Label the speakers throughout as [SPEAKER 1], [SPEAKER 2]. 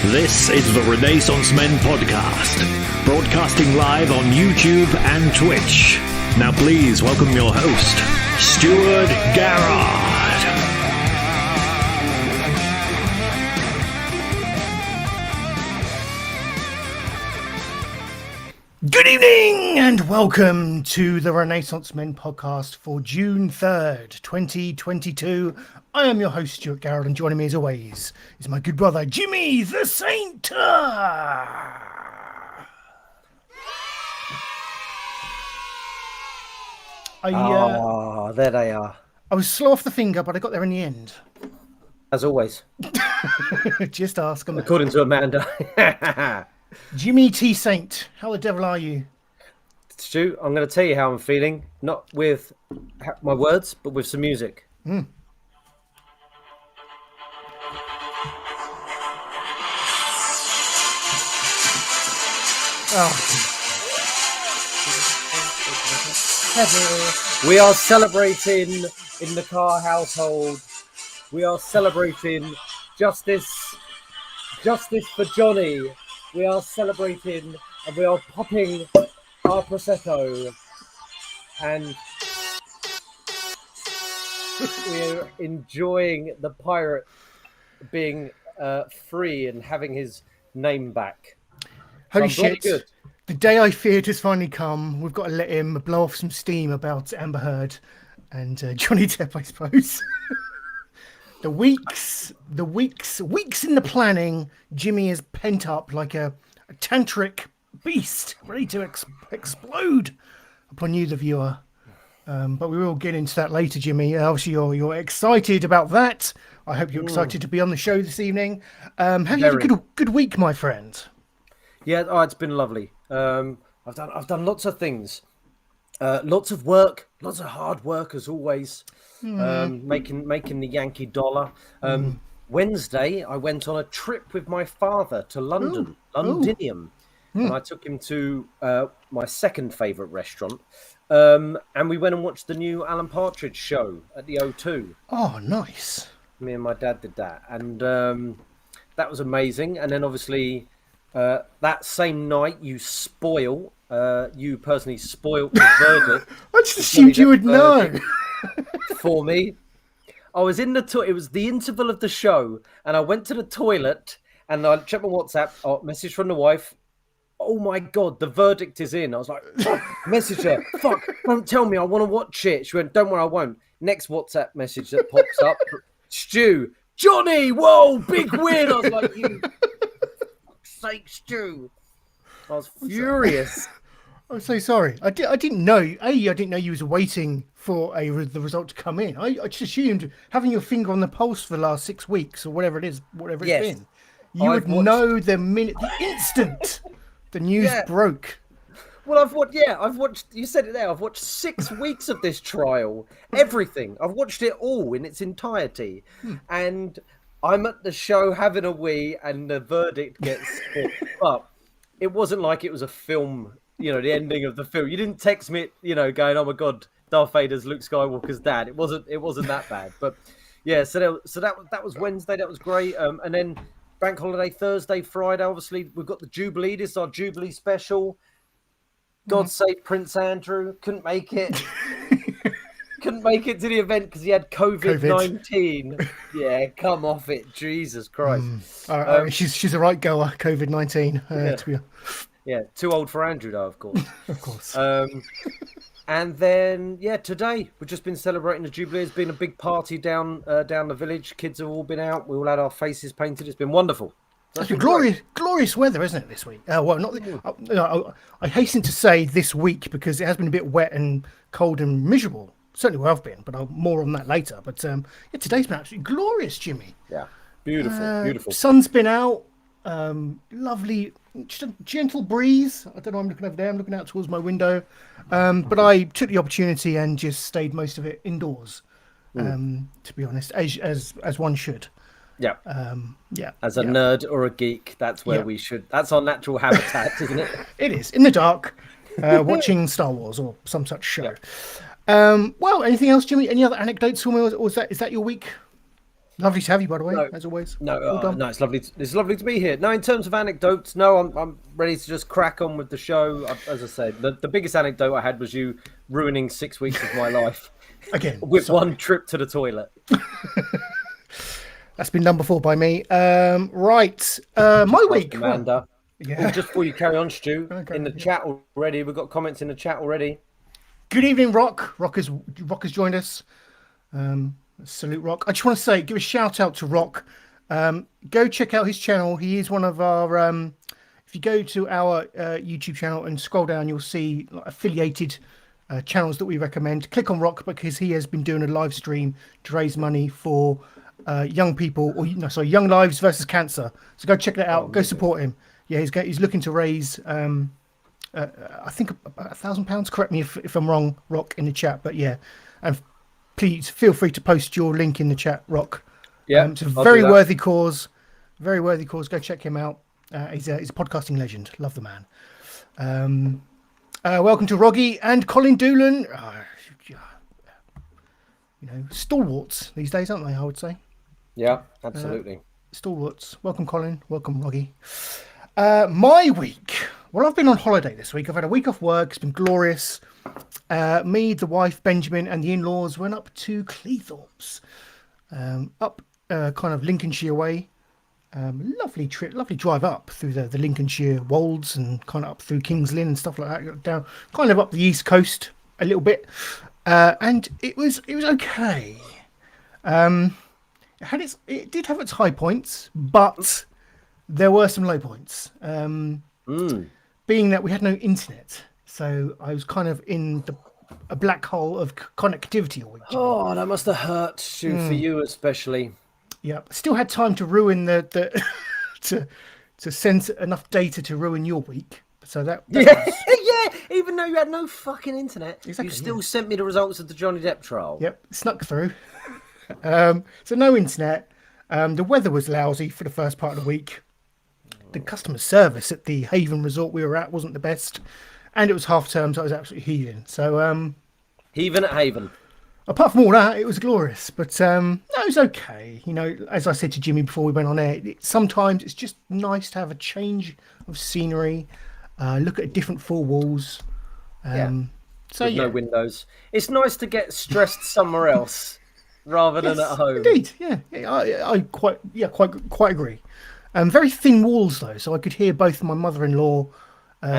[SPEAKER 1] This is the Renaissance Men podcast, broadcasting live on YouTube and Twitch. Now please welcome your host, Stuart Garrard.
[SPEAKER 2] Good evening and welcome to the Renaissance Men podcast for June 3rd, 2022. I am your host, Stuart Garrard, and joining me as always is my good brother, Jimmy the Saint.
[SPEAKER 3] There they are.
[SPEAKER 2] I was slow off the finger, but I got there in the end.
[SPEAKER 3] As always.
[SPEAKER 2] Just ask him.
[SPEAKER 3] According to Amanda.
[SPEAKER 2] Jimmy T. Saint, how the devil are you?
[SPEAKER 3] Stu, I'm going to tell you how I'm feeling. Not with my words, but with some music.
[SPEAKER 2] Mm.
[SPEAKER 3] We are celebrating in the Carr household. We are celebrating justice for Johnny. We are celebrating and we are popping our Prosecco. And we're enjoying the pirate being free and having his name back.
[SPEAKER 2] Holy shit. Good. The day I feared has finally come. We've got to let him blow off some steam about Amber Heard and Johnny Depp, I suppose. The weeks in the planning, Jimmy is pent up like a tantric beast, ready to explode upon you, the viewer. But we will get into that later, Jimmy. Obviously, you're excited about that. I hope you're excited to be on the show this evening. Have you had a good week, my friend?
[SPEAKER 3] Yeah, it's been lovely. I've done lots of things, lots of work, lots of hard work as always. Making the Yankee dollar. Wednesday, I went on a trip with my father to London, Londinium, and I took him to my second favourite restaurant, and we went and watched the new Alan Partridge show at the O2.
[SPEAKER 2] Oh, nice!
[SPEAKER 3] Me and my dad did that, and that was amazing. And then obviously that same night, you personally spoiled the verdict.
[SPEAKER 2] I just assumed you would know.
[SPEAKER 3] For me, I was in the it was the interval of the show, and I went to the toilet and I checked my WhatsApp. Message from the wife. Oh my god, the verdict is in. I was like, message her. Fuck, don't tell me. I want to watch it. She went, don't worry, I won't. Next WhatsApp message that pops up. Stu, Johnny, whoa, big win. I was like, you fuck's sake, Stu. I was furious.
[SPEAKER 2] I'm so sorry. I didn't know. I didn't know you was waiting for the result to come in. I just assumed having your finger on the pulse for the last 6 weeks or whatever it's been, you would know the instant the news broke.
[SPEAKER 3] Well, I've watched. You said it there. I've watched 6 weeks of this trial. Everything. I've watched it all in its entirety, and I'm at the show having a wee, and the verdict gets split. But it wasn't like it was a film. You know, the ending of the film. You didn't text me, going, "Oh my God, Darth Vader's Luke Skywalker's dad." It wasn't that bad. But yeah, so that was Wednesday. That was great. And then Bank Holiday Thursday, Friday. Obviously, we've got the Jubilee. This is our Jubilee special. God save Prince Andrew. Couldn't make it. Couldn't make it to the event because he had COVID-19. Yeah, come off it, Jesus Christ.
[SPEAKER 2] She's a right goer. COVID-19. To be honest.
[SPEAKER 3] Yeah, too old for Andrew, though, of course.
[SPEAKER 2] Of course.
[SPEAKER 3] And then, today we've just been celebrating the Jubilee. It's been a big party down the village. Kids have all been out. We all had our faces painted. It's been wonderful.
[SPEAKER 2] It's been glorious weather, isn't it, this week? I hasten to say this week because it has been a bit wet and cold and miserable. Certainly where I've been, but more on that later. But today's been absolutely glorious, Jimmy.
[SPEAKER 3] Yeah, beautiful.
[SPEAKER 2] Sun's been out. Lovely, just a gentle breeze. I don't know, I'm looking over there, I'm looking out towards my window. But I took the opportunity and just stayed most of it indoors, to be honest, as one should.
[SPEAKER 3] Yeah. As a nerd or a geek, that's where we should. That's our natural habitat, isn't it?
[SPEAKER 2] It is, in the dark, watching Star Wars or some such show. Well, anything else, Jimmy? Any other anecdotes for me, or is that your week? Lovely to have you, by the way,
[SPEAKER 3] No,
[SPEAKER 2] as always.
[SPEAKER 3] no,
[SPEAKER 2] Well done.
[SPEAKER 3] no. It's lovely. It's lovely to be here. No, in terms of anecdotes, no, I'm ready to just crack on with the show. As I said, the biggest anecdote I had was you ruining 6 weeks of my life
[SPEAKER 2] Again,
[SPEAKER 3] with
[SPEAKER 2] sorry.
[SPEAKER 3] one trip to the toilet.
[SPEAKER 2] That's been done before by me. Right. My week.
[SPEAKER 3] Amanda.
[SPEAKER 2] Yeah.
[SPEAKER 3] Just before you carry on, Stu,
[SPEAKER 2] Okay,
[SPEAKER 3] in the chat already, we've got comments in the chat already.
[SPEAKER 2] Good evening, Rock. Rock has joined us. Salute, Rock. I just want to say, give a shout out to Rock. Go check out his channel. He is one of our. If you go to our YouTube channel and scroll down, you'll see affiliated channels that we recommend. Click on Rock because he has been doing a live stream to raise money for young people, or Young Lives versus Cancer. So go check that out. Go support him. Yeah, he's looking to raise. I think about £1,000. Correct me if I'm wrong, Rock, in the chat. But yeah, and please feel free to post your link in the chat, Rock.
[SPEAKER 3] Yeah,
[SPEAKER 2] it's a very worthy cause. Very worthy cause. Go check him out. He's a podcasting legend. Love the man. Welcome to Roggy and Colin Doolan. Stalwarts these days, aren't they? I would say.
[SPEAKER 3] Yeah, absolutely.
[SPEAKER 2] Stalwarts. Welcome, Colin. Welcome, Roggy. My week. Well, I've been on holiday this week. I've had a week off work. It's been glorious. Me, the wife, Benjamin, and the in-laws went up to Cleethorpes, up kind of Lincolnshire way. Lovely trip, lovely drive up through the Lincolnshire wolds and kind of up through Kings Lynn and stuff like that. Down, kind of up the east coast a little bit, and it was okay. It did have its high points, but there were some low points. Being that we had no internet, so I was kind of in a black hole of connectivity all week.
[SPEAKER 3] Oh, that must have hurt, Stu, for you especially.
[SPEAKER 2] Yeah, still had time to ruin to send enough data to ruin your week. So that
[SPEAKER 3] yeah. Even though you had no fucking internet, you still sent me the results of the Johnny Depp trial.
[SPEAKER 2] Yep, snuck through. So no internet. The weather was lousy for the first part of the week. The customer service at the Haven Resort we were at wasn't the best, and it was half term, so I was absolutely heaving. So
[SPEAKER 3] heaving at Haven.
[SPEAKER 2] Apart from all that, it was glorious. But no, it was okay. As I said to Jimmy before we went on air, sometimes it's just nice to have a change of scenery, look at different four walls. No
[SPEAKER 3] windows. It's nice to get stressed somewhere else rather than at home.
[SPEAKER 2] Indeed, yeah. I quite agree. Very thin walls though, so I could hear both my mother-in-law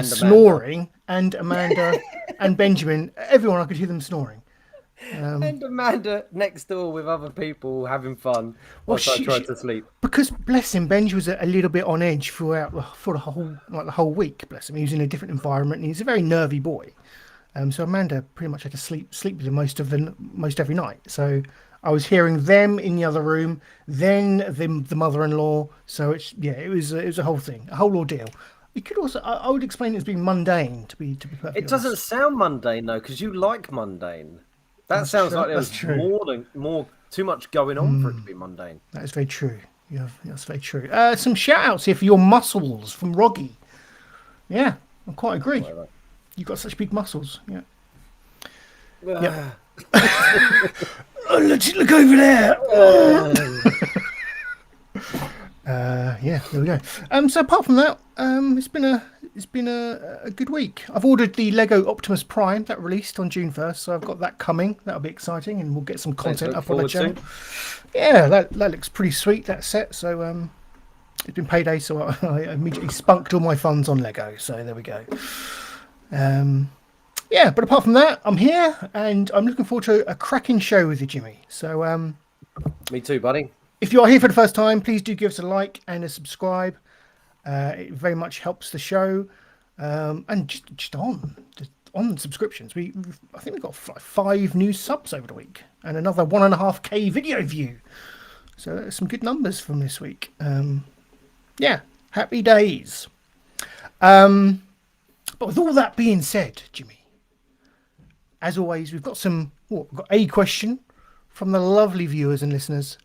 [SPEAKER 2] snoring and Amanda and Benjamin. Everyone, I could hear them snoring.
[SPEAKER 3] And Amanda next door with other people having fun whilst I tried to sleep.
[SPEAKER 2] Because bless him, Benji was a little bit on edge for the whole week. Bless him, he was in a different environment, and he's a very nervy boy. So Amanda pretty much had to sleep with him most every night. So I was hearing them in the other room, then the mother-in-law. So it was a whole thing, a whole ordeal. You could also, I would explain it as being mundane to be perfectly honest.
[SPEAKER 3] It doesn't sound mundane though, because you like mundane. That sounds like there was too much going on for it to be mundane.
[SPEAKER 2] That is very true. Yeah, that's very true. Some shout outs here for your muscles from Roggy. Yeah, I quite agree. You've got such big muscles. Yeah. Yeah. Look over there. Yeah, there we go. So apart from that, it's been a good week. I've ordered the Lego Optimus Prime that released on June 1st, so I've got that coming. That'll be exciting, and we'll get some content up on the channel. Yeah, that looks pretty sweet, that set. So it's been payday, so I immediately spunked all my funds on Lego. So there we go. Yeah, but apart from that, I'm here, and I'm looking forward to a cracking show with you, Jimmy. So
[SPEAKER 3] me too, buddy.
[SPEAKER 2] If you are here for the first time, please do give us a like and a subscribe. It very much helps the show. And just on subscriptions, I think we've got 5 new subs over the week and another 1.5K video view. So there's some good numbers from this week. Yeah, happy days. But with all that being said, Jimmy, as always, we've got a question from the lovely viewers and listeners.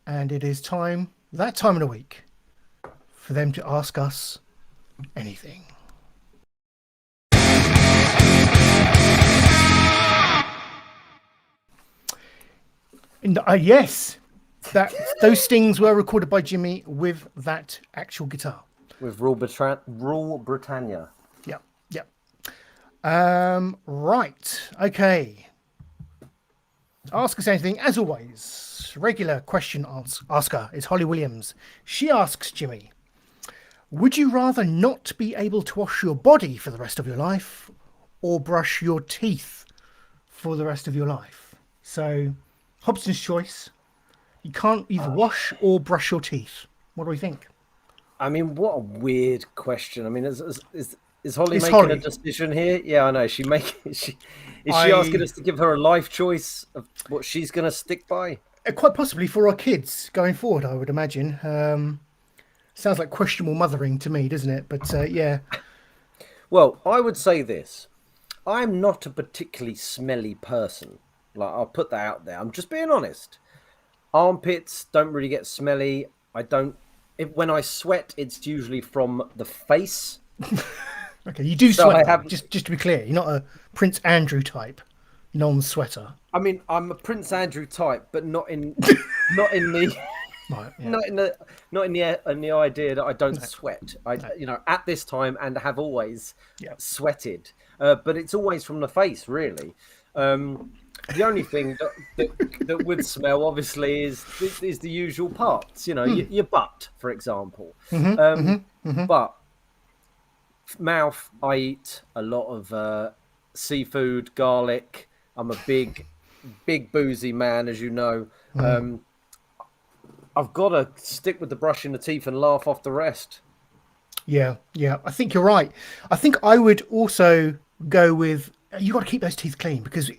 [SPEAKER 2] And it is that time of the week, for them to ask us anything. Yes, those stings were recorded by Jimmy with that actual guitar.
[SPEAKER 3] With Rule Britannia.
[SPEAKER 2] Yep. Right. Okay. Ask us anything, as always. Regular question asker is Holly Williams. She asks Jimmy, would you rather not be able to wash your body for the rest of your life or brush your teeth for the rest of your life? So, Hobson's choice. You can't either wash or brush your teeth. What do we think?
[SPEAKER 3] I mean, what a weird question. I mean, is Holly making a decision here? Yeah, I know. Is she asking us to give her a life choice of what she's going to stick by?
[SPEAKER 2] Quite possibly for our kids going forward, I would imagine. Sounds like questionable mothering to me, doesn't it? But yeah.
[SPEAKER 3] Well, I would say this. I'm not a particularly smelly person. Like, I'll put that out there. I'm just being honest. Armpits don't really get smelly. When I sweat, it's usually from the face.
[SPEAKER 2] Okay, you do sweat. Just to be clear, you're not a Prince Andrew type non-sweater.
[SPEAKER 3] I mean, I'm a Prince Andrew type, but not in the right, yeah. not in the idea that I don't sweat. At this time and have always sweated, but it's always from the face, really. The only thing that would smell, obviously, is the usual parts. Your butt, for example. But mouth, I eat a lot of seafood, garlic. I'm a big boozy man, as you know. I've got to stick with the brushing the teeth and laugh off the rest.
[SPEAKER 2] Yeah. I think you're right. I think I would also go with you got to keep those teeth clean because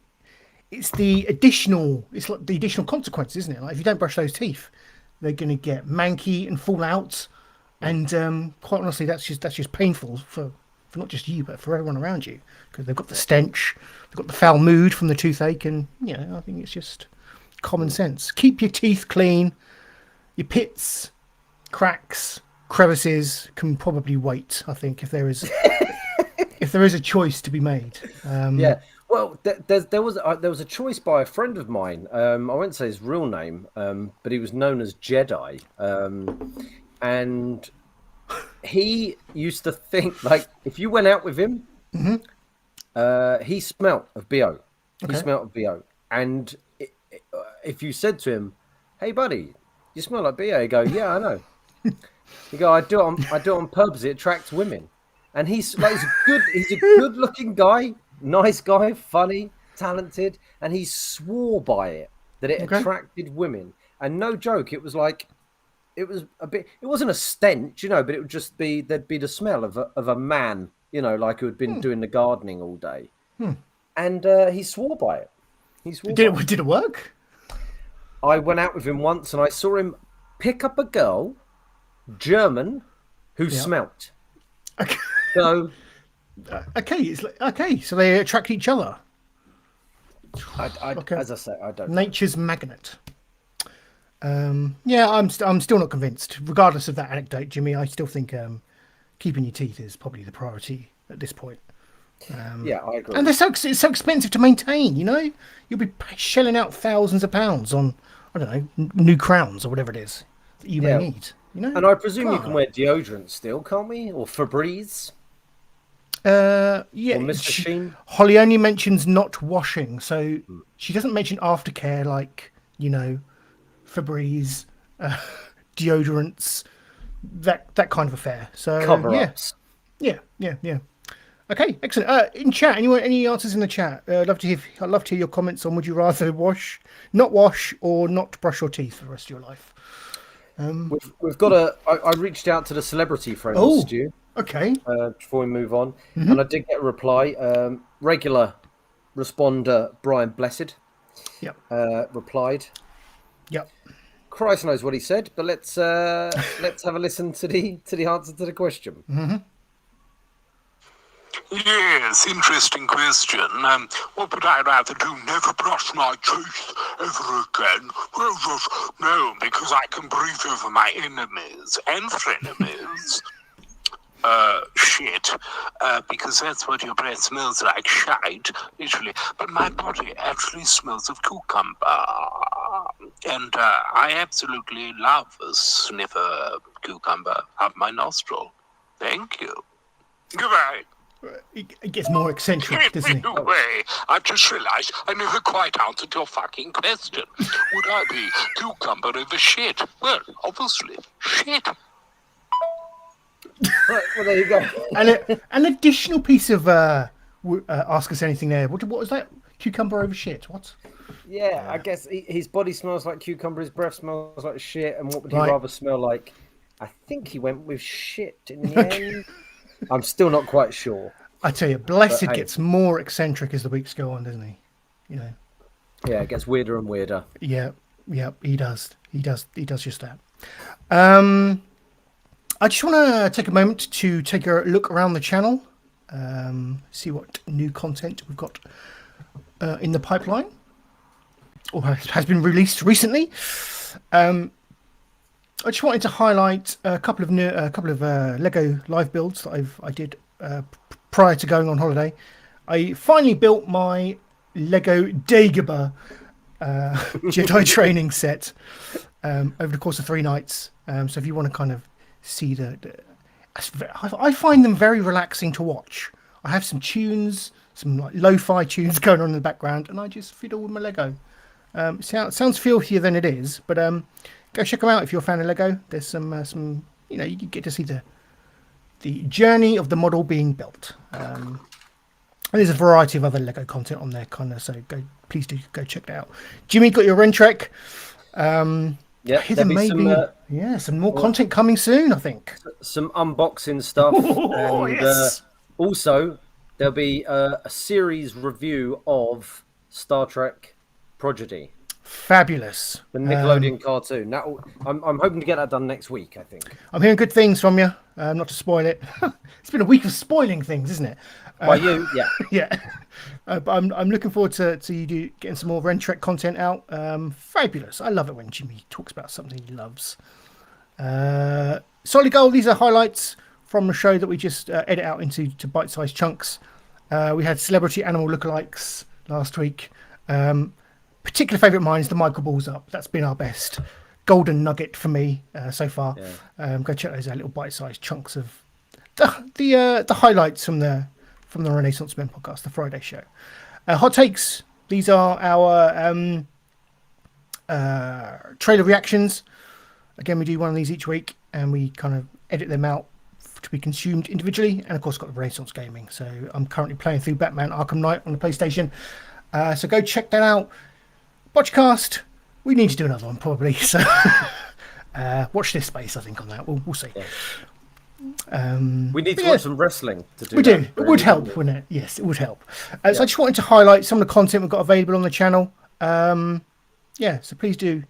[SPEAKER 2] it's the additional consequences, isn't it? Like if you don't brush those teeth, they're going to get manky and fall out, and quite honestly, that's just painful for not just you but for everyone around you because they've got the stench, they've got the foul mood from the toothache, and I think it's just common sense. Keep your teeth clean. Your pits, cracks, crevices can probably wait. I think if there is a choice to be made.
[SPEAKER 3] Yeah. Well, there was a choice by a friend of mine. I won't say his real name, but he was known as Jedi, and he used to think like if you went out with him, he smelt of BO. He smelt of BO, and if you said to him, "Hey, buddy, you smell like BO," he'd go, "Yeah, I know." You go, I do it on purpose. It attracts women, and he's a good looking guy. Nice guy, funny, talented, and he swore by it that it attracted women. And no joke, it was a bit. It wasn't a stench, but it would just be there'd be the smell of a man, like who had been doing the gardening all day. And he swore by it.
[SPEAKER 2] Did it work?
[SPEAKER 3] I went out with him once, and I saw him pick up a girl, German, who smelt.
[SPEAKER 2] Okay.
[SPEAKER 3] So.
[SPEAKER 2] So they attract each other.
[SPEAKER 3] As I say, I don't.
[SPEAKER 2] Nature's magnet. I'm still not convinced. Regardless of that anecdote, Jimmy, I still think keeping your teeth is probably the priority at this point.
[SPEAKER 3] I agree.
[SPEAKER 2] And it's so expensive to maintain. You'll be shelling out thousands of pounds on new crowns or whatever it is that you may need.
[SPEAKER 3] And I presume you can wear deodorant still, can't we? Or Febreze.
[SPEAKER 2] Yeah.
[SPEAKER 3] Or Mr. Sheen.
[SPEAKER 2] Holly only mentions not washing, so she doesn't mention aftercare like Febreze, deodorants, that kind of affair. So
[SPEAKER 3] cover-ups.
[SPEAKER 2] Yeah. Okay, excellent. In chat, any answers in the chat? I'd love to hear your comments on would you rather not wash, or not brush your teeth for the rest of your life.
[SPEAKER 3] We've got I reached out to the celebrity friends, Stu.
[SPEAKER 2] Okay.
[SPEAKER 3] Before we move on, and I did get a reply. Regular responder Brian Blessed.
[SPEAKER 2] Yep.
[SPEAKER 3] Replied.
[SPEAKER 2] Yep.
[SPEAKER 3] Christ knows what he said, but let's have a listen to the answer to the question.
[SPEAKER 4] Yes, interesting question. What would I rather do? Never brush my teeth ever again? Well, just no, because I can breathe over my enemies and frenemies. Shit, because that's what your breath smells like, shite, literally. But my body actually smells of cucumber. And I absolutely love a sniffer cucumber up my nostril. Thank you. Goodbye.
[SPEAKER 2] It gets more eccentric, doesn't it?
[SPEAKER 4] Anyway, I've just realised I never quite answered your fucking question. Would I be cucumber over shit? Well, obviously, shit.
[SPEAKER 3] Right, well, there you go.
[SPEAKER 2] And an additional piece of ask us anything there. What was that? Cucumber over shit? What?
[SPEAKER 3] Yeah, I guess his body smells like cucumber, his breath smells like shit, and what would he
[SPEAKER 2] Right.
[SPEAKER 3] rather smell like? I think he went with shit in the end. I'm still not quite sure.
[SPEAKER 2] I tell you, Blessed
[SPEAKER 3] But, hey.
[SPEAKER 2] gets more eccentric as the weeks go on, doesn't he? You know.
[SPEAKER 3] Yeah, it gets weirder and weirder.
[SPEAKER 2] Yeah, he does. He does just that. I just want to take a moment to take a look around the channel, see what new content we've got in the pipeline, or has been released recently. I just wanted to highlight a couple of Lego live builds that I did prior to going on holiday. I finally built my Lego Dagobah Jedi training set over the course of 3 nights. So if you want to kind of see I find them very relaxing to watch. I have some tunes, some like lo-fi tunes going on in the background, and I just fiddle with my Lego. Sounds filthier than it is, but go check them out if you're a fan of Lego. There's some you get to see the journey of the model being built. And there's a variety of other Lego content on there, so please do go check that out. Jimmy, got your Rentrek.
[SPEAKER 3] Yeah,
[SPEAKER 2] There may be some more content coming soon, I think.
[SPEAKER 3] some unboxing stuff,
[SPEAKER 2] Oh,
[SPEAKER 3] and
[SPEAKER 2] yes.
[SPEAKER 3] also there'll be a series review of Star Trek Prodigy,
[SPEAKER 2] Fabulous.
[SPEAKER 3] the Nickelodeon cartoon. That I'm hoping to get that done next week. I think.
[SPEAKER 2] I'm hearing good things from you. Not to spoil it. It's been a week of spoiling things, isn't it?
[SPEAKER 3] By you, yeah.
[SPEAKER 2] Yeah. But I'm looking forward to you getting some more Rentrek content out. Fabulous. I love it when Jimmy talks about something he loves. Solid Gold, these are highlights from the show that we just edit out into bite-sized chunks. We had celebrity animal lookalikes last week. Particular favourite of mine is the Michael Balls Up. That's been our best golden nugget for me so far. Yeah. Go check those out, little bite-sized chunks of the highlights from the Renaissance Men podcast, the Friday show. Hot takes. These are our trailer reactions. Again, we do one of these each week, and we kind of edit them out to be consumed individually. And of course, got the Renaissance Gaming. So I'm currently playing through Batman Arkham Knight on the PlayStation. So go check that out. Botchcast. We need to do another one probably. So watch this space. I think on that. We'll see. Yeah.
[SPEAKER 3] We need to watch some wrestling to do.
[SPEAKER 2] We do. It would help, wouldn't it? Yes, it would help. So I just wanted to highlight some of the content we've got available on the channel. So please do.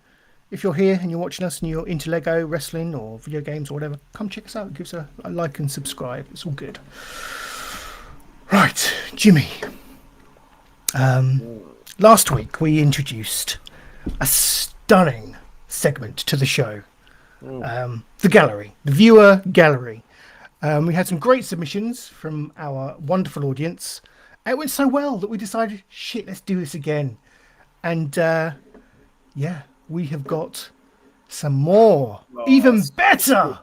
[SPEAKER 2] If you're here and you're watching us and you're into Lego, wrestling, or video games or whatever, come check us out. Give us a like and subscribe. It's all good. Right, Jimmy. Last week we introduced a stunning segment to the show. The gallery, the viewer gallery. We had some great submissions from our wonderful audience. It went so well that we decided, let's do this again. And we have got some more, even better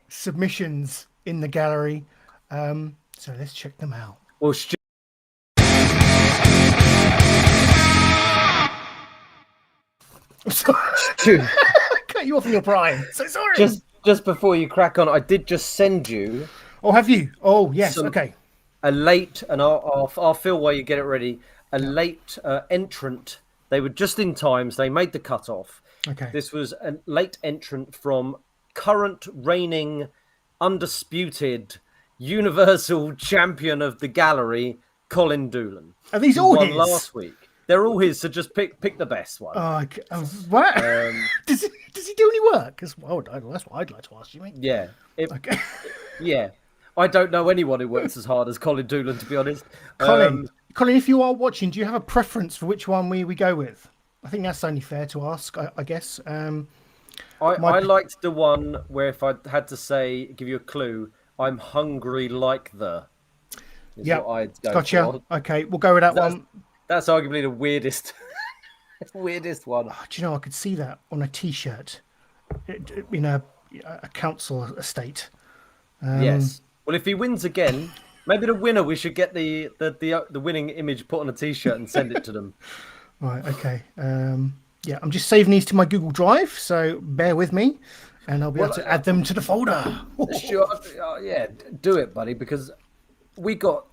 [SPEAKER 2] submissions in the gallery. So let's check them out.
[SPEAKER 3] Well,
[SPEAKER 2] I'm sorry. Cut you off in your prime. So sorry.
[SPEAKER 3] Just before you crack on, I did just send you.
[SPEAKER 2] Oh, have you? Oh, yes. Okay.
[SPEAKER 3] A late, and I'll feel while you get it ready. A late entrant. They were just in time, so they made the cutoff.
[SPEAKER 2] Okay.
[SPEAKER 3] This was a late entrant from current reigning, undisputed, universal champion of the gallery, Colin Doolan.
[SPEAKER 2] Are these all
[SPEAKER 3] won
[SPEAKER 2] his?
[SPEAKER 3] Last week. They're all his, so just pick the best one.
[SPEAKER 2] What? Does he do any work? That's what I'd like to ask you, mate.
[SPEAKER 3] Yeah.
[SPEAKER 2] Okay.
[SPEAKER 3] Yeah. I don't know anyone who works as hard as Colin Doolan, to be honest.
[SPEAKER 2] Colin, if you are watching, do you have a preference for which one we go with? I think that's only fair to ask, I guess.
[SPEAKER 3] I liked the one where if I had to give you a clue, I'm hungry like the.
[SPEAKER 2] Yeah,
[SPEAKER 3] what I'd go
[SPEAKER 2] gotcha.
[SPEAKER 3] for.
[SPEAKER 2] Okay, we'll go with that one.
[SPEAKER 3] That's arguably the weirdest. Weirdest one.
[SPEAKER 2] Oh, do you know, I could see that on a T-shirt in a council estate.
[SPEAKER 3] Yes. Well, if he wins again, maybe the winner, we should get the winning image put on a T-shirt and send it to them.
[SPEAKER 2] Right. Okay. Yeah, I'm just saving these to my Google Drive, so bear with me, and I'll be able to add them to the folder.
[SPEAKER 3] Sure. Yeah, do it, buddy, because we got.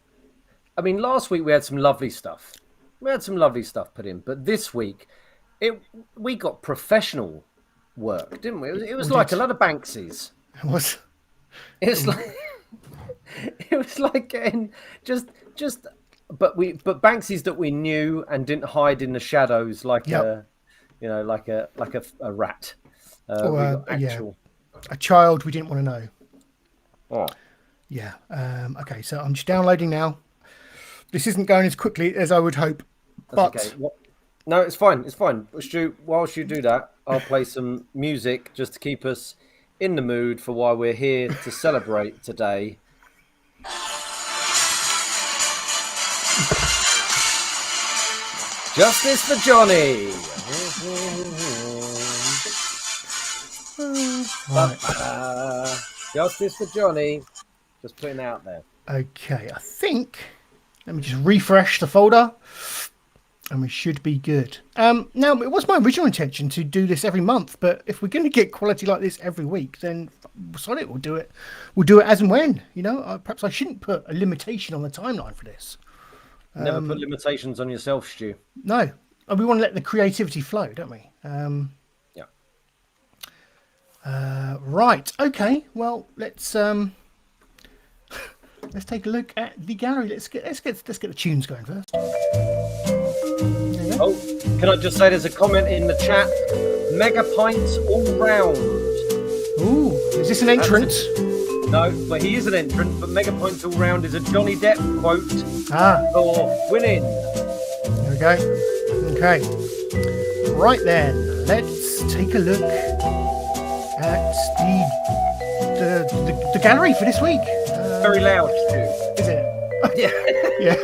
[SPEAKER 3] I mean, last week we had some lovely stuff. We had some lovely stuff put in, but this week, we got professional work, didn't we? It was like a lot of Banksies.
[SPEAKER 2] It was.
[SPEAKER 3] It's like it was like getting just but Banksies that we knew and didn't hide in the shadows like a rat.
[SPEAKER 2] Or a child we didn't want to know.
[SPEAKER 3] Oh.
[SPEAKER 2] Yeah. Okay, so I'm just downloading now. This isn't going as quickly as I would hope, but
[SPEAKER 3] okay. No, it's fine. It's fine. Stu, whilst you do that, I'll play some music just to keep us in the mood for why we're here to celebrate today. Justice for Johnny.
[SPEAKER 2] right.
[SPEAKER 3] Justice for Johnny. Just putting it out there.
[SPEAKER 2] Okay, I think. Let me just refresh the folder, and we should be good. Now, it was my original intention to do this every month, but if we're going to get quality like this every week, then sorry, we'll do it. We'll do it as and when. You know, perhaps I shouldn't put a limitation on the timeline for this.
[SPEAKER 3] Never put limitations on yourself, Stu.
[SPEAKER 2] No, we want to let the creativity flow, don't we?
[SPEAKER 3] Yeah.
[SPEAKER 2] Right. Okay. Well, let's take a look at the gallery. Let's get the tunes going first.
[SPEAKER 3] Oh, can I just say there's a comment in the chat? Mega pints all round.
[SPEAKER 2] Ooh, is this an entrant?
[SPEAKER 3] No, but he is an entrant. But Mega pints all round is a Johnny Depp quote for winning.
[SPEAKER 2] There we go. Okay. Right then, let's take a look at the gallery for this week.
[SPEAKER 3] Very loud, Stu.
[SPEAKER 2] Is it?
[SPEAKER 3] Yeah.
[SPEAKER 2] Yeah.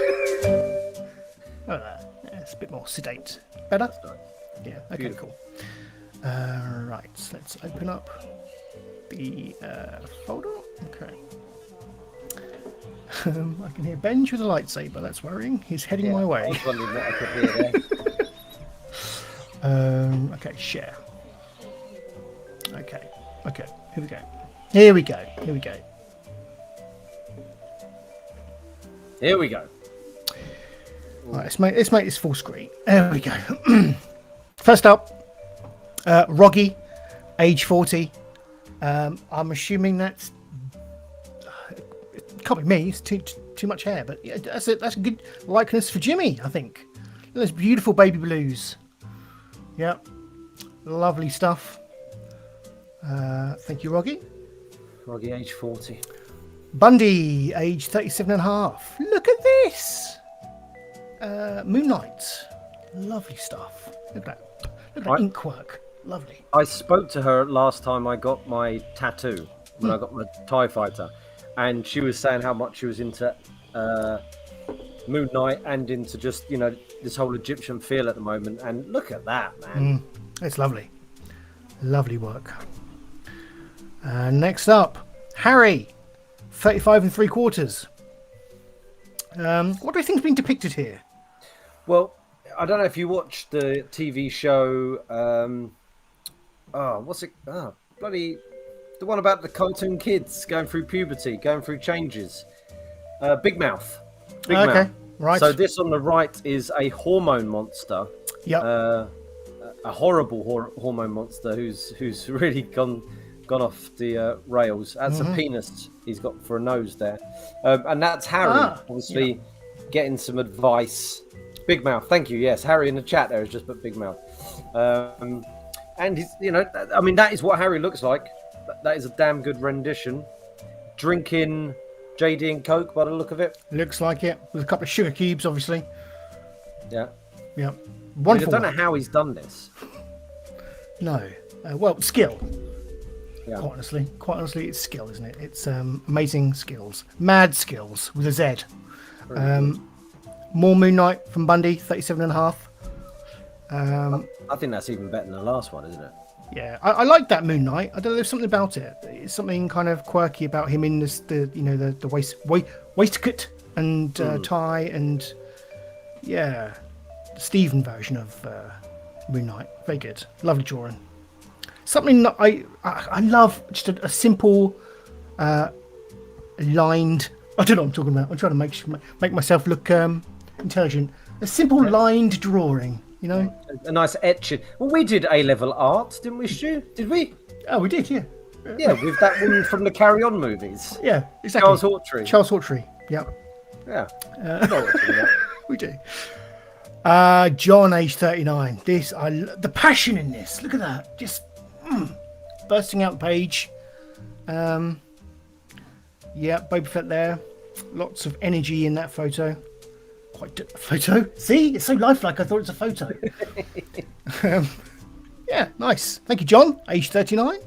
[SPEAKER 2] It's a bit more sedate. Better? Yeah. Okay,
[SPEAKER 3] Beautiful.
[SPEAKER 2] Cool. Right. So let's open up the folder. Okay. I can hear Benj with a lightsaber. That's worrying. He's heading my way.
[SPEAKER 3] I was wondering what I could hear there.
[SPEAKER 2] Okay. Share. Okay. Here we go.
[SPEAKER 3] Here we go.
[SPEAKER 2] Right, let's make this full screen. There we go. First up, Roggy, age 40. I'm assuming that's it can't be me. It's too much hair, but yeah, that's a good likeness for Jimmy, I think. Those beautiful baby blues. Yep, lovely stuff. Thank you, Roggy.
[SPEAKER 3] Roggy, age 40.
[SPEAKER 2] Bundy, age 37.5. Look at this. Moon Knight. Lovely stuff. Look at that. Look at that ink work. Lovely.
[SPEAKER 3] I spoke to her last time I got my tattoo, when I got my TIE Fighter, and she was saying how much she was into Moon Knight and into just, this whole Egyptian feel at the moment. And look at that, man.
[SPEAKER 2] It's lovely. Lovely work. Next up, Harry, 35 3/4. What do you think's been depicted here?
[SPEAKER 3] Well, I don't know if you watched the TV show. What's it? Bloody, the one about the cartoon kids going through puberty, going through changes. Big Mouth. Big Mouth.
[SPEAKER 2] Right.
[SPEAKER 3] So this on the right is a hormone monster.
[SPEAKER 2] Yep.
[SPEAKER 3] A horrible hormone monster who's really gone off the rails. That's a penis he's got for a nose there, and that's Harry, obviously getting some advice. Big Mouth, thank you. Yes, Harry in the chat there has just put Big Mouth, and he's, I mean, that is what Harry looks like. That is a damn good rendition. Drinking JD and Coke by the look of it.
[SPEAKER 2] Looks like it, with a couple of sugar cubes, obviously.
[SPEAKER 3] Yeah.
[SPEAKER 2] Wonderful.
[SPEAKER 3] I don't know how he's done this.
[SPEAKER 2] No, well, skill.
[SPEAKER 3] Yeah.
[SPEAKER 2] Quite honestly, it's skill, isn't it? It's amazing skills, mad skills with a Z. More Moon Knight from Bundy, 37.5.
[SPEAKER 3] I think that's even better than the last one, isn't it?
[SPEAKER 2] Yeah, I like that Moon Knight. I don't know, there's something about it. It's something kind of quirky about him in the waistcoat and tie, and the Stephen version of Moon Knight. Very good, lovely drawing. Something that I love, just a simple lined. I don't know what I'm talking about. I'm trying to make myself look intelligent. A simple lined drawing. You know,
[SPEAKER 3] a nice etching. Well, we did A-level art, didn't we, Stu? Did we?
[SPEAKER 2] Oh, we did, yeah.
[SPEAKER 3] Yeah, with that woman from the Carry On movies.
[SPEAKER 2] Yeah, exactly. Charles Hawtrey. Yeah.
[SPEAKER 3] Yeah.
[SPEAKER 2] We do. John, age 39. The passion in this. Look at that. Just bursting out the page. Boba Fett there. Lots of energy in that photo. Photo? See? It's so lifelike, I thought it was a photo. Nice. Thank you, John. Age 39.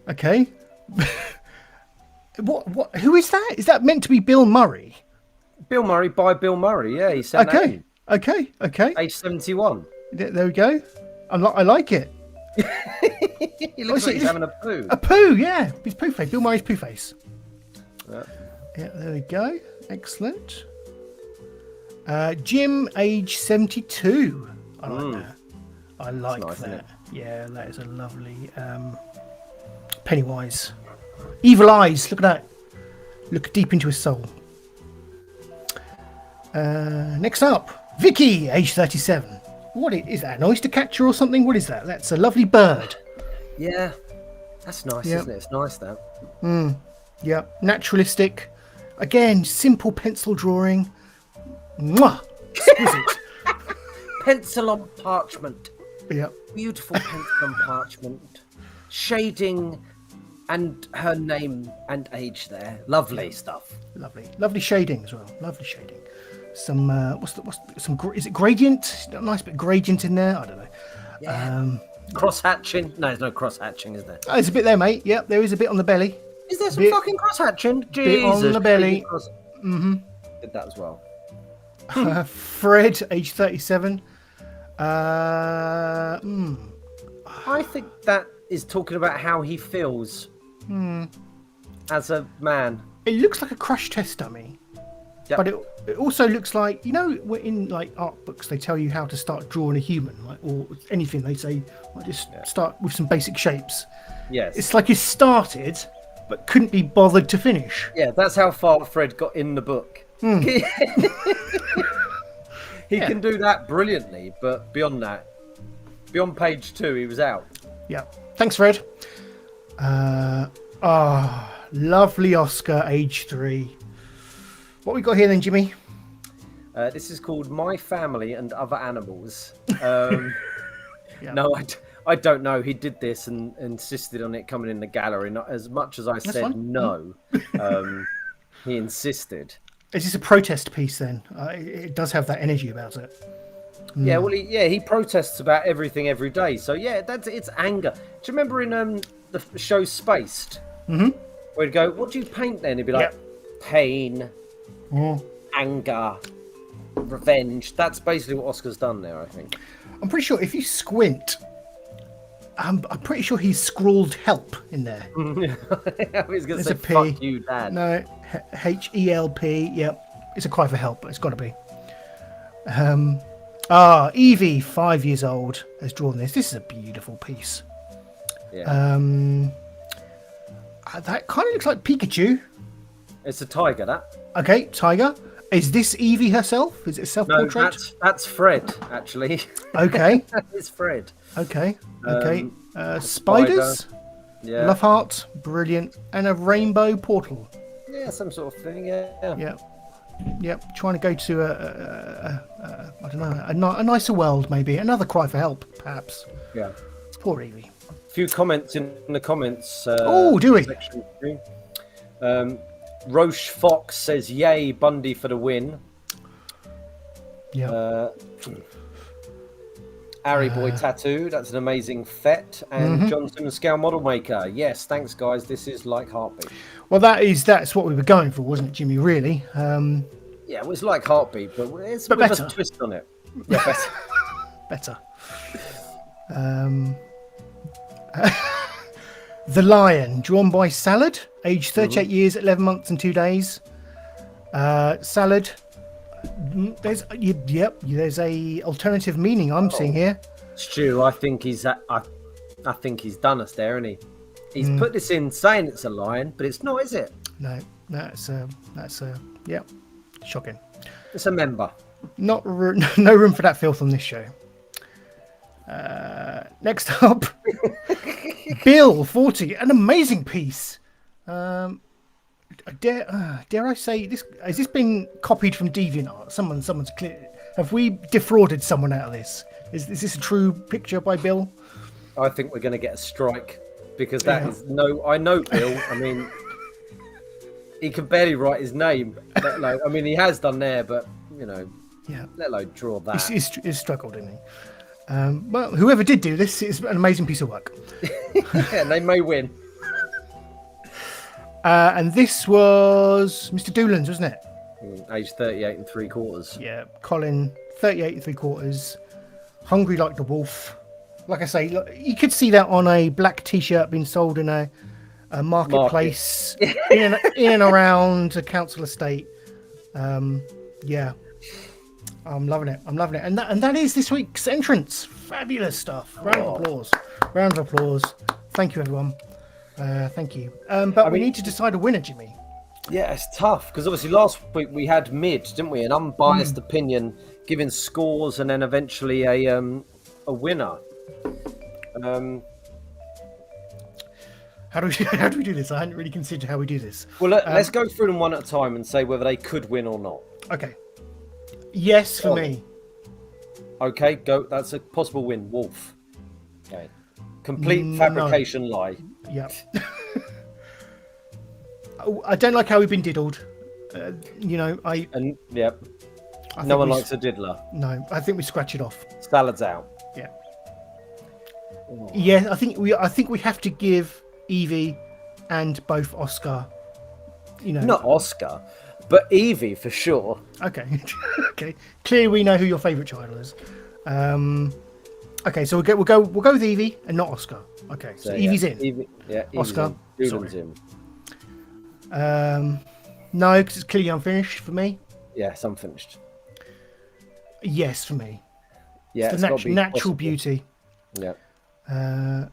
[SPEAKER 2] Okay. What? Who is that? Is that meant to be Bill Murray?
[SPEAKER 3] Bill Murray by Bill Murray, yeah. He said that.
[SPEAKER 2] Okay.
[SPEAKER 3] Age 71.
[SPEAKER 2] There we go. I like it.
[SPEAKER 3] He looks like he's having a poo.
[SPEAKER 2] A poo, yeah. He's poo face. Bill Murray's poo face. Yeah, there we go. Excellent. Jim, age 72. I like that. I like
[SPEAKER 3] nice,
[SPEAKER 2] that. Yeah, that is a lovely Pennywise. Evil eyes. Look at that. Look deep into his soul. Next up, Vicky, age 37. What is that? An oyster catcher or something? What is that? That's a lovely bird.
[SPEAKER 3] Yeah, that's nice, isn't it? It's nice, that.
[SPEAKER 2] Yeah, naturalistic. Again, simple pencil drawing. Mwah! Exquisite.
[SPEAKER 3] Pencil on parchment.
[SPEAKER 2] Yeah.
[SPEAKER 3] Beautiful pencil on parchment. Shading and her name and age there. Lovely stuff.
[SPEAKER 2] Lovely shading as well. Lovely shading. Some is it gradient? A nice bit of gradient in there. I don't know.
[SPEAKER 3] Yeah. Cross hatching? No, there's no cross hatching, is there?
[SPEAKER 2] Oh, there's a bit there, mate. Yep, there is a bit on the belly.
[SPEAKER 3] Is there some fucking cross hatching? Jesus.
[SPEAKER 2] Bit on the belly.
[SPEAKER 3] Did that as well.
[SPEAKER 2] Fred, age 37.
[SPEAKER 3] I think that is talking about how he feels as a man.
[SPEAKER 2] It looks like a crush test dummy. Yep. But it also looks like, you know, in like art books, they tell you how to start drawing a human, like, or anything. They say, just start with some basic shapes.
[SPEAKER 3] Yes.
[SPEAKER 2] It's like he started, but couldn't be bothered to finish.
[SPEAKER 3] Yeah, that's how far Fred got in the book. He can do that brilliantly, but beyond that, beyond page 2, he was out.
[SPEAKER 2] Yeah. Thanks, Fred. Lovely Oscar, age 3. What we got here then, Jimmy?
[SPEAKER 3] This is called My Family and Other Animals. No, I don't know. He did this and insisted on it coming in the gallery. Not as much as I said no. He insisted.
[SPEAKER 2] Is this a protest piece then? It does have that energy about it.
[SPEAKER 3] Yeah, well, he protests about everything every day. So yeah, it's anger. Do you remember in the show Spaced? Where he'd go, "What do you paint then?" He'd be like, "Pain, anger, revenge." That's basically what Oscar's done there, I think.
[SPEAKER 2] I'm pretty sure if you squint, I'm pretty sure he's scrawled "help" in there.
[SPEAKER 3] I was going to say,
[SPEAKER 2] P.
[SPEAKER 3] "Fuck you, Dad."
[SPEAKER 2] No, HELP. Yep, it's a cry for help. It's got to be. Evie, 5 years old, has drawn this. This is a beautiful piece.
[SPEAKER 3] Yeah.
[SPEAKER 2] That kind of looks like Pikachu.
[SPEAKER 3] It's a tiger, that.
[SPEAKER 2] Okay, tiger. Is this Evie herself? Is it a self-portrait?
[SPEAKER 3] No, that's Fred, actually.
[SPEAKER 2] Okay.
[SPEAKER 3] It's Fred.
[SPEAKER 2] Okay. Spiders.
[SPEAKER 3] Yeah.
[SPEAKER 2] Love heart. Brilliant. And a rainbow portal.
[SPEAKER 3] Yeah, some sort of thing. Yeah.
[SPEAKER 2] Yep. Trying to go to I don't know, a nicer world, maybe. Another cry for help, perhaps.
[SPEAKER 3] Yeah.
[SPEAKER 2] Poor Evie.
[SPEAKER 3] A few comments in the comments.
[SPEAKER 2] Do we?
[SPEAKER 3] Section. Roche Fox says, "Yay, Bundy for the win."
[SPEAKER 2] Yeah.
[SPEAKER 3] Ari Boy Tattoo, that's an amazing fet. And Johnson Scale Model Maker. Yes, thanks guys. This is like Heartbeat.
[SPEAKER 2] Well, that's what we were going for, wasn't it, Jimmy? Really?
[SPEAKER 3] Yeah, well, it's like Heartbeat, but it's
[SPEAKER 2] But
[SPEAKER 3] with
[SPEAKER 2] better.
[SPEAKER 3] a twist on it. Yeah, better.
[SPEAKER 2] Better. The Lion, drawn by Salad, aged 38 years, 11 months and 2 days. Salad. There's a alternative meaning I'm seeing here.
[SPEAKER 3] Stu, I think he's done us there, isn't he? He's put this in saying it's a lion, but it's not, is it?
[SPEAKER 2] No, that's shocking.
[SPEAKER 3] It's a member.
[SPEAKER 2] No room for that filth on this show. Next up, Bill 40, an amazing piece. Dare I say this? Has this been copied from DeviantArt? Someone's clear. Have we defrauded someone out of this? Is this a true picture by Bill?
[SPEAKER 3] I think we're going to get a strike because that is no. I know Bill. I mean, he can barely write his name. Let alone, I mean, he has done there, but let alone draw that.
[SPEAKER 2] He's struggled, didn't he? Well, whoever did do this is an amazing piece of work.
[SPEAKER 3] Yeah, they may win.
[SPEAKER 2] And this was Mr. Doolan's, wasn't it?
[SPEAKER 3] Age 38 and 3/4.
[SPEAKER 2] Yeah, Colin, 38 and 3/4. Hungry like the wolf. Like I say, you could see that on a black T-shirt being sold in a marketplace in and around a council estate. Yeah, I'm loving it. And that is this week's entrance. Fabulous stuff. Round of applause. Thank you, everyone. Thank you. But we need to decide a winner, Jimmy.
[SPEAKER 3] Yeah, it's tough because obviously last week we had mid, didn't we? An unbiased opinion, giving scores, and then eventually a winner.
[SPEAKER 2] How do we do this? I hadn't really considered how we do this.
[SPEAKER 3] Well, let's go through them one at a time and say whether they could win or not.
[SPEAKER 2] Okay. Yes, for me.
[SPEAKER 3] Okay, go. That's a possible win. Wolf. Okay. Complete fabrication lie.
[SPEAKER 2] Yeah. I don't like how we've been diddled. No one likes a diddler. No, I think we scratch it off.
[SPEAKER 3] Salad's out.
[SPEAKER 2] Yeah. Oh. Yeah, I think we have to give Evie and both Oscar.
[SPEAKER 3] Not Oscar, but Evie for sure.
[SPEAKER 2] Okay. Okay. Clearly, we know who your favourite child is. Okay, so we'll go with Evie and not Oscar. Okay, so Evie's in.
[SPEAKER 3] Evie's
[SPEAKER 2] Oscar,
[SPEAKER 3] in. Doolan's in.
[SPEAKER 2] No, because it's clearly unfinished for me.
[SPEAKER 3] Yeah, it's unfinished.
[SPEAKER 2] Yes, for me.
[SPEAKER 3] Yeah,
[SPEAKER 2] it's the natural beauty.
[SPEAKER 3] Yeah.
[SPEAKER 2] I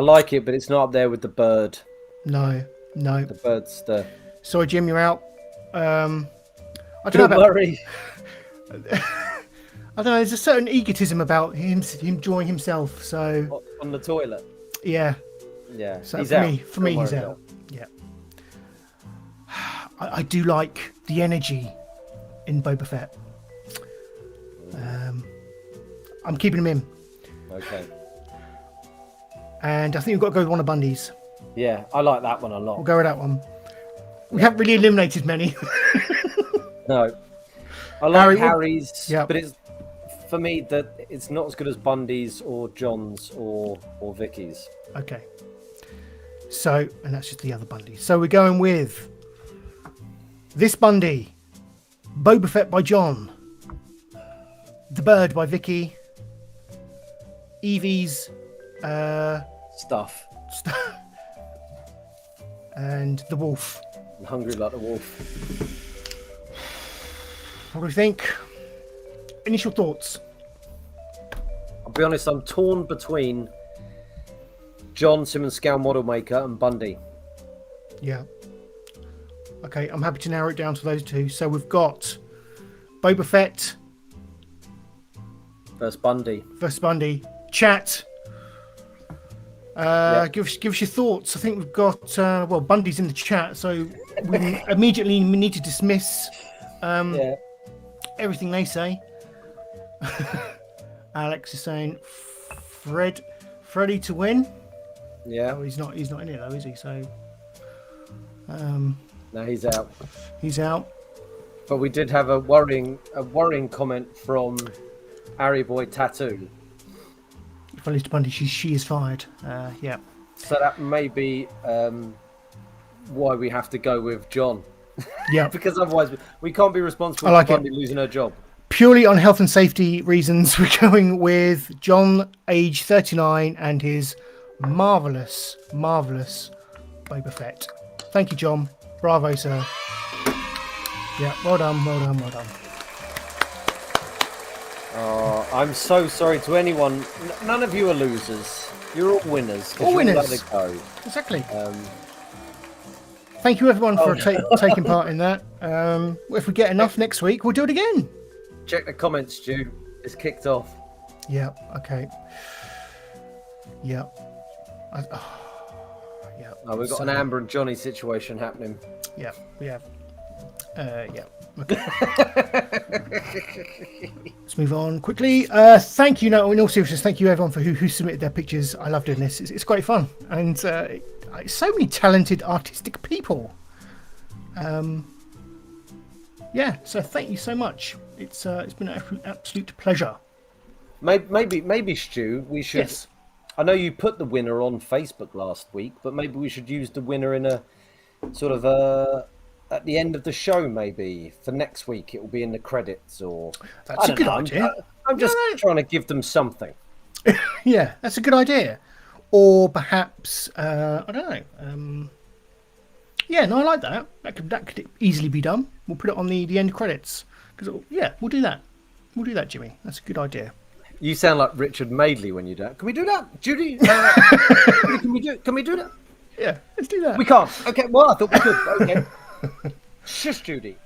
[SPEAKER 3] like it, but it's not up there with the bird.
[SPEAKER 2] No.
[SPEAKER 3] The bird's the.
[SPEAKER 2] Sorry, Jim, you're out. I
[SPEAKER 3] don't worry.
[SPEAKER 2] I don't know. There's a certain egotism about him drawing himself. So
[SPEAKER 3] on the toilet.
[SPEAKER 2] Yeah.
[SPEAKER 3] Yeah.
[SPEAKER 2] So
[SPEAKER 3] he's
[SPEAKER 2] for me, he's out. Yeah. I do like the energy in Boba Fett. I'm keeping him in.
[SPEAKER 3] Okay.
[SPEAKER 2] And I think we've got to go with one of Bundy's.
[SPEAKER 3] Yeah, I like that one a lot.
[SPEAKER 2] We'll go with that one. We haven't really eliminated many.
[SPEAKER 3] No. I like Harry's,
[SPEAKER 2] yeah.
[SPEAKER 3] But it's for me that it's not as good as Bundy's or John's or Vicky's.
[SPEAKER 2] Okay. So, and that's just the other Bundy. So we're going with this Bundy, Boba Fett by John, The Bird by Vicky, Evie's
[SPEAKER 3] stuff,
[SPEAKER 2] and The Wolf.
[SPEAKER 3] I'm hungry like the wolf.
[SPEAKER 2] What do we think? Initial thoughts?
[SPEAKER 3] I'll be honest, I'm torn between John Simmons Scale Model Maker and Bundy.
[SPEAKER 2] Yeah. Okay, I'm happy to narrow it down to those two. So we've got Boba Fett
[SPEAKER 3] versus Bundy.
[SPEAKER 2] Chat. Give us your thoughts. I think we've got Bundy's in the chat, so we immediately need to dismiss everything they say. Alex is saying Freddie to win.
[SPEAKER 3] Yeah.
[SPEAKER 2] Oh, he's not in it though, is he? So
[SPEAKER 3] no, he's out.
[SPEAKER 2] He's out.
[SPEAKER 3] But we did have a worrying comment from Harry Boy Tattoo.
[SPEAKER 2] Follows to Bundy, she is fired. Yeah.
[SPEAKER 3] So that may be why we have to go with John.
[SPEAKER 2] Yeah.
[SPEAKER 3] Because otherwise we can't be responsible
[SPEAKER 2] I like
[SPEAKER 3] for
[SPEAKER 2] it.
[SPEAKER 3] Bundy losing her job.
[SPEAKER 2] Purely on health and safety reasons, we're going with John, age 39, and his marvellous Boba Fett. Thank you, John. Bravo, sir. Yeah, well done.
[SPEAKER 3] I'm so sorry to anyone. None of you are losers. You're all winners. 'Cause
[SPEAKER 2] All
[SPEAKER 3] you
[SPEAKER 2] winners.
[SPEAKER 3] let it go.
[SPEAKER 2] Exactly. Thank you, everyone, for taking part in that. If we get enough next week, we'll do it again.
[SPEAKER 3] Check the comments, Stu. It's kicked off.
[SPEAKER 2] Yeah, okay. Yeah. Yeah.
[SPEAKER 3] Oh, we've got an Amber and Johnny situation happening.
[SPEAKER 2] Yeah, we have. Yeah. Okay. Let's move on quickly. Thank you. No, in all seriousness, thank you everyone for who submitted their pictures. I love doing this. It's great fun, and so many talented artistic people. Yeah. So thank you so much. It's been an absolute pleasure.
[SPEAKER 3] Maybe Stu, we should.
[SPEAKER 2] Yes.
[SPEAKER 3] I know you put the winner on Facebook last week, but maybe we should use the winner in a sort of at the end of the show. Maybe for next week, it will be in the credits, or
[SPEAKER 2] That's a good idea.
[SPEAKER 3] I'm just trying to give them something.
[SPEAKER 2] Yeah, that's a good idea. Or perhaps I don't know. Yeah, no, I like that. That could easily be done. We'll put it on the end credits. Yeah, we'll do that. We'll do that, Jimmy. That's a good idea.
[SPEAKER 3] You sound like Richard Madeley when you do that. Can we do that, Judy? Can we do that?
[SPEAKER 2] Yeah, let's do that.
[SPEAKER 3] We can't. Okay. Well, I thought we could. Okay. Shush, Judy.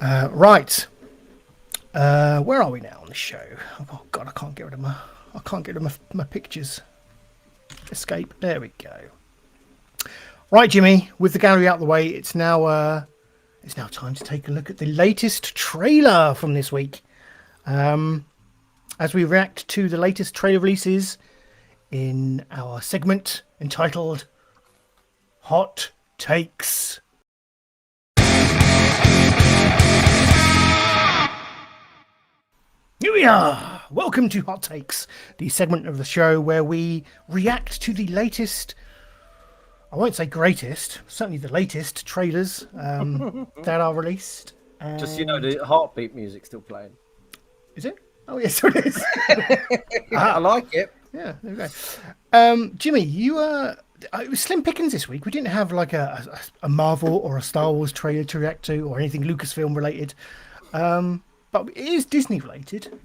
[SPEAKER 2] Right. Where are we now on the show? Oh God, I can't get rid of my pictures. Escape. There we go. Right, Jimmy. With the gallery out the way, it's now time to take a look at the latest trailer from this week. As we react to the latest trailer releases in our segment entitled Hot Takes. Here we are! Welcome to Hot Takes, the segment of the show where we react to the latest, I won't say greatest, certainly the latest trailers that are released.
[SPEAKER 3] Just so you know, the heartbeat music's still playing.
[SPEAKER 2] Is it? Oh, yes, it is.
[SPEAKER 3] I like it.
[SPEAKER 2] Yeah, there we go. Jimmy, it was slim pickings this week. We didn't have like a Marvel or a Star Wars trailer to react to or anything Lucasfilm related. But it is Disney related.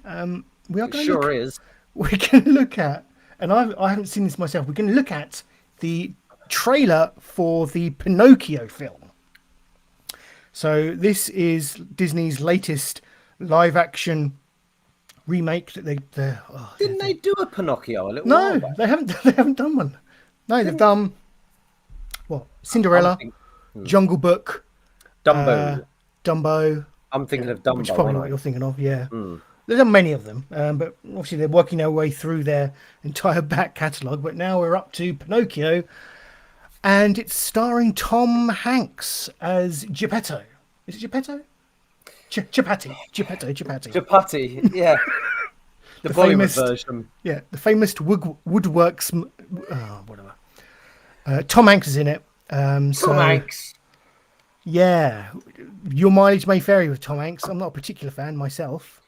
[SPEAKER 2] We are going to look at, and I haven't seen this myself. We're going to look at the trailer for the Pinocchio film. So this is Disney's latest live action remake. Didn't
[SPEAKER 3] they do a Pinocchio a little while back?
[SPEAKER 2] They haven't done one. No, they've done what? Cinderella, Jungle Book,
[SPEAKER 3] Dumbo.
[SPEAKER 2] Dumbo.
[SPEAKER 3] I'm thinking of Dumbo.
[SPEAKER 2] Which is probably what you're thinking of, yeah. There's not many of them, but obviously they're working their way through their entire back catalogue. But now we're up to Pinocchio, and it's starring Tom Hanks as Geppetto. Is it Geppetto? Geppetto,
[SPEAKER 3] yeah. The Bollywood version.
[SPEAKER 2] Yeah, the famous Woodworks, whatever. Tom Hanks is in it. Tom
[SPEAKER 3] Hanks.
[SPEAKER 2] Yeah, your mileage may vary with Tom Hanks. I'm not a particular fan myself.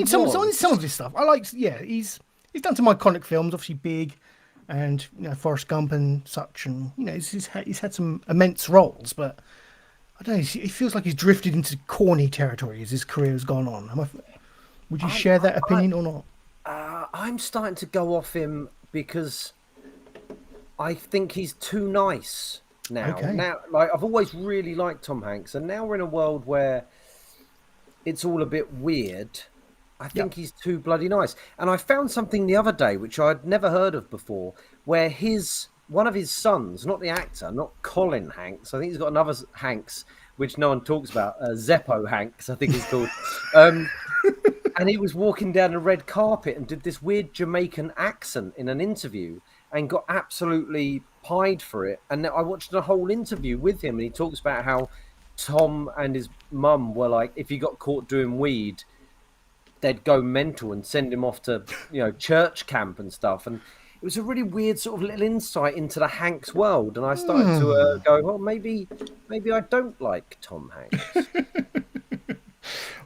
[SPEAKER 2] Some of his stuff I like. Yeah, he's done some iconic films, obviously big, and Forrest Gump and such, and he's had some immense roles. But I don't know. He feels like he's drifted into corny territory as his career has gone on. Would you share that opinion or not?
[SPEAKER 3] I'm starting to go off him because I think he's too nice now.
[SPEAKER 2] Okay.
[SPEAKER 3] Now, like I've always really liked Tom Hanks, and now we're in a world where it's all a bit weird. I think he's too bloody nice. And I found something the other day which I'd never heard of before, where one of his sons, not the actor, not Colin Hanks, I think he's got another Hanks which no one talks about, Zeppo Hanks, I think he's called. And he was walking down the red carpet and did this weird Jamaican accent in an interview and got absolutely pied for it. And I watched a whole interview with him, and he talks about how Tom and his mum were like, if he got caught doing weed, they'd go mental and send him off to, church camp and stuff. And was a really weird sort of little insight into the Hanks world, and I started to go, well, maybe I don't like Tom Hanks.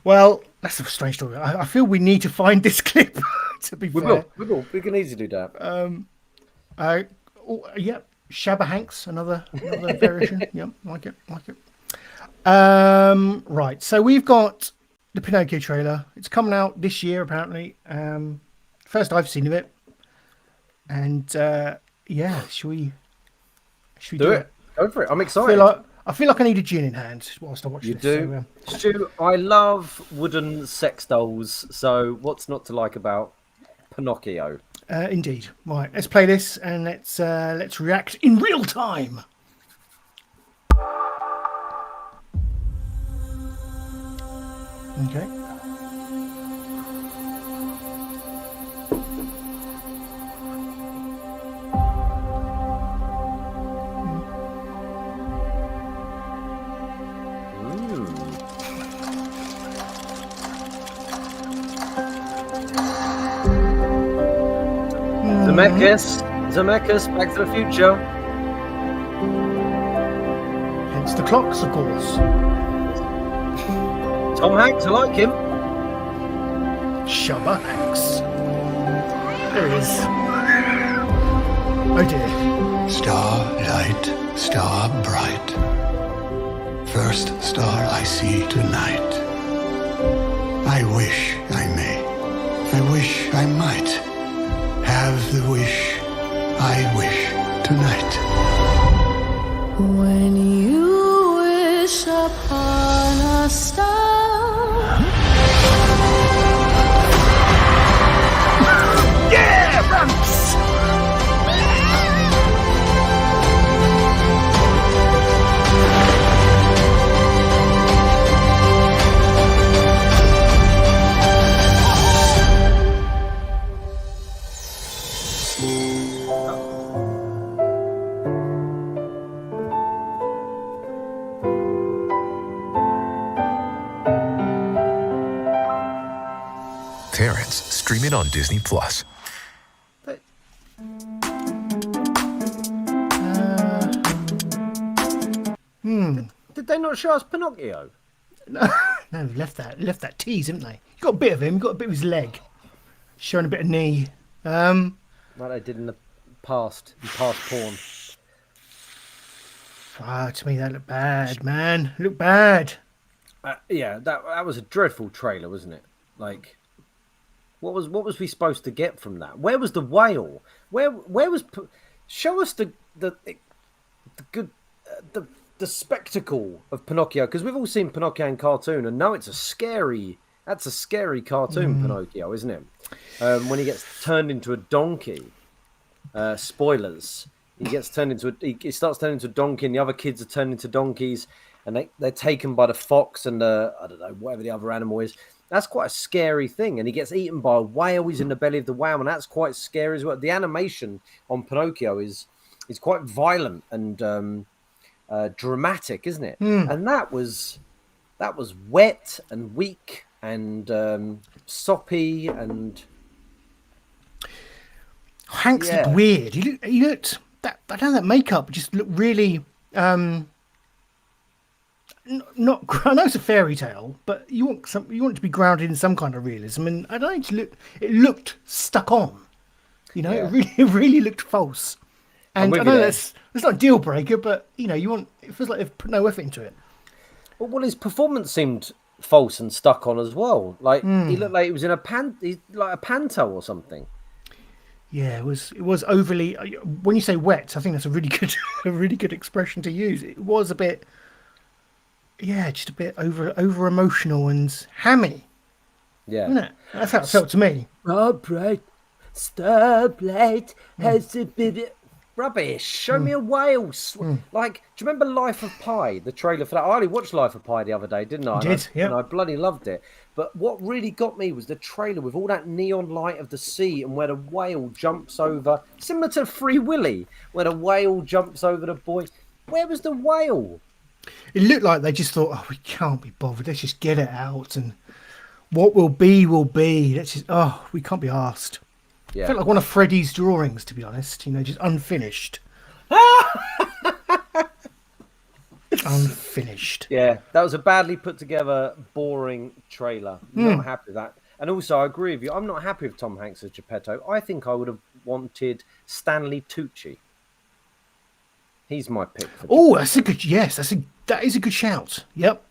[SPEAKER 2] Well, that's a strange story. I feel we need to find this clip. To be fair,
[SPEAKER 3] We can easily do that.
[SPEAKER 2] Shabba Hanks, another variation. Yep, like it. Right, so we've got the Pinocchio trailer. It's coming out this year, apparently. First I've seen of it, and should we do it?
[SPEAKER 3] Go for it. I'm excited.
[SPEAKER 2] I feel like I need a gin in hand whilst I watch
[SPEAKER 3] You
[SPEAKER 2] this.
[SPEAKER 3] do, Stu. I love wooden sex dolls. So what's not to like about Pinocchio?
[SPEAKER 2] Indeed. Right, let's play this and let's react in real time. Okay.
[SPEAKER 3] Zemeckis, Back to the Future.
[SPEAKER 2] Hence the clocks, of course.
[SPEAKER 3] Tom Hanks, I like him.
[SPEAKER 2] Shabba Hanks. There he is. Oh dear.
[SPEAKER 5] Starlight, star bright, first star I see tonight. I wish I may, I wish I might have the wish I wish tonight.
[SPEAKER 6] When you wish upon a star.
[SPEAKER 2] Yeah, Ramps!
[SPEAKER 7] Parents, streaming on Disney Plus.
[SPEAKER 3] Did they not show us Pinocchio?
[SPEAKER 2] No, left that tease, haven't they? You got a bit of him, you got a bit of his leg, showing a bit of knee.
[SPEAKER 3] Like they did in the past porn.
[SPEAKER 2] To me that looked bad, man. It looked bad.
[SPEAKER 3] Yeah, that was a dreadful trailer, wasn't it? Like, what was we supposed to get from that? Where was the whale? Where was? Show us the good the spectacle of Pinocchio, because we've all seen Pinocchio in cartoon and know that's a scary cartoon Pinocchio, isn't it? When he gets turned into a donkey. Spoilers. He starts turning into a donkey, and the other kids are turned into donkeys, and they're taken by the fox and I don't know, whatever the other animal is. That's quite a scary thing. And he gets eaten by a whale. He's in the belly of the whale, and that's quite scary as well. The animation on Pinocchio is quite violent and dramatic, isn't it? And that was wet and weak and soppy and
[SPEAKER 2] Hanks looked weird. He looked that. I don't know, that makeup just looked really. Not. I know it's a fairy tale, but you want it to be grounded in some kind of realism, and I don't know. It looked stuck on. It really looked false. And I know that's not a deal breaker, but it feels like they've put no effort into it.
[SPEAKER 3] Well, his performance seemed false and stuck on as well. Like he looked like he was in a panto or something.
[SPEAKER 2] Yeah, it was overly. When you say wet, I think that's a really good expression to use. It was a bit, just a bit over emotional and hammy. Yeah, isn't it? That's how it felt to me.
[SPEAKER 3] Starlight has a bit. Rubbish. Show me a whale. Like, do you remember Life of Pi, the trailer for that? I only watched Life of Pi the other day, didn't I? And I bloody loved it. But what really got me was the trailer with all that neon light of the sea and where the whale jumps over, similar to Free Willy, where the whale jumps over the boy. Where was the whale?
[SPEAKER 2] It looked like they just thought, we can't be bothered. Let's just get it out, and what will be will be. Let's just, we can't be asked.
[SPEAKER 3] Yeah.
[SPEAKER 2] Felt like one of Freddy's drawings, to be honest. Just unfinished. Unfinished.
[SPEAKER 3] Yeah, that was a badly put together, boring trailer. Not happy with that. And also, I agree with you. I'm not happy with Tom Hanks as Geppetto. I think I would have wanted Stanley Tucci. He's my pick.
[SPEAKER 2] Oh, that's a good. Yes, that is a good shout. Yep.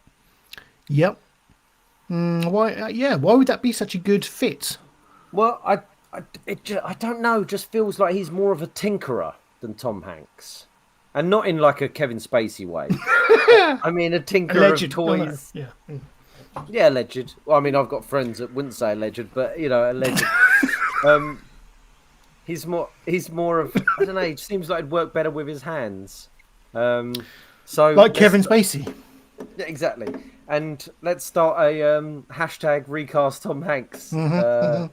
[SPEAKER 2] Why? Why would that be such a good fit?
[SPEAKER 3] Well, I don't know. It just feels like he's more of a tinkerer than Tom Hanks, and not in like a Kevin Spacey way. I mean, a tinkerer of toys.
[SPEAKER 2] No. Yeah.
[SPEAKER 3] Yeah, alleged. Well, I mean, I've got friends that wouldn't say alleged, but alleged. He's more of, I don't know. He seems like it'd work better with his hands. So
[SPEAKER 2] like Kevin Spacey.
[SPEAKER 3] Yeah, exactly. And let's start a hashtag recast Tom Hanks in the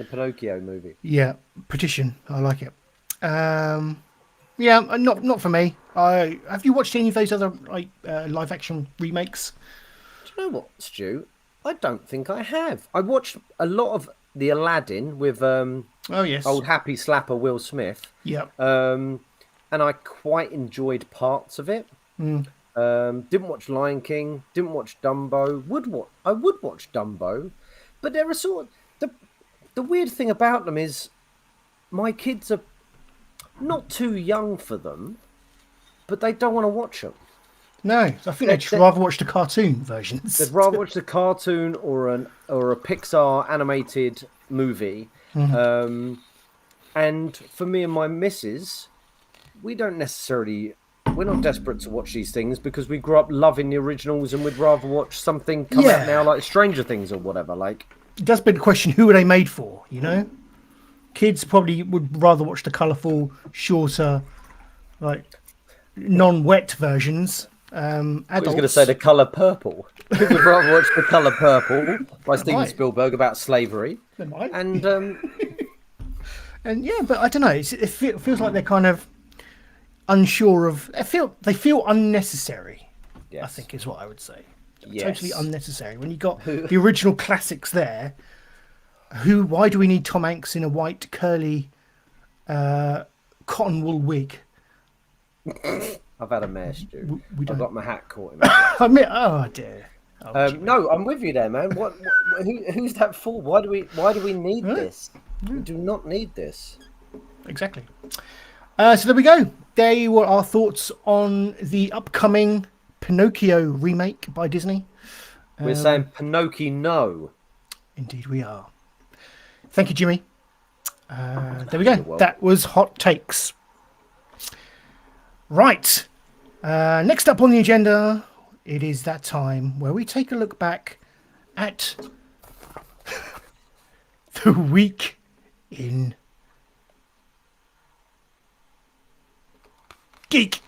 [SPEAKER 3] Pinocchio movie.
[SPEAKER 2] Yeah, petition. I like it. Yeah, not for me. Have you watched any of those other live action remakes?
[SPEAKER 3] Do you know what, Stu? I don't think I have. I watched a lot of the Aladdin with old happy slapper Will Smith.
[SPEAKER 2] Yeah.
[SPEAKER 3] And I quite enjoyed parts of it. Didn't watch Lion King. Didn't watch Dumbo. I would watch Dumbo, but there are sort of the weird thing about them is my kids are not too young for them, but they don't want to watch them.
[SPEAKER 2] No, I think they'd rather watch the cartoon versions.
[SPEAKER 3] They'd rather watch the cartoon or a Pixar animated movie. And for me and my missus, we're not desperate to watch these things because we grew up loving the originals and we'd rather watch something come out now like Stranger Things or whatever. Like,
[SPEAKER 2] it does beg the question: who are they made for? Kids probably would rather watch the colourful, shorter, like non-wet versions. Adults.
[SPEAKER 3] I was going to say the colour purple. We'd rather watch the colour purple by Steven Spielberg about slavery. And
[SPEAKER 2] yeah, but I don't know. It feels like they're kind of unsure of. They feel unnecessary.
[SPEAKER 3] Yes.
[SPEAKER 2] I think is what I would say.
[SPEAKER 3] Yes.
[SPEAKER 2] Totally unnecessary. When you got the original classics there, why do we need Tom Hanks in a white curly cotton wool wig?
[SPEAKER 3] I've had a mare, Stu. I've got my hat caught in
[SPEAKER 2] oh dear.
[SPEAKER 3] No, I'm with you there, man. Who's that for? Why do we need this? We do not need this.
[SPEAKER 2] Exactly. So there we go. They were our thoughts on the upcoming Pinocchio remake by Disney.
[SPEAKER 3] We're saying Pinocchio no.
[SPEAKER 2] Indeed we are. Thank you, Jimmy. There we go. That was Hot Takes. Right. Next up on the agenda, it is that time where we take a look back at the week in Geek.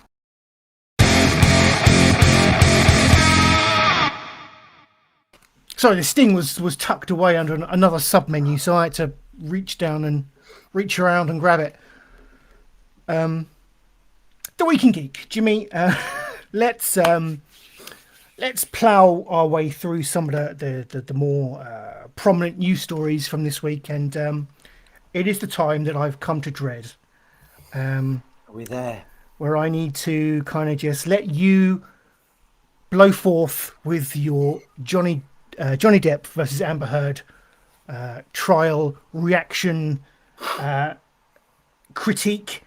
[SPEAKER 2] Sorry, the sting was tucked away under another sub menu, so I had to reach around and grab it. The Week in Geek, Jimmy. Let's plough our way through some of the more prominent news stories from this week, and it is the time that I've come to dread.
[SPEAKER 3] Are we there?
[SPEAKER 2] Where I need to kind of just let you blow forth with your Johnny Depp versus Amber Heard trial reaction, critique.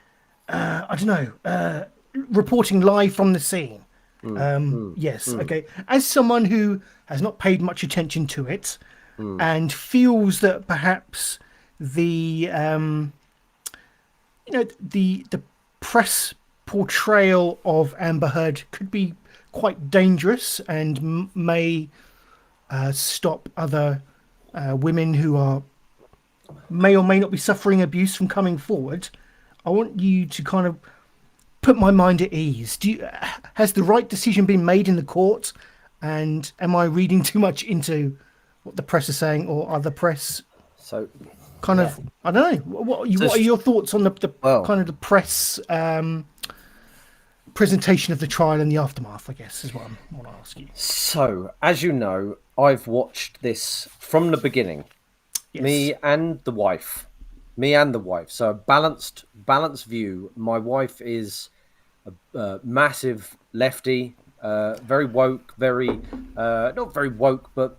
[SPEAKER 2] I don't know. Reporting live from the scene. Yes. Okay. As someone who has not paid much attention to it and feels that perhaps the press portrayal of Amber Heard could be quite dangerous and may stop other women who may or may not be suffering abuse from coming forward. I want you to kind of put my mind at ease. Has the right decision been made in the court? And am I reading too much into what the press is saying, or are the press kind of? I don't know. What are your thoughts on the kind of the press presentation of the trial and the aftermath? I guess is what I want to ask you.
[SPEAKER 3] So, as you know, I've watched this from the beginning. Yes. Me and the wife. me and the wife. So a balanced view. My wife is a massive lefty, very woke, very not very woke, but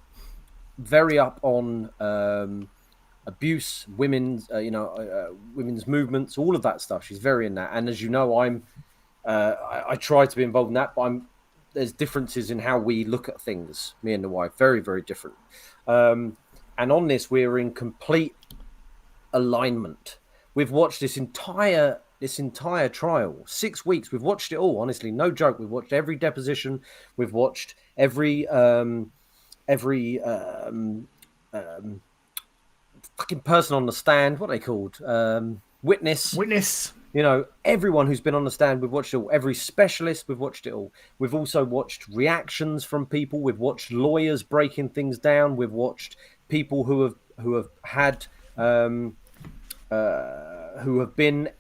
[SPEAKER 3] very up on abuse, women's women's movements, all of that stuff. She's very in that. And as you know, I try to be involved in that, but there's differences in how we look at things, me and the wife, very, very different. And on this, we're in complete alignment. We've watched this entire trial, 6 weeks. We've watched it all, honestly, no joke. We've watched every deposition. We've watched every fucking person on the stand. What are they called? Witness. You know, everyone who's been on the stand, we've watched it all. Every specialist, we've watched it all. We've also watched reactions from people. We've watched lawyers breaking things down. We've watched people who have had who have been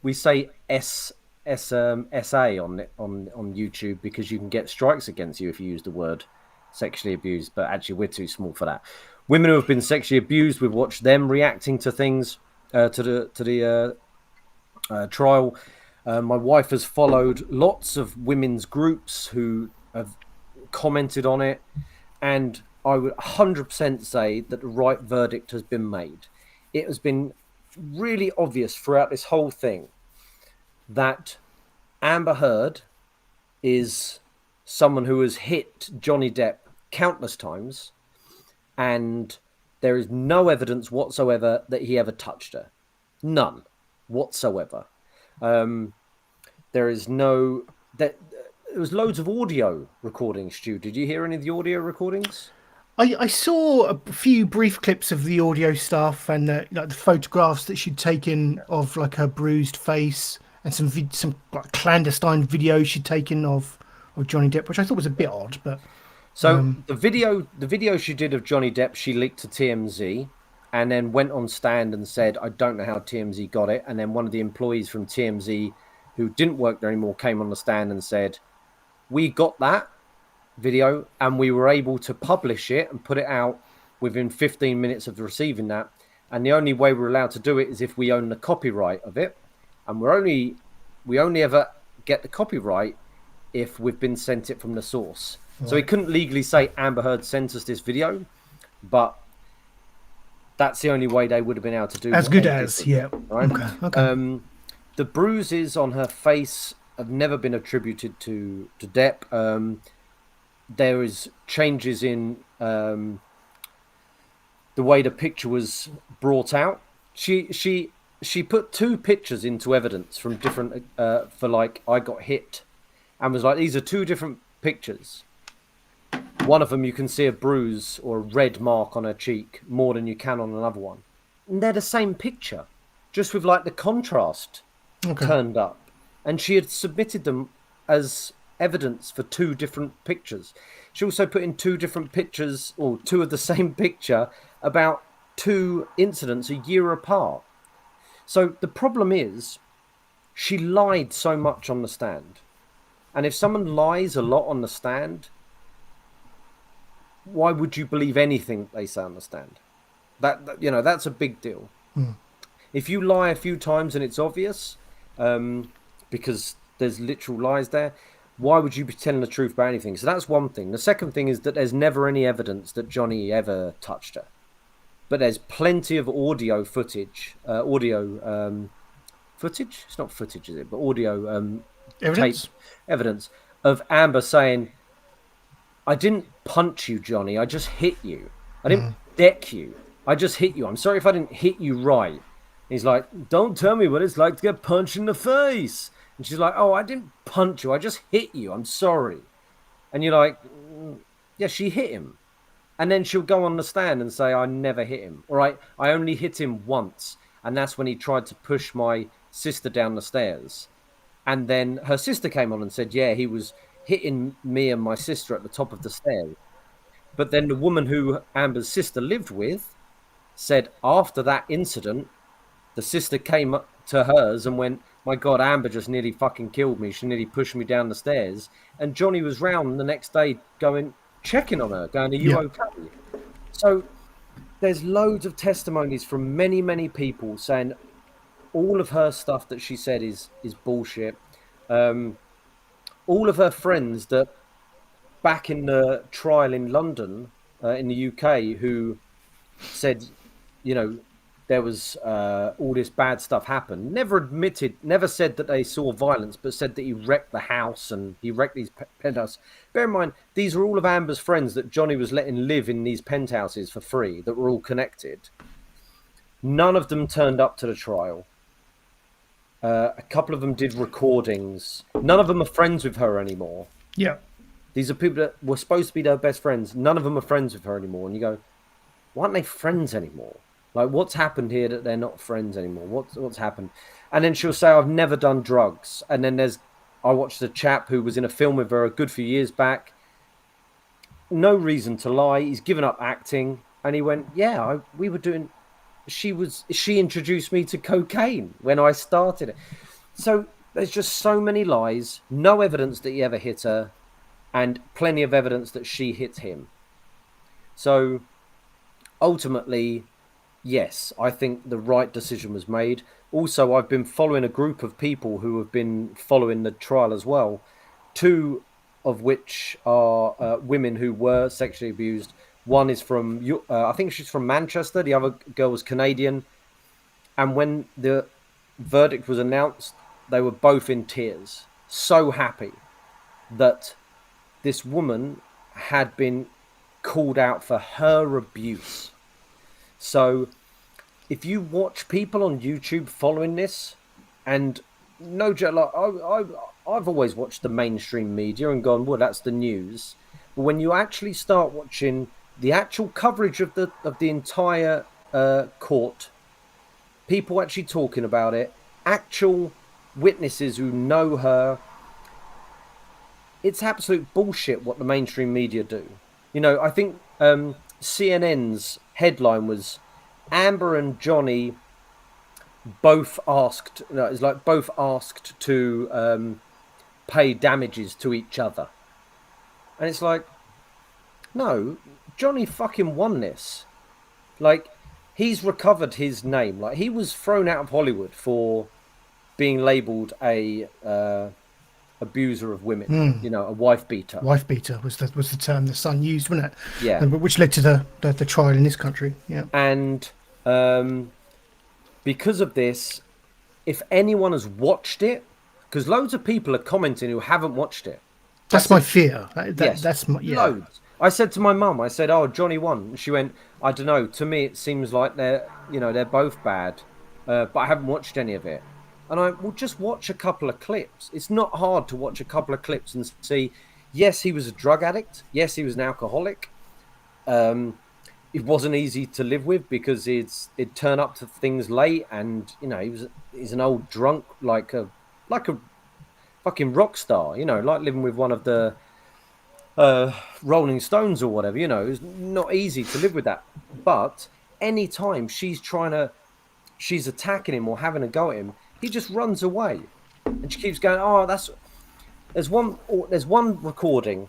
[SPEAKER 3] we say SA on YouTube because you can get strikes against you if you use the word sexually abused, but actually we're too small for that. Women who have been sexually abused, we've watched them reacting to things to the trial. My wife has followed lots of women's groups who have commented on it, and I would 100% say that the right verdict has been made. It has been really obvious throughout this whole thing that Amber Heard is someone who has hit Johnny Depp countless times, and there is no evidence whatsoever that he ever touched her. None whatsoever. There is no... There was loads of audio recordings, Stu. Did you hear any of the audio recordings?
[SPEAKER 2] I saw a few brief clips of the audio stuff and the photographs that she'd taken of like her bruised face and some like clandestine videos she'd taken of Johnny Depp, which I thought was a bit odd. But
[SPEAKER 3] so the video she did of Johnny Depp, she leaked to TMZ and then went on stand and said, I don't know how TMZ got it. And then one of the employees from TMZ who didn't work there anymore came on the stand and said, we got that video and we were able to publish it and put it out within 15 minutes of receiving that, and the only way we're allowed to do it is if we own the copyright of it, and we only ever get the copyright if we've been sent it from the source. Right. So he couldn't legally say Amber Heard sent us this video, but that's the only way they would have been able to do
[SPEAKER 2] as good as
[SPEAKER 3] right.
[SPEAKER 2] Okay.
[SPEAKER 3] The bruises on her face have never been attributed to Depp. There is changes in the way the picture was brought out. She put two pictures into evidence from different for like I got hit, and was like, these are two different pictures. One of them you can see a bruise or a red mark on her cheek more than you can on another one, and they're the same picture, just with like the contrast turned up. And she had submitted them as evidence for two different pictures. She also put in two different pictures, or two of the same picture, about two incidents a year apart. So the problem is she lied so much on the stand. And if someone lies a lot on the stand, why would you believe anything they say on the stand? That's a big deal. If you lie a few times and it's obvious, because there's literal lies there, why would you be telling the truth about anything? So that's one thing. The second thing is that there's never any evidence that Johnny ever touched her. But there's plenty of audio footage. Footage? It's not footage, is it? But audio evidence of Amber saying, I didn't punch you, Johnny. I just hit you. I didn't deck you. I just hit you. I'm sorry if I didn't hit you right. He's like, don't tell me what it's like to get punched in the face. And she's like, oh, I didn't punch you. I just hit you. I'm sorry. And you're like, yeah, she hit him. And then she'll go on the stand and say, I never hit him. All right, I only hit him once. And that's when he tried to push my sister down the stairs. And then her sister came on and said, yeah, he was hitting me and my sister at the top of the stairs. But then the woman who Amber's sister lived with said after that incident, the sister came up to hers and went, my God, Amber just nearly fucking killed me. She nearly pushed me down the stairs. And Johnny was round the next day checking on her, going, are you okay? So there's loads of testimonies from many people saying all of her stuff that she said is bullshit. All of her friends that back in the trial in London, in the UK, who said, there was all this bad stuff happened, never said that they saw violence, but said that he wrecked the house and he wrecked these penthouses. Bear in mind, these are all of Amber's friends that Johnny was letting live in these penthouses for free, that were all connected. None of them turned up to the trial. A couple of them did recordings. None of them are friends with her anymore.
[SPEAKER 2] Yeah.
[SPEAKER 3] These are people that were supposed to be their best friends. None of them are friends with her anymore. And you go, why aren't they friends anymore? Like, what's happened here that they're not friends anymore? What's happened? And then she'll say, I've never done drugs. And then I watched a chap who was in a film with her a good few years back. No reason to lie. He's given up acting. And he went, yeah, we were doing... She introduced me to cocaine when I started it. So there's just so many lies, no evidence that he ever hit her, and plenty of evidence that she hit him. So ultimately, yes, I think the right decision was made. Also, I've been following a group of people who have been following the trial as well, two of which are women who were sexually abused. One is from, I think she's from Manchester. The other girl was Canadian. And when the verdict was announced, they were both in tears. So happy that this woman had been called out for her abuse. So if you watch people on YouTube following this, and no joke, like I've always watched the mainstream media and gone, well, that's the news. But when you actually start watching the actual coverage of the entire court, people actually talking about it, actual witnesses who know her, it's absolute bullshit what the mainstream media do. I think CNN's headline was Amber and Johnny both asked to pay damages to each other. And it's like, no, Johnny fucking won this. Like, he's recovered his name. Like, he was thrown out of Hollywood for being labelled a abuser of women. A wife beater.
[SPEAKER 2] Wife beater was the term the Sun used, wasn't it?
[SPEAKER 3] Yeah.
[SPEAKER 2] Which led to the trial in this country. Yeah.
[SPEAKER 3] And because of this, if anyone has watched it, because loads of people are commenting who haven't watched it.
[SPEAKER 2] That's my fear.
[SPEAKER 3] Yes,
[SPEAKER 2] that's my, yeah.
[SPEAKER 3] Loads. I said to my mum, I said, "Oh, Johnny won." She went, "I don't know. To me, it seems like they're both bad, but I haven't watched any of it." And I will just watch a couple of clips. It's not hard to watch a couple of clips and see. Yes, he was a drug addict. Yes, he was an alcoholic. It wasn't easy to live with because he'd turn up to things late, and he's an old drunk, like a fucking rock star. Like living with one of the Rolling Stones or whatever. It's not easy to live with that. But any time she's attacking him or having a go at him, he just runs away, and she keeps going, "Oh, there's one recording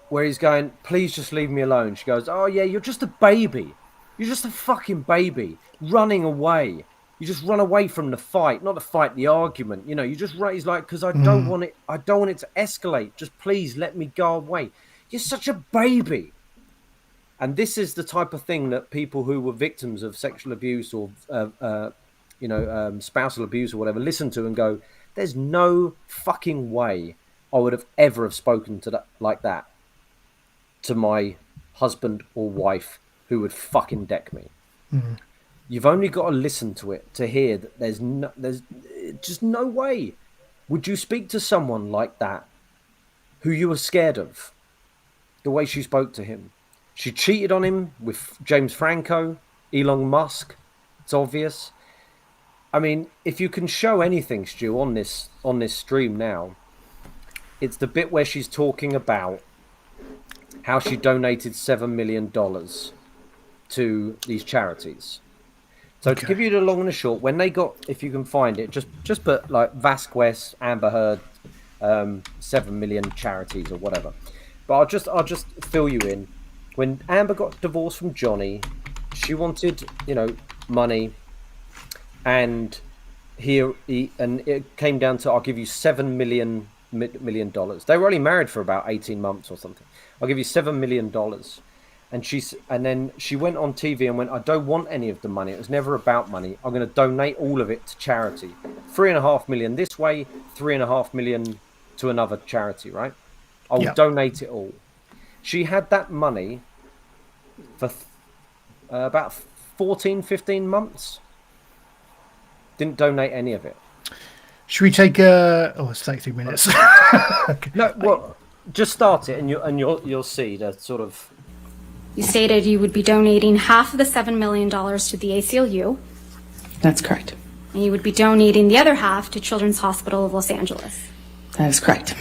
[SPEAKER 3] where he's going, please just leave me alone." She goes, "Oh yeah, you're just a baby. You're just a fucking baby running away. You just run away from the fight, not the fight, the argument. You just run." He's like, "Because I don't want it. I don't want it to escalate. Just please let me go away. You're such a baby." And this is the type of thing that people who were victims of sexual abuse or spousal abuse or whatever listen to and go, "There's no fucking way I would have ever spoken to that like that to my husband or wife who would fucking deck me." You've only got to listen to it to hear that there's just no way would you speak to someone like that who you were scared of. The way she spoke to him, she cheated on him with James Franco, Elon Musk. It's obvious. I mean, if you can show anything, Stu, on this stream now, it's the bit where she's talking about how she donated $7 million to these charities. So to give you the long and the short, when they got, if you can find it, just put like Vasquez, Amber Heard, 7 million charities or whatever. But I'll just fill you in. When Amber got divorced from Johnny, She wanted, money, and and it came down to, I'll give you $7 million. They were only married for about 18 months or something. I'll give you $7 million. And then she went on TV and went, I don't want any of the money. It was never about money. I'm going to donate all of it to charity. 3.5 million this way, 3.5 million to another charity, right? I will donate it all. She had that money for about 14, 15 months. Didn't donate any of it.
[SPEAKER 2] Should we take it's 30 minutes.
[SPEAKER 3] Okay. No, well, just start it and you'll see the sort of.
[SPEAKER 8] You stated you would be donating half of the $7 million to the ACLU.
[SPEAKER 9] That's correct.
[SPEAKER 8] And you would be donating the other half to Children's Hospital of Los Angeles.
[SPEAKER 9] That is correct.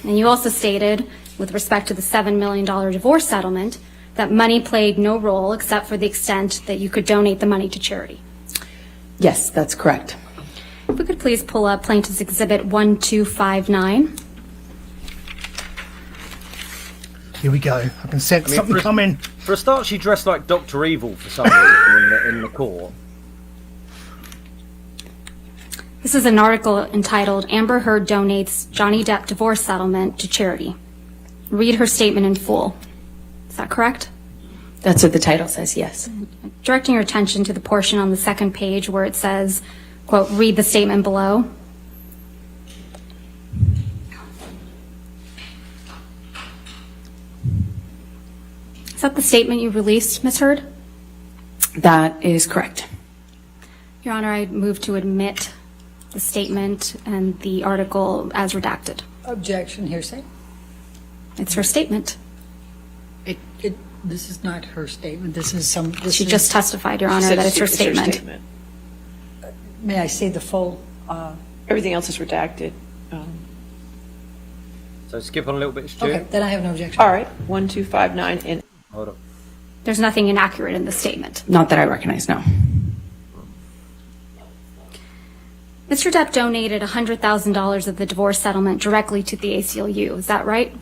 [SPEAKER 8] And you also stated, with respect to the $7 million divorce settlement, that money played no role except for the extent that you could donate the money to charity.
[SPEAKER 9] Yes, that's correct.
[SPEAKER 8] If we could please pull up Plaintiff's Exhibit 1259.
[SPEAKER 2] Here we go. I can sense something coming.
[SPEAKER 3] For a start, she dressed like Dr. Evil for some reason in the court.
[SPEAKER 8] This is an article entitled Amber Heard Donates Johnny Depp Divorce Settlement to Charity. Read her statement in full. Is that correct?
[SPEAKER 9] That's what the title says, yes.
[SPEAKER 8] Directing your attention to the portion on the second page where it says, quote, read the statement below. Is that the statement you released, Ms. Heard?
[SPEAKER 9] That is correct.
[SPEAKER 8] Your Honor, I move to admit the statement and the article as redacted.
[SPEAKER 10] Objection, hearsay.
[SPEAKER 8] It's her statement.
[SPEAKER 10] This is not her statement.
[SPEAKER 8] She just testified, Your Honor, that it's her statement.
[SPEAKER 10] May I see the full?
[SPEAKER 9] Everything else is redacted.
[SPEAKER 3] So skip on a little bit, Stu.
[SPEAKER 10] Okay, then I have no objection.
[SPEAKER 9] All right, 1259 in.
[SPEAKER 3] Hold on.
[SPEAKER 8] There's nothing inaccurate in the statement.
[SPEAKER 9] Not that I recognize, no.
[SPEAKER 8] Mr. Depp donated $100,000 of the divorce settlement directly to the ACLU. Is that right?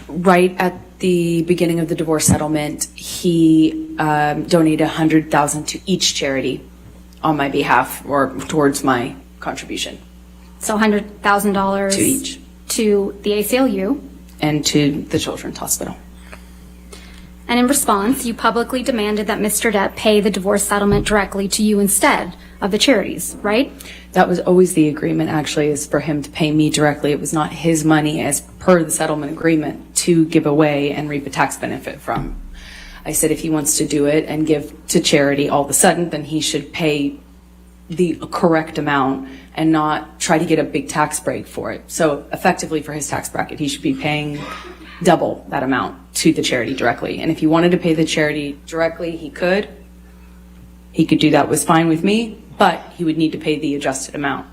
[SPEAKER 9] Right at the beginning of the divorce settlement, he donated $100,000 to each charity on my behalf or towards my contribution.
[SPEAKER 8] So $100,000
[SPEAKER 9] to each.
[SPEAKER 8] To the ACLU.
[SPEAKER 9] And to the Children's Hospital.
[SPEAKER 8] And in response, you publicly demanded that Mr. Depp pay the divorce settlement directly to you instead of the charities, right?
[SPEAKER 9] That was always the agreement, actually, is for him to pay me directly. It was not his money as per the settlement agreement to give away and reap a tax benefit from. I said if he wants to do it and give to charity all of a sudden, then he should pay the correct amount and not try to get a big tax break for it. So effectively for his tax bracket, he should be paying double that amount to the charity directly. And if he wanted to pay the charity directly, he could. He could do that, was fine with me, but he would need to pay the adjusted amount.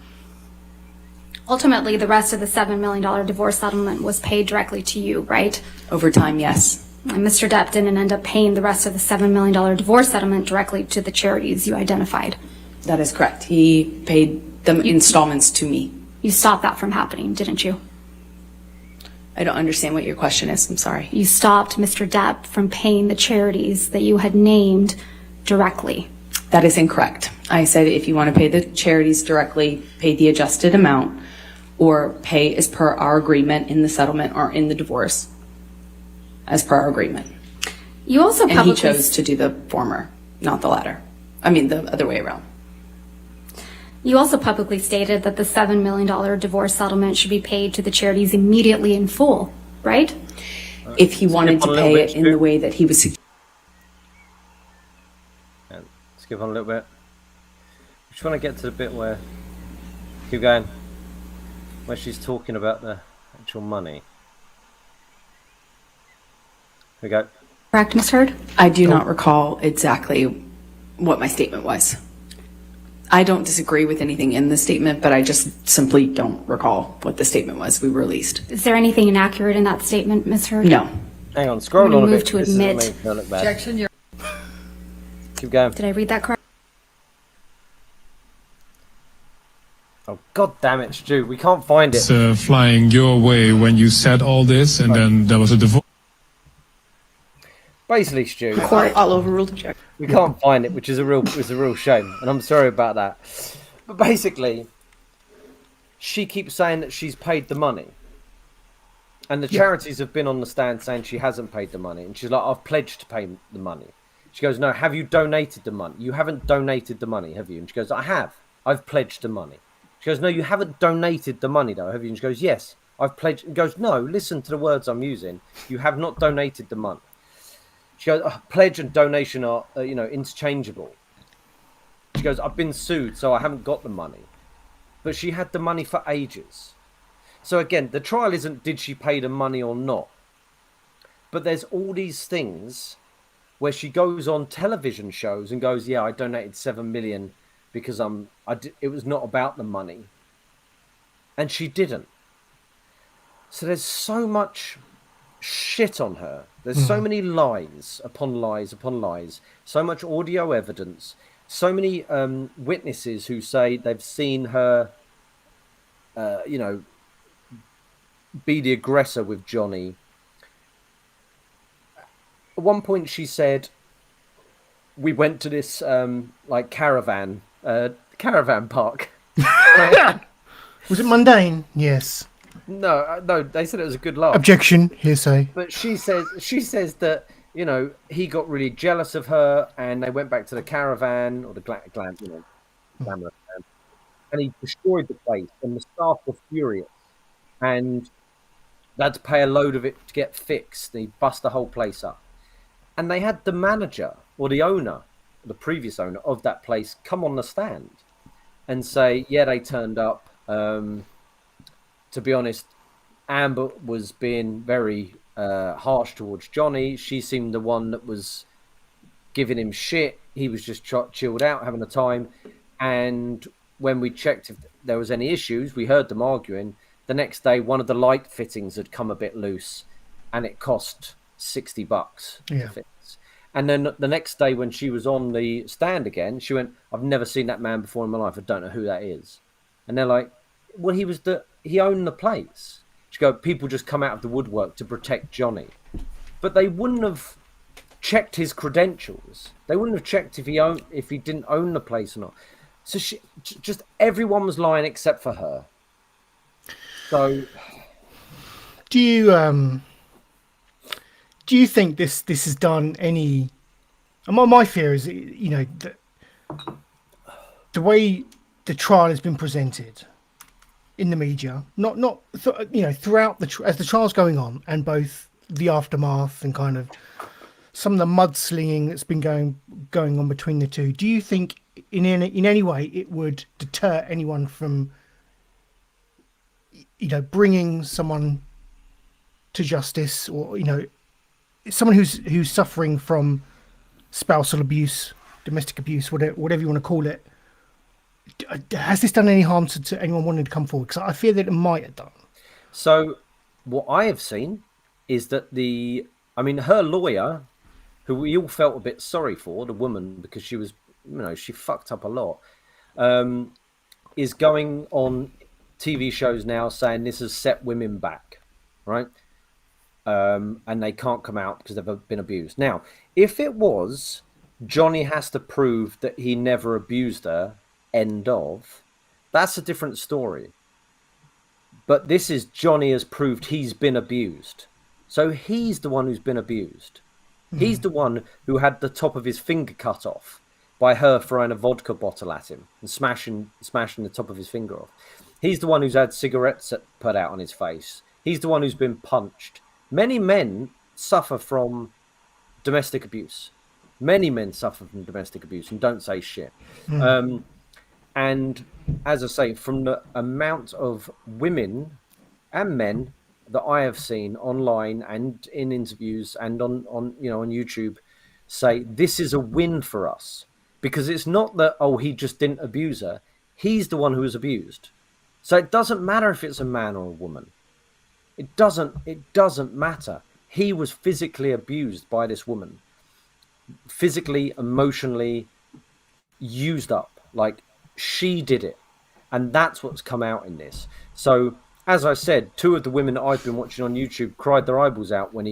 [SPEAKER 8] Ultimately, the rest of the $7 million divorce settlement was paid directly to you, right?
[SPEAKER 9] Over time, yes.
[SPEAKER 8] And Mr. Depp didn't end up paying the rest of the $7 million divorce settlement directly to the charities you identified.
[SPEAKER 9] That is correct. He paid the installments to me.
[SPEAKER 8] You stopped that from happening, didn't you?
[SPEAKER 9] I don't understand what your question is. I'm sorry.
[SPEAKER 8] You stopped Mr. Depp from paying the charities that you had named directly.
[SPEAKER 9] That is incorrect. I said if you want to pay the charities directly, pay the adjusted amount, or pay as per our agreement in the settlement or in the divorce, as per our agreement.
[SPEAKER 8] You also
[SPEAKER 9] and
[SPEAKER 8] publicly...
[SPEAKER 9] he chose to do the former, not the latter. I mean, the other way around.
[SPEAKER 8] You also publicly stated that the $7 million divorce settlement should be paid to the charities immediately in full, right?
[SPEAKER 9] If he wanted to pay it in the way that he was...
[SPEAKER 3] Skip on a little bit. I just want to get to the bit where... Keep going. Where she's talking about the actual money. Here we go.
[SPEAKER 8] Correct, Ms. Heard?
[SPEAKER 9] I do not recall exactly what my statement was. I don't disagree with anything in the statement, but I just simply don't recall what the statement was we released.
[SPEAKER 8] Is there anything inaccurate in that statement, Ms. Heard?
[SPEAKER 9] No.
[SPEAKER 3] Hang on, scroll on a bit.
[SPEAKER 8] To admit.
[SPEAKER 10] Objection, you're...
[SPEAKER 3] Keep going.
[SPEAKER 8] Did I read that correct?
[SPEAKER 3] Oh, God damn it, Stu. We can't find it.
[SPEAKER 11] It's flying your way when you said all this, and then there was a divorce.
[SPEAKER 3] Basically, Stu,
[SPEAKER 9] I'll overrule the objection.
[SPEAKER 3] we can't find it, which is a real shame, and I'm sorry about that. But basically, she keeps saying that she's paid the money, and the charities have been on the stand saying she hasn't paid the money, and she's like, "I've pledged to pay the money." She goes, "No, have you donated the money? You haven't donated the money, have you?" And she goes, "I have. I've pledged the money." She goes, "No, you haven't donated the money, though, have you?" And she goes, "Yes, I've pledged." And goes, "No, listen to the words I'm using. You have not donated the money." She goes, oh, "Pledge and donation are, interchangeable." She goes, "I've been sued, so I haven't got the money." But she had the money for ages. So again, the trial isn't did she pay the money or not. But there's all these things where she goes on television shows and goes, "Yeah, I donated 7 million because it was not about the money." And she didn't. So there's so much shit on her. There's so many lies upon lies upon lies. So much audio evidence. So many witnesses who say they've seen her, be the aggressor with Johnny. At one point she said, "We went to this caravan park."
[SPEAKER 2] Was it mundane? Yes.
[SPEAKER 3] No, they said it was a good laugh.
[SPEAKER 2] Objection, hearsay.
[SPEAKER 3] But she says that he got really jealous of her, and they went back to the caravan or the glamour van, and he destroyed the place, and the staff were furious, and they had to pay a load of it to get fixed. And he bust the whole place up, and they had the manager or the owner, the previous owner of that place, come on the stand and say, "Yeah, they turned up. To be honest, Amber was being very harsh towards Johnny. She seemed the one that was giving him shit. He was just chilled out, having a time. And when we checked if there was any issues, we heard them arguing. The next day, one of the light fittings had come a bit loose, and it cost $60 to fix. And then the next day, when she was on the stand again, she went, "I've never seen that man before in my life. I don't know who that is." And they're like, "Well, he owned the place." She go, "People just come out of the woodwork to protect Johnny." But they wouldn't have checked his credentials. They wouldn't have checked if he didn't own the place or not. So just everyone was lying except for her. So
[SPEAKER 2] do you think this has done any? And my fear is, the way the trial has been presented in the media, throughout as the trial's going on, and both the aftermath and kind of some of the mudslinging that's been going on between the two. Do you think in any way it would deter anyone from bringing someone to justice, or someone who's suffering from spousal abuse, domestic abuse, whatever you want to call it? Has this done any harm to anyone wanting to come forward? Because I fear that it might have done.
[SPEAKER 3] So what I have seen is that her lawyer, who we all felt a bit sorry for, the woman, because she was, she fucked up a lot, is going on TV shows now saying this has set women back, right? And they can't come out because they've been abused. Now, if it was Johnny has to prove that he never abused her, end of, that's a different story. But this is Johnny has proved he's been abused. So he's the one who's been abused. He's the one who had the top of his finger cut off by her throwing a vodka bottle at him and smashing the top of his finger off. He's the one who's had cigarettes put out on his face. He's the one who's been punched. Many men suffer from domestic abuse. Many men suffer from domestic abuse and don't say shit. And as I say, from the amount of women and men that I have seen online and in interviews and on YouTube, say this is a win for us, because it's not that, oh, he just didn't abuse her. He's the one who was abused. So it doesn't matter if it's a man or a woman. It doesn't matter. He was physically abused by this woman. Physically, emotionally used up. Like, she did it. And that's what's come out in this. So, as I said, two of the women that I've been watching on YouTube cried their eyeballs out when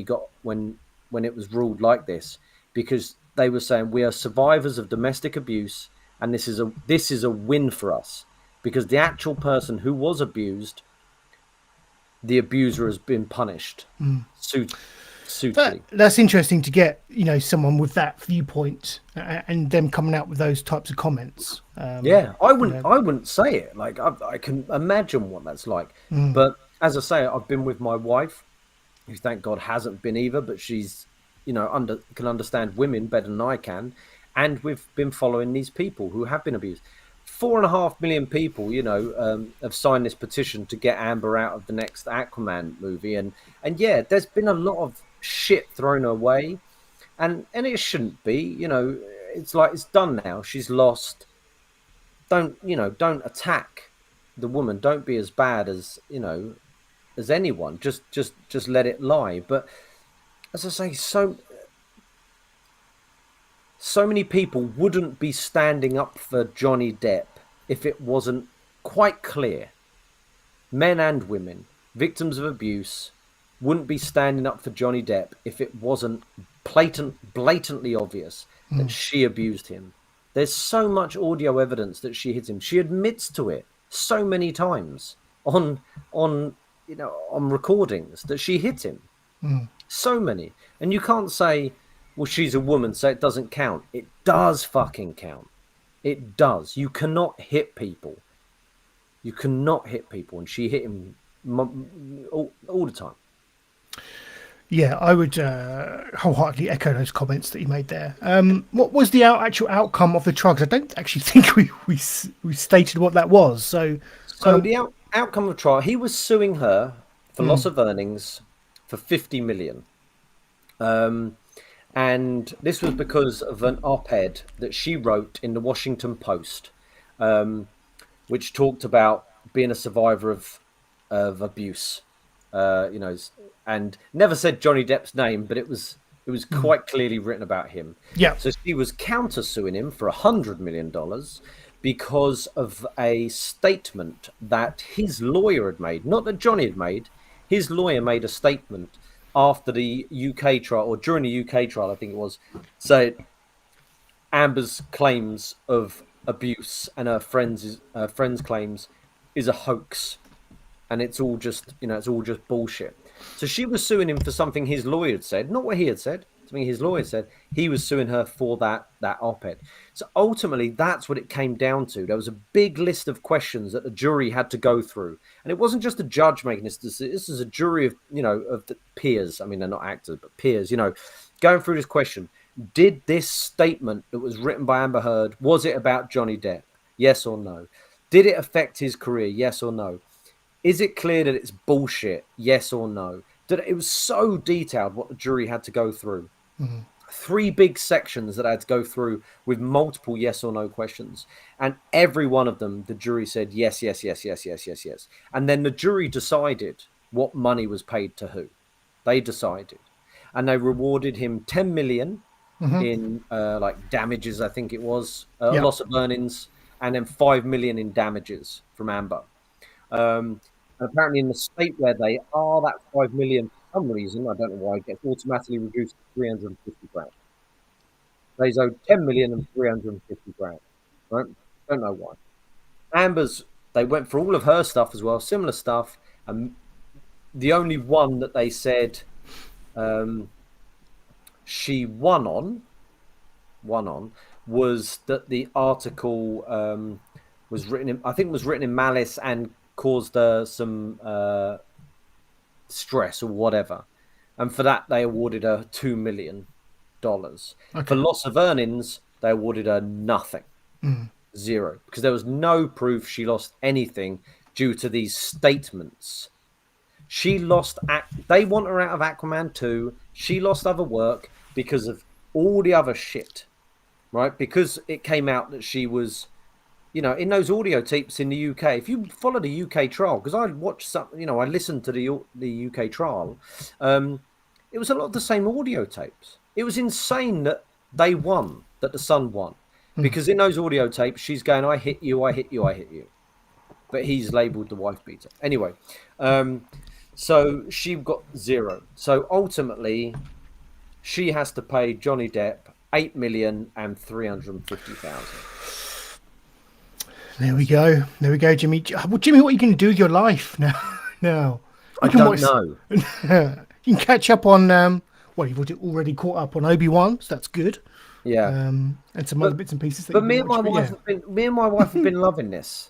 [SPEAKER 3] when it was ruled like this, because they were saying we are survivors of domestic abuse, and this is a win for us, because the actual person who was abused, the abuser has been punished suitably.
[SPEAKER 2] That's interesting to get, someone with that viewpoint and them coming out with those types of comments.
[SPEAKER 3] I wouldn't say it. Like I can imagine what that's like. But as I say, I've been with my wife, who thank God hasn't been either, but she's, can understand women better than I can, and we've been following these people who have been abused. 4.5 million people, have signed this petition to get Amber out of the next Aquaman movie, and yeah, there's been a lot of shit thrown away, and it shouldn't be. It's like, it's done now. She's lost. Don't attack the woman. Don't be as bad as as anyone. Just let it lie. But as I say, so many people wouldn't be standing up for Johnny Depp if it wasn't quite clear. Men and women, victims of abuse, wouldn't be standing up for Johnny Depp if it wasn't blatantly obvious that she abused him. There's so much audio evidence that she hit him. She admits to it so many times on recordings that she hit him. So many. And you can't say, well, she's a woman, so it doesn't count. It does fucking count. It does. You cannot hit people. You cannot hit people. And she hit him all the time.
[SPEAKER 2] Yeah, I would wholeheartedly echo those comments that you made there. What was the actual outcome of the trial? 'Cause I don't actually think we stated what that was. So
[SPEAKER 3] the outcome of the trial, he was suing her for loss of earnings for 50 million. And this was because of an op-ed that she wrote in the Washington Post, which talked about being a survivor of abuse, and never said Johnny Depp's name, but it was quite clearly written about him.
[SPEAKER 2] Yeah.
[SPEAKER 3] So she was counter-suing him for $100 million because of a statement that his lawyer had made, not that Johnny had made. His lawyer made a statement after the UK trial, or during the UK trial, I think it was, said Amber's claims of abuse and her friends' claims is a hoax, and it's all just bullshit. So she was suing him for something his lawyer had said, not what he had said. Something his lawyer said. He was suing her for that op-ed. So ultimately, that's what it came down to. There was a big list of questions that the jury had to go through, and it wasn't just a judge making this decision. This is a jury of of the peers. I mean, they're not actors, but peers. Going through this question: did this statement that was written by Amber Heard, was it about Johnny Depp? Yes or no? Did it affect his career? Yes or no? Is it clear that it's bullshit? Yes or no? It was so detailed what the jury had to go through. 3 big sections that I had to go through with multiple yes or no questions. And every one of them, the jury said yes, yes, yes, yes, yes, yes, yes. And then the jury decided what money was paid to who. They decided. And they rewarded him 10 million in damages, I think it was, loss of earnings, and then 5 million in damages from Amber. And apparently in the state where they are, that 5 million, for some reason, I don't know why, it gets automatically reduced to 350 grand. They owed 10 million and 350 grand. Right? Don't know why. Amber's, they went for all of her stuff as well, similar stuff. And the only one that they said she won on was that the article was written in malice and caused some stress or whatever, and for that they awarded her $2 million. Okay. For loss of earnings, they awarded her nothing, 0, because there was no proof she lost anything due to these statements. She lost. They want her out of Aquaman 2. She lost other work because of all the other shit, right? Because it came out that she was, in those audio tapes in the UK. If you follow the UK trial, because I watched some, I listened to the UK trial. It was a lot of the same audio tapes. It was insane that they won, that the son won, because in those audio tapes, she's going, "I hit you, I hit you, I hit you," but he's labelled the wife beater. Anyway, so she got 0. So ultimately, she has to pay Johnny Depp $8,350,000.
[SPEAKER 2] There we go, Jimmy. Well, Jimmy, what are you going to do with your life now?
[SPEAKER 3] I don't know.
[SPEAKER 2] You can catch up on you've already caught up on Obi-Wan, so that's good.
[SPEAKER 3] Yeah,
[SPEAKER 2] and some other bits and pieces.
[SPEAKER 3] But me and my wife have been loving this.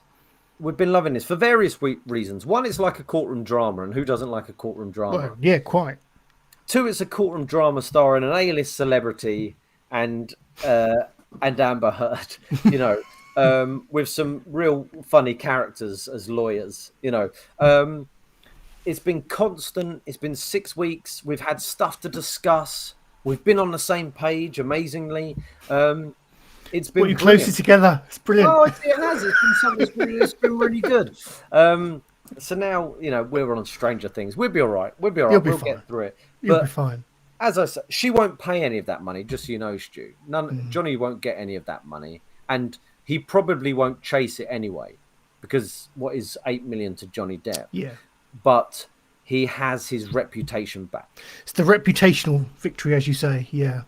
[SPEAKER 3] We've been loving this for various reasons. One, it's like a courtroom drama, and who doesn't like a courtroom drama?
[SPEAKER 2] Well, yeah, quite.
[SPEAKER 3] Two, it's a courtroom drama starring an A-list celebrity and Amber Heard, with some real funny characters as lawyers, It's been constant. It's been 6 weeks. We've had stuff to discuss. We've been on the same page, amazingly. It's been
[SPEAKER 2] closer together. It's brilliant.
[SPEAKER 3] Oh, it has. It's been really good. So now, we're on Stranger Things. We'll be all right. We'll get through it.
[SPEAKER 2] You'll be fine.
[SPEAKER 3] As I said, she won't pay any of that money, just so you know, Stu. Johnny won't get any of that money. And he probably won't chase it anyway. Because what is $8 million to Johnny Depp?
[SPEAKER 2] Yeah.
[SPEAKER 3] But he has his reputation back.
[SPEAKER 2] It's the reputational victory, as you say, yeah.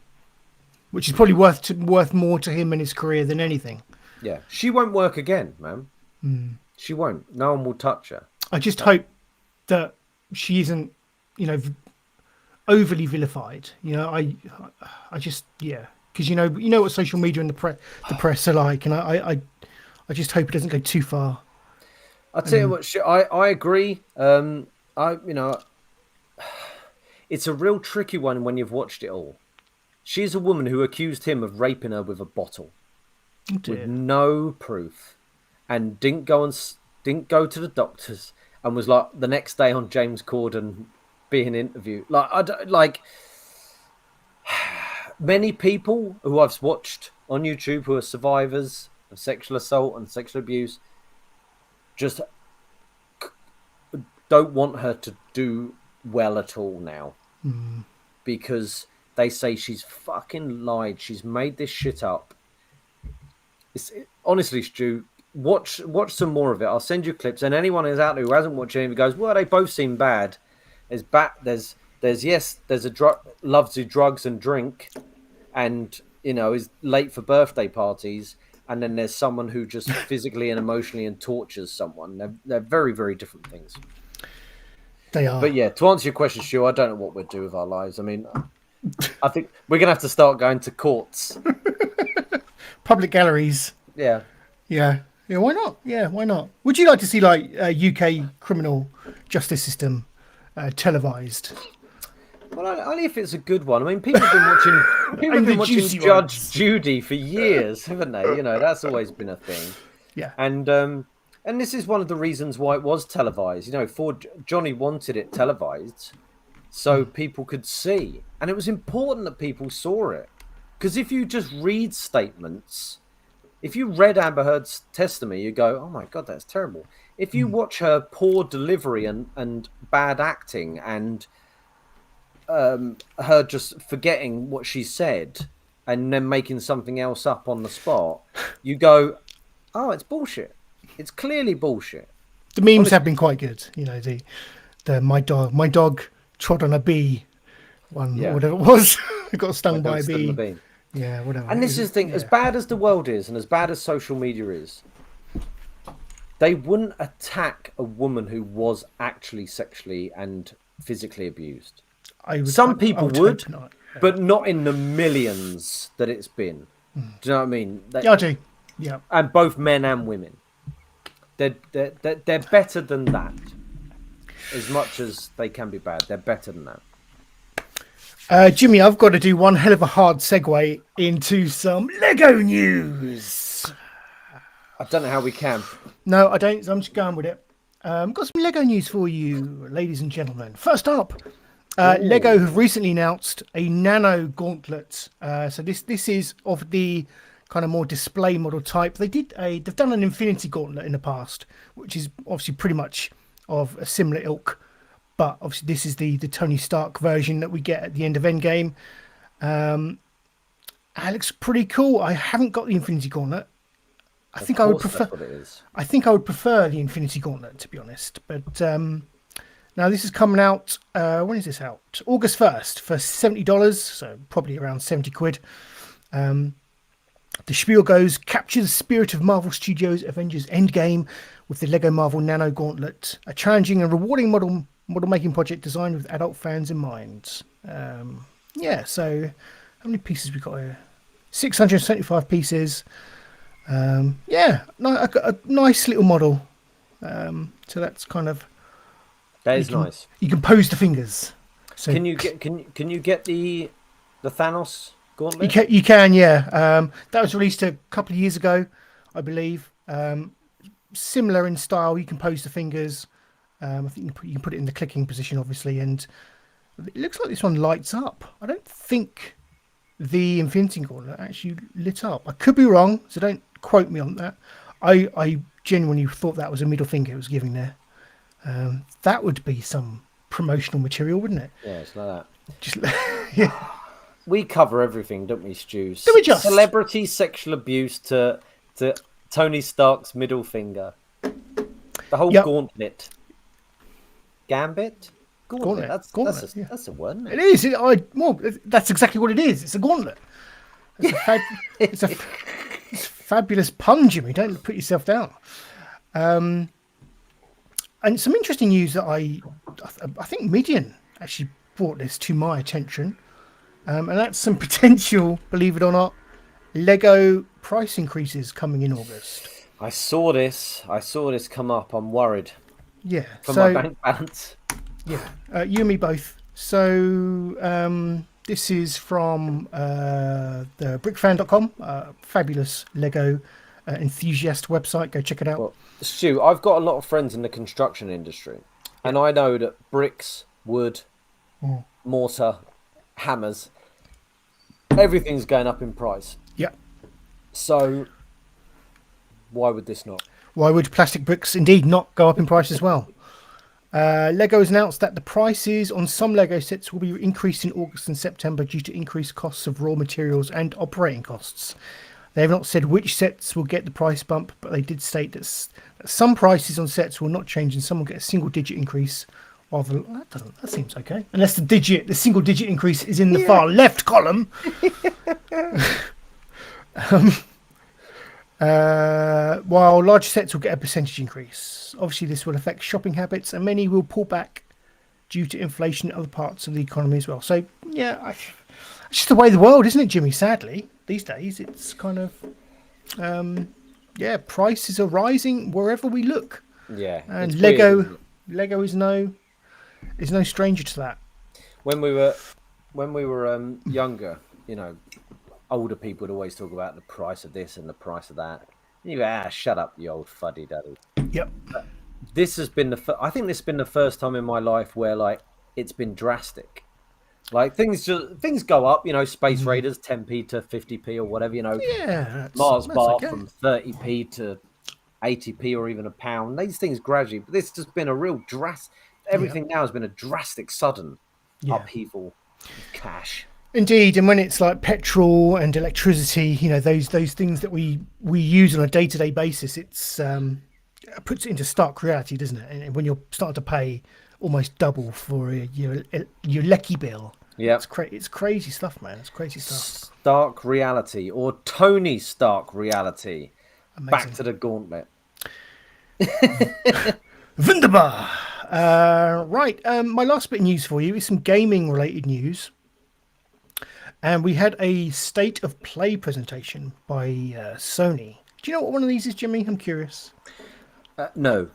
[SPEAKER 2] Which is probably worth more to him and his career than anything.
[SPEAKER 3] Yeah. She won't work again, man. She won't. No one will touch her.
[SPEAKER 2] I just hope that she isn't, overly vilified. I just, because you know what social media and the press are like, and I just hope it doesn't go too far.
[SPEAKER 3] I'll tell you what, I agree. It's a real tricky one when you've watched it all. She's a woman who accused him of raping her with a bottle, with no proof, and didn't go to the doctors, and was like the next day on James Corden being interviewed. Many people who I've watched on YouTube who are survivors of sexual assault and sexual abuse just don't want her to do well at all now, because they say she's fucking lied. She's made this shit up. Honestly, Stu, watch some more of it. I'll send you clips, and anyone who's out there who hasn't watched any of it goes, well, they both seem bad. There's a loves to drugs and drink, and is late for birthday parties. And then there's someone who just physically and emotionally and tortures someone. They're very, very different things.
[SPEAKER 2] They are.
[SPEAKER 3] But yeah, to answer your question, Stu, I don't know what we'd do with our lives. I mean, I think we're going to have to start going to courts.
[SPEAKER 2] Public galleries.
[SPEAKER 3] Yeah.
[SPEAKER 2] Yeah. Yeah, why not? Yeah, why not? Would you like to see UK criminal justice system televised?
[SPEAKER 3] Well, only if it's a good one. I mean, people have been watching Judge Judy for years, haven't they? That's always been a thing.
[SPEAKER 2] Yeah.
[SPEAKER 3] And this is one of the reasons why it was televised. For Johnny wanted it televised so people could see. And it was important that people saw it. Because if you just read statements, if you read Amber Heard's testimony, you go, oh my God, that's terrible. If you watch her poor delivery and bad acting and her just forgetting what she said and then making something else up on the spot, you go, oh, it's bullshit. It's clearly bullshit.
[SPEAKER 2] The memes have been quite good. The my dog trod on a bee one, whatever it was. Got stung by a bee. Yeah, whatever.
[SPEAKER 3] And this is the thing, as bad as the world is and as bad as social media is, they wouldn't attack a woman who was actually sexually and physically abused. Some people would, but not in the millions that it's been. Do you know what I mean?
[SPEAKER 2] Yeah, I do. Yeah.
[SPEAKER 3] And both men and women. They're better than that. As much as they can be bad, they're better than that.
[SPEAKER 2] Jimmy, I've got to do one hell of a hard segue into some Lego news.
[SPEAKER 3] I don't know how we can.
[SPEAKER 2] No, I don't. I'm just going with it. Got some Lego news for you, ladies and gentlemen. First up, Lego have recently announced a Nano Gauntlet. So this is of the kind of more display model type. They've done an Infinity Gauntlet in the past, which is obviously pretty much of a similar ilk. But obviously, this is the Tony Stark version that we get at the end of Endgame. It looks pretty cool. I haven't got the Infinity Gauntlet. I think I would prefer the Infinity Gauntlet, to be honest. But Now, this is coming out, when is this out? August 1st for $70, so probably around 70 quid. The spiel goes, capture the spirit of Marvel Studios' Avengers Endgame with the Lego Marvel Nano Gauntlet, a challenging and rewarding model making project designed with adult fans in mind. So how many pieces we got here? 675 pieces. A nice little model. So that's kind of...
[SPEAKER 3] That is nice.
[SPEAKER 2] You can pose the fingers. So
[SPEAKER 3] can you get the Thanos gauntlet?
[SPEAKER 2] You can, yeah. That was released a couple of years ago, I believe. Similar in style. You can pose the fingers. I think you can put it in the clicking position, obviously, and it looks like this one lights up. I don't think the Infinity Gauntlet actually lit up. I could be wrong, so don't quote me on that. I genuinely thought that was a middle finger it was giving there. That would be some promotional material, wouldn't it?
[SPEAKER 3] Yeah, it's like that.
[SPEAKER 2] Just yeah.
[SPEAKER 3] We cover everything, don't we, Stu?
[SPEAKER 2] Do we just?
[SPEAKER 3] Celebrity sexual abuse to Tony Stark's middle finger. The whole gauntlet. Gambit? Gauntlet. That's a word, isn't it?
[SPEAKER 2] It is. That's exactly what it is. It's a gauntlet. It's a fabulous pun, Jimmy. Don't put yourself down. And some interesting news that I think Midian actually brought this to my attention. And that's some potential, believe it or not, Lego price increases coming in August.
[SPEAKER 3] I saw this come up. I'm worried.
[SPEAKER 2] Yeah.
[SPEAKER 3] For my bank balance.
[SPEAKER 2] Yeah. You and me both. So this is from the brickfan.com, fabulous Lego enthusiast website. Go check it out.
[SPEAKER 3] Well, Stu, I've got a lot of friends in the construction industry, and I know that bricks, wood, mortar, hammers, everything's going up in price.
[SPEAKER 2] Yeah.
[SPEAKER 3] So why would this not?
[SPEAKER 2] Why would plastic bricks indeed not go up in price as well? Lego has announced that the prices on some Lego sets will be increased in August and September due to increased costs of raw materials and operating costs. They have not said which sets will get the price bump, but they did state that some prices on sets will not change and some will get a single-digit increase. That seems okay, unless the single-digit increase is in the far left column. While large sets will get a percentage increase. Obviously, this will affect shopping habits, and many will pull back due to inflation in other parts of the economy as well. So, yeah, it's just the way of the world, isn't it, Jimmy? Sadly, these days, it's kind of, prices are rising wherever we look.
[SPEAKER 3] Yeah,
[SPEAKER 2] and Lego is no stranger to that.
[SPEAKER 3] When we were younger, older people would always talk about the price of this and the price of that. And you go, shut up, you old fuddy-duddy.
[SPEAKER 2] Yep.
[SPEAKER 3] This has been I think this has been the first time in my life where it's been drastic. Things go up, Space Raiders 10p to 50p or whatever, Mars Bar from 30p to 80p or even a pound. These things gradually, but this has been a real everything now has been a drastic, sudden upheaval of cash.
[SPEAKER 2] Indeed, and when it's like petrol and electricity, those things that we use on a day-to-day basis, it's puts it into stark reality, doesn't it? And when you're starting to pay almost double for your lecky bill, it's crazy stuff, man. It's crazy stuff.
[SPEAKER 3] Stark reality, or Tony Stark reality. Amazing. Back to the gauntlet.
[SPEAKER 2] Wunderbar. Right, my last bit of news for you is some gaming-related news. And we had a State of Play presentation by Sony. Do you know what one of these is, Jimmy? I'm curious.
[SPEAKER 3] No.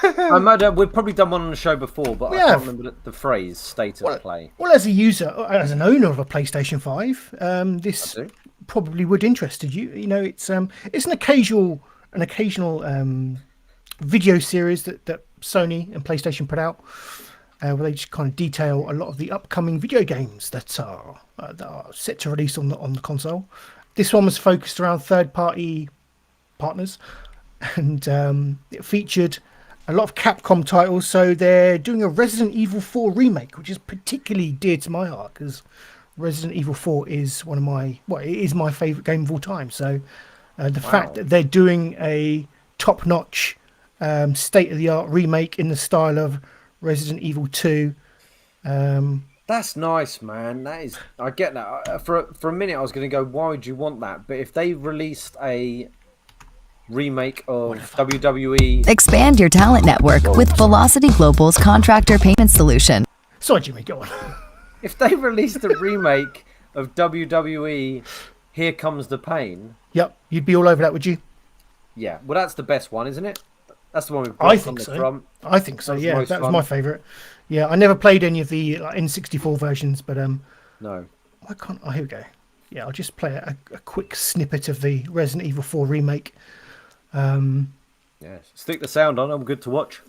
[SPEAKER 3] We've probably done one on the show before, but I can't remember the phrase State of Play.
[SPEAKER 2] Well, as a user, as an owner of a PlayStation 5, this probably would interest you. It's an occasional video series that Sony and PlayStation put out. Where they just kind of detail a lot of the upcoming video games that are set to release on the console. This one was focused around third-party partners, and it featured a lot of Capcom titles. So they're doing a Resident Evil 4 remake, which is particularly dear to my heart because Resident Evil 4 is it is my favourite game of all time. So the fact that they're doing a top-notch, state-of-the-art remake in the style of Resident Evil 2.
[SPEAKER 3] That's nice, man. That is, I get that. For a minute, I was going to go, why would you want that? But if they released a remake of WWE,
[SPEAKER 11] Expand your talent network with Velocity Global's contractor payment solution.
[SPEAKER 2] Sorry, Jimmy, go on.
[SPEAKER 3] if they released a remake of WWE, Here Comes the Pain.
[SPEAKER 2] Yep, you'd be all over that, would you?
[SPEAKER 3] Yeah, well, that's the best one, isn't it? That's the one we've got
[SPEAKER 2] I
[SPEAKER 3] on
[SPEAKER 2] think
[SPEAKER 3] the
[SPEAKER 2] so.
[SPEAKER 3] front.
[SPEAKER 2] I think so. Yeah, that was
[SPEAKER 3] fun.
[SPEAKER 2] my favourite. Yeah, I never played any of the N64 versions, but
[SPEAKER 3] no.
[SPEAKER 2] Why can't? Oh, here we go. Yeah, I'll just play a quick snippet of the Resident Evil 4 remake.
[SPEAKER 3] Yeah, stick the sound on. I'm good to watch.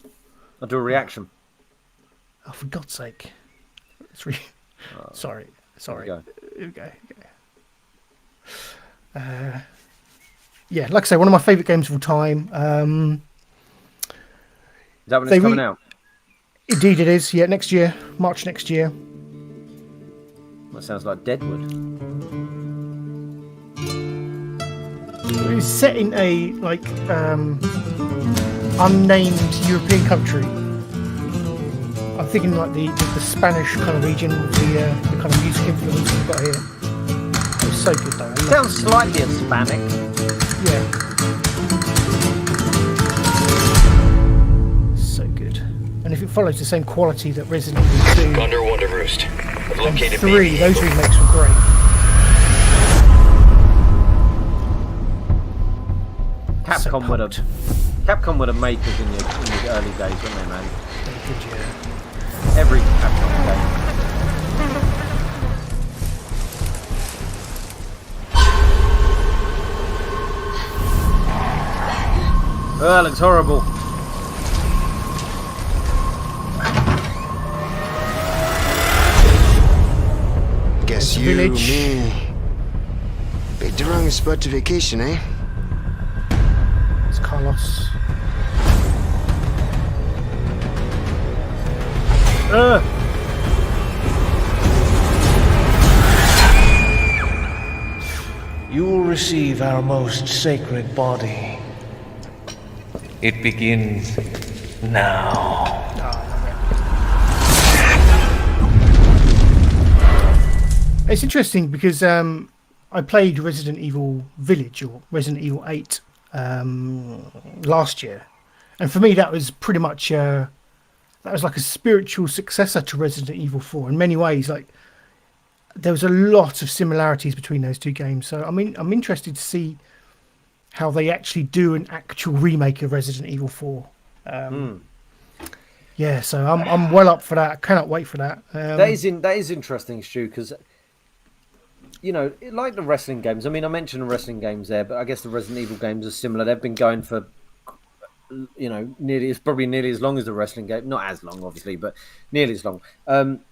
[SPEAKER 3] I'll do a reaction.
[SPEAKER 2] Oh, for God's sake! Sorry. Here we go. Yeah, like I say, one of my favourite games of all time.
[SPEAKER 3] Is that when it's coming out?
[SPEAKER 2] Indeed, it is. Yeah, next year, March next year.
[SPEAKER 3] That sounds like Deadwood.
[SPEAKER 2] It's set in a unnamed European country. I'm thinking like the Spanish kind of region with the kind of music influence we've got here. It's so good though.
[SPEAKER 3] Sounds slightly Hispanic.
[SPEAKER 2] Yeah. So good. And if it follows the same quality that Resident Evil 2
[SPEAKER 12] Thunder Wonder Roost. I've located
[SPEAKER 2] and 3, those remakes were great.
[SPEAKER 3] Capcom were the makers in the early days, weren't they, man? Every Capcom game. Oh, that looks horrible.
[SPEAKER 13] Guess you, me, picked the wrong spot to vacation, eh?
[SPEAKER 2] It's Carlos.
[SPEAKER 14] You will receive our most sacred body. It begins now.
[SPEAKER 2] It's interesting because I played Resident Evil Village or Resident Evil 8 last year, and for me that was pretty much that was like a spiritual successor to Resident Evil 4 in many ways. Like there was a lot of similarities between those two games, so I mean I'm interested to see how they actually do an actual remake of Resident Evil 4. Yeah, so I'm well up for that. I cannot wait for that.
[SPEAKER 3] That is interesting, Stu, because you know, like the wrestling games. I mean, I mentioned the wrestling games there, but I guess the Resident Evil games are similar. They've been going for, you know, nearly as long as the wrestling game. Not as long, obviously, but nearly as long. And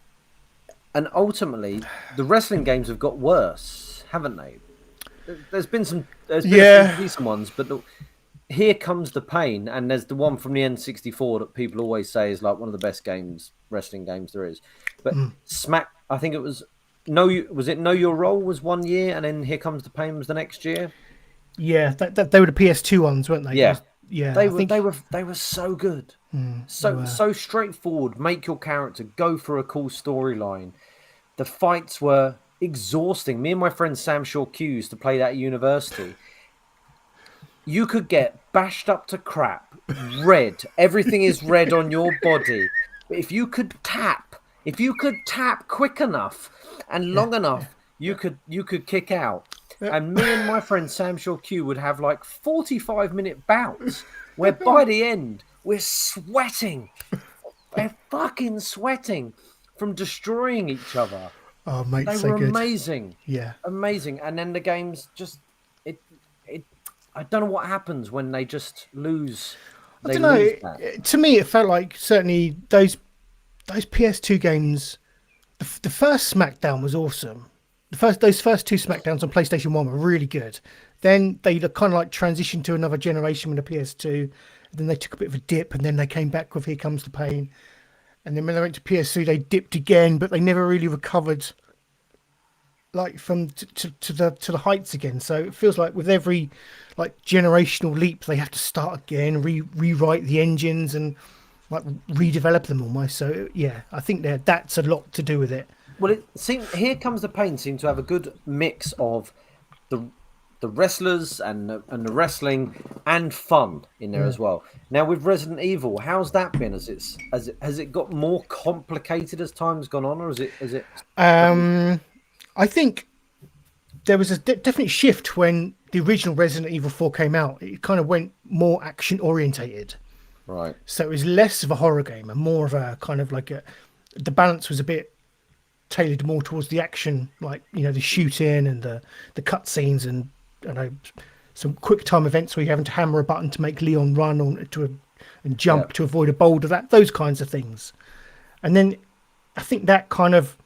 [SPEAKER 3] ultimately, the wrestling games have got worse, haven't they? There's been some decent ones, but Here Comes the Pain, and there's the one from the N64 that people always say is like one of the best wrestling games there is. But I think it was Know Your Role was 1 year, and then Here Comes the Pain was the next year.
[SPEAKER 2] Yeah, they were the PS2 ones, weren't they?
[SPEAKER 3] Yeah,
[SPEAKER 2] yeah.
[SPEAKER 3] They were so good, so straightforward. Make your character go for a cool storyline. The fights were exhausting. Me and my friend Sam Shaw-Q used to play that at university. You could get bashed up to crap, red. Everything is red on your body. But if you could tap quick enough and long enough, you could kick out. And me and my friend Sam Shaw-Q would have like 45-minute bouts where by the end we're sweating. We're fucking sweating from destroying each other.
[SPEAKER 2] Oh, mate,
[SPEAKER 3] they
[SPEAKER 2] so
[SPEAKER 3] were
[SPEAKER 2] good.
[SPEAKER 3] Amazing.
[SPEAKER 2] Yeah,
[SPEAKER 3] amazing. And then the games just I don't know what happens when they just lose.
[SPEAKER 2] I don't know. To me, it felt like certainly those PS2 games. The first SmackDown was awesome. Those first two SmackDowns on PlayStation 1 were really good. Then they kind of like transitioned to another generation with the PS2. And then they took a bit of a dip, and then they came back with Here Comes the Pain. And then when they went to PS3, they dipped again, but they never really recovered, like from to the heights again. So it feels like with every like generational leap, they have to start again, rewrite the engines, and like redevelop them almost. So yeah, I think that's a lot to do with it.
[SPEAKER 3] Well, Here Comes the Pain seemed to have a good mix of the wrestlers and the wrestling and fun in there as well. Now with Resident Evil, how's that been? Has it got more complicated as time's gone on, or is it?
[SPEAKER 2] I think there was a definite shift when the original Resident Evil 4 came out. It kind of went more action orientated.
[SPEAKER 3] Right.
[SPEAKER 2] So it was less of a horror game and more of a kind of like the balance was a bit tailored more towards the action, like, you know, the shooting and the cutscenes and, I know, some quick time events where you're having to hammer a button to make Leon run and jump to avoid a boulder, those kinds of things. And then I think that kind of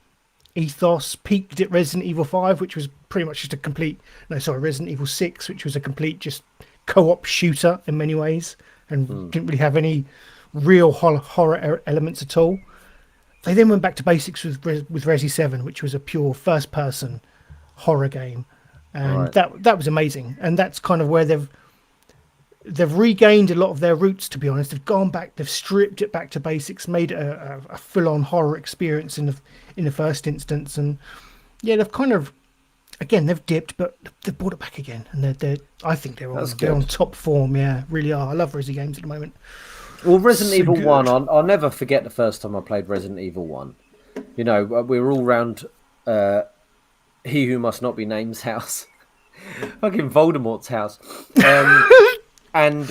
[SPEAKER 2] ethos peaked at Resident Evil 5, which was pretty much just Resident Evil 6, which was a complete just co-op shooter in many ways and didn't really have any real horror elements at all. They then went back to basics with Resi 7, which was a pure first-person horror game, and that was amazing. And that's kind of where they've regained a lot of their roots. To be honest, they've gone back, they've stripped it back to basics, made it a full-on horror experience in the first instance. And yeah, they've kind of they've dipped, but they've brought it back again, and I think they're on top form. Yeah, really are. I love Resi games at the moment.
[SPEAKER 3] Well, Resident Evil 1, I'll never forget the first time I played Resident Evil 1. You know, we were all round He Who Must Not Be Named's house. Fucking Voldemort's house. And,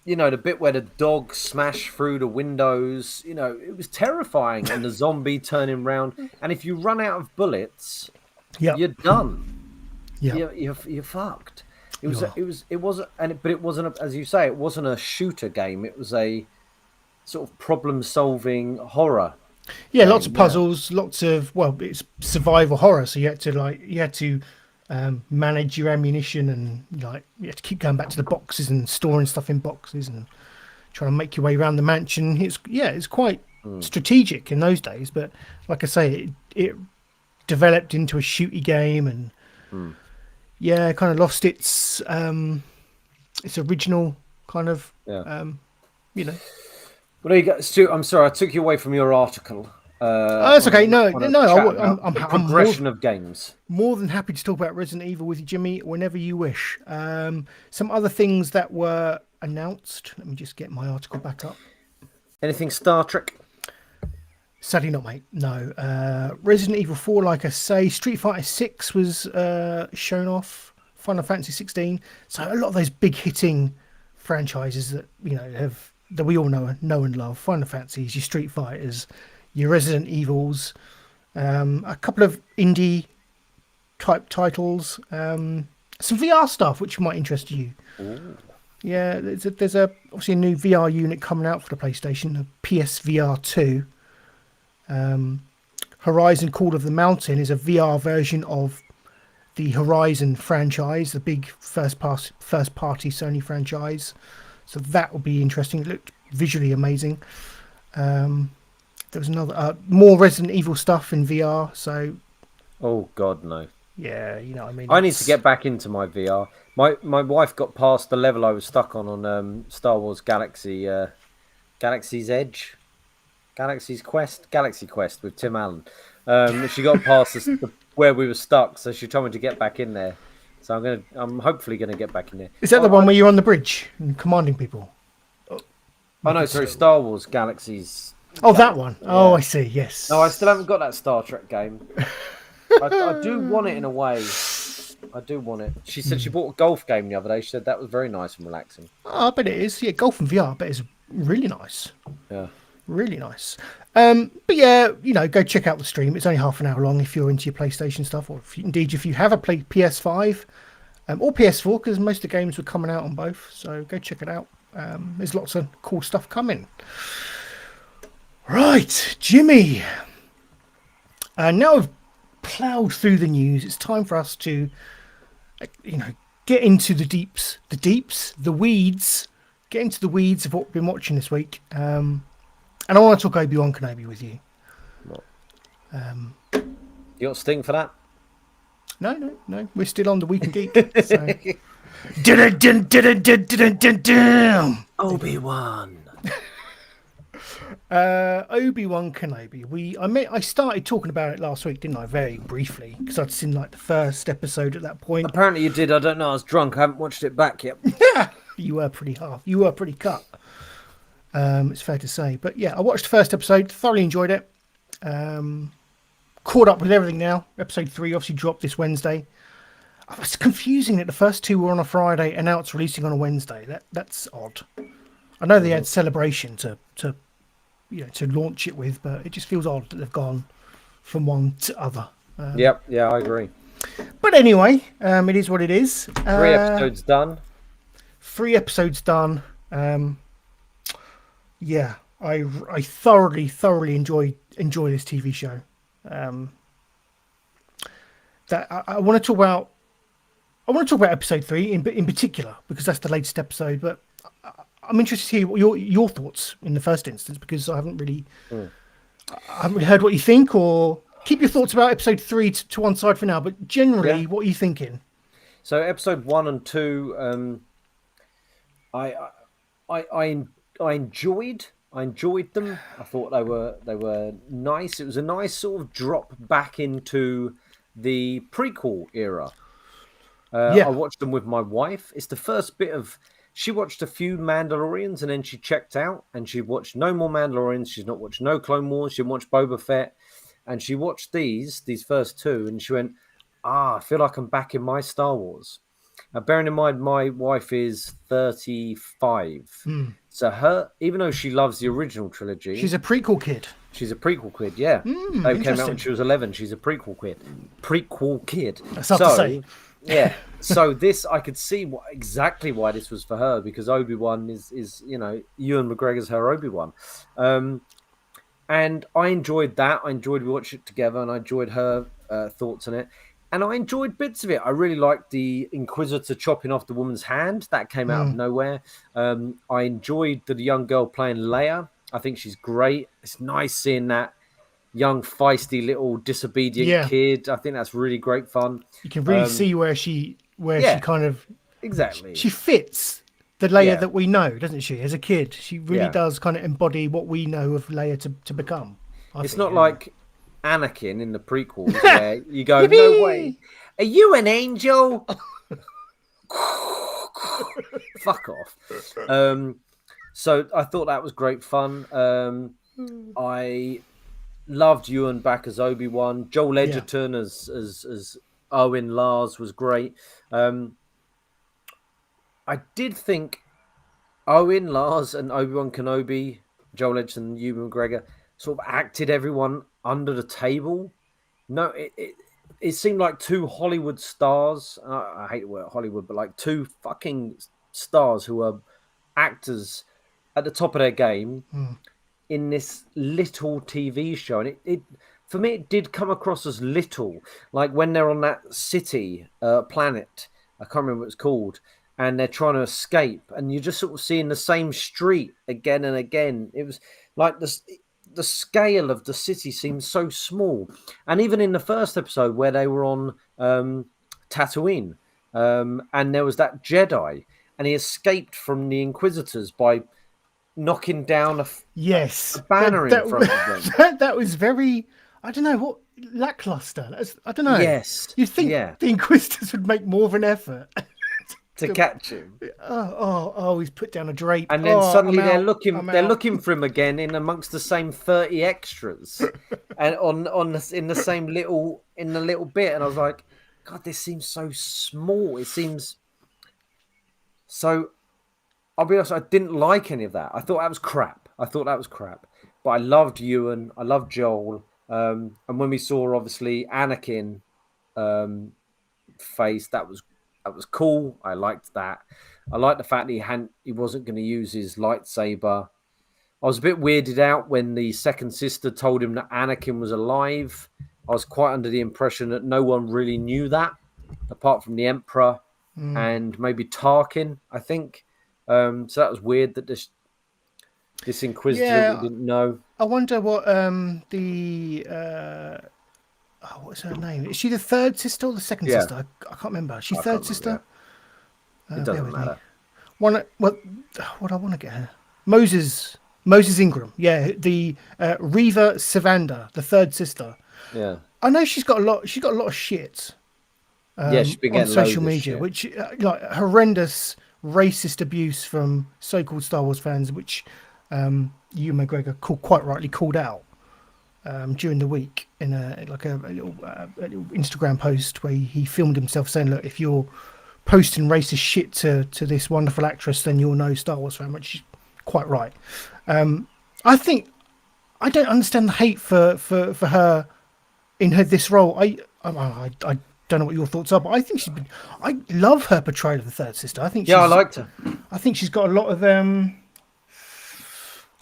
[SPEAKER 3] you know, the bit where the dog smashed through the windows, you know, it was terrifying. And the zombie turning round. And if you run out of bullets, you're done. Yeah. You're fucked. It wasn't, as you say, it wasn't a shooter game. It was a sort of problem-solving horror.
[SPEAKER 2] Yeah, lots of puzzles, lots of it's survival horror. So you had to manage your ammunition and you had to keep going back to the boxes and storing stuff in boxes and trying to make your way around the mansion. It's quite strategic in those days. But like I say, it developed into a shooty game and. Yeah, kind of lost its original kind of, you know.
[SPEAKER 3] Well, there you go, Stu. I'm sorry, I took you away from your article.
[SPEAKER 2] That's okay. I'm
[SPEAKER 3] progression of games.
[SPEAKER 2] More than happy to talk about Resident Evil with you, Jimmy, whenever you wish. Some other things that were announced. Let me just get my article back up.
[SPEAKER 3] Anything Star Trek?
[SPEAKER 2] Sadly not, mate. No. Resident Evil 4, like I say. Street Fighter 6 was shown off. Final Fantasy 16. So a lot of those big hitting franchises that that we all know and love. Final Fantasies, your Street Fighters, your Resident Evils, a couple of indie type titles, some VR stuff which might interest you. Ooh. Yeah, there's obviously a new VR unit coming out for the PlayStation, the PSVR 2. Horizon Call of the Mountain is a VR version of the Horizon franchise, the big first party Sony franchise. So that will be interesting. It looked visually amazing. There was another more Resident Evil stuff in VR. So,
[SPEAKER 3] oh God, no.
[SPEAKER 2] Yeah, you know what I mean.
[SPEAKER 3] I need to get back into my VR. My wife got past the level I was stuck on Star Wars Galaxy's Edge. Galaxy Quest with Tim Allen. She got past where we were stuck, so she told me to get back in there. So I'm hopefully gonna get back in there.
[SPEAKER 2] Is that the one where you're on the bridge and commanding people?
[SPEAKER 3] Oh no, sorry, Star Wars Galaxies.
[SPEAKER 2] Oh, that one. Yeah. Oh, I see. Yes.
[SPEAKER 3] No, I still haven't got that Star Trek game. I do want it in a way. I do want it. She said she bought a golf game the other day. She said that was very nice and relaxing.
[SPEAKER 2] Oh, I bet it is. Yeah, golf and VR, I bet it's really nice.
[SPEAKER 3] Yeah.
[SPEAKER 2] Really nice. But yeah, go check out the stream. It's only half an hour long if you're into your PlayStation stuff, or if you have a PS5 or PS4, because most of the games were coming out on both. So go check it out. There's lots of cool stuff coming. Right, Jimmy. Now I've ploughed through the news. It's time for us to, get into the deeps, the weeds. Get into the weeds of what we've been watching this week. And I want to talk Obi-Wan Kenobi with you.
[SPEAKER 3] You got Sting for that?
[SPEAKER 2] No. We're still on the Week in Geek. So.
[SPEAKER 3] Obi-Wan.
[SPEAKER 2] Obi-Wan Kenobi. I started talking about it last week, didn't I? Very briefly, because I'd seen like the first episode at that point.
[SPEAKER 3] Apparently you did. I don't know. I was drunk. I haven't watched it back yet.
[SPEAKER 2] You were pretty cut. It's fair to say. But yeah, I watched the first episode, thoroughly enjoyed it. Caught up with everything now. Episode 3 obviously dropped this Wednesday. It's confusing that the first 2 were on a Friday and now it's releasing on a Wednesday. That's odd. I know they had Celebration to launch it with, but it just feels odd that they've gone from one to other.
[SPEAKER 3] Yeah, I agree.
[SPEAKER 2] But anyway, it is what it is.
[SPEAKER 3] 3 episodes done.
[SPEAKER 2] 3 episodes done. Yeah, I thoroughly enjoy this TV show. That I want to talk about. I want to talk about episode 3 in particular because that's the latest episode. But I'm interested to hear your thoughts in the first instance because I haven't really heard what you think. Or keep your thoughts about episode 3 to one side for now. But generally, what are you thinking?
[SPEAKER 3] So episode 1 and 2, I enjoyed them. I thought they were nice. It was a nice sort of drop back into the prequel era. I watched them with my wife. It's the first bit of. She watched a few Mandalorians and then she checked out and she watched no more Mandalorians. She's not watched no Clone Wars. She watched Boba Fett, and she watched these first 2, and she went, I feel like I'm back in my Star Wars. Now, bearing in mind, my wife is 35. So her, even though she loves the original trilogy...
[SPEAKER 2] She's a prequel kid.
[SPEAKER 3] She's a prequel kid, yeah. They came out when she was 11. She's a prequel kid.
[SPEAKER 2] That's hard to say.
[SPEAKER 3] Yeah. So this, I could see exactly why this was for her, because Obi-Wan is Ewan McGregor's her Obi-Wan. And I enjoyed that. I enjoyed we watched it together, and I enjoyed her thoughts on it. And I enjoyed bits of it. I really liked the Inquisitor chopping off the woman's hand. That came out of nowhere. I enjoyed the young girl playing Leia. I think she's great. It's nice seeing that young, feisty little disobedient kid. I think that's really great fun.
[SPEAKER 2] You can really see where she kind of...
[SPEAKER 3] Exactly.
[SPEAKER 2] She fits the Leia that we know, doesn't she? As a kid, she really does kind of embody what we know of Leia to become.
[SPEAKER 3] It's not like Anakin in the prequels where you go, no way, are you an angel? Fuck off. So I thought that was great fun. I loved Ewan back as Obi-Wan. Joel Edgerton as Owen Lars was great. I did think Owen Lars and Obi-Wan Kenobi, Joel Edgerton and Ewan McGregor sort of acted everyone under the table. No, it seemed like 2 Hollywood stars. I hate the word Hollywood, but like 2 fucking stars who are actors at the top of their game in this little TV show. And it for me, it did come across as little. Like when they're on that city, planet, I can't remember what it's called, and they're trying to escape, and you're just sort of seeing the same street again and again. It was like the scale of the city seemed so small. And even in the first episode where they were on Tatooine, and there was that Jedi, and he escaped from the Inquisitors by knocking down a banner in front of them.
[SPEAKER 2] That was very, I don't know, what, lackluster. I don't know.
[SPEAKER 3] Yes.
[SPEAKER 2] You'd think the Inquisitors would make more of an effort.
[SPEAKER 3] To catch him.
[SPEAKER 2] He's put down a drape.
[SPEAKER 3] And then suddenly they're looking for him again in amongst the same 30 extras and in the same little bit. And I was like, God, this seems so small. It seems so. I'll be honest, I didn't like any of that. I thought that was crap. But I loved Ewan. I loved Joel. And when we saw obviously Anakin face, that was cool. I liked that. I liked the fact that he wasn't going to use his lightsaber. I was a bit weirded out when the second sister told him that Anakin was alive. I was quite under the impression that no one really knew that, apart from the Emperor and maybe Tarkin, I think. So that was weird that this Inquisitor we didn't know.
[SPEAKER 2] I wonder what what's her name? Is she the third sister or the second sister? I can't remember. Is she third sister?
[SPEAKER 3] It doesn't matter.
[SPEAKER 2] What I want to get her. Moses Moses Ingram, yeah, the Reva Savanda, the third sister.
[SPEAKER 3] Yeah.
[SPEAKER 2] I know she's got a lot. She's got a lot of shit.
[SPEAKER 3] Yeah, she's been
[SPEAKER 2] On
[SPEAKER 3] getting
[SPEAKER 2] social
[SPEAKER 3] loads of
[SPEAKER 2] media,
[SPEAKER 3] shit.
[SPEAKER 2] which like horrendous racist abuse from so-called Star Wars fans, which Ewan McGregor quite rightly called out during the week in a little Instagram post where he filmed himself saying, "Look, if you're posting racist shit to this wonderful actress, then you're no Star Wars fan," which is quite right. I think I don't understand the hate for her in this role. I don't know what your thoughts are, but I think I love her portrayal of the third sister. I think
[SPEAKER 3] I liked her.
[SPEAKER 2] I think she's got a lot of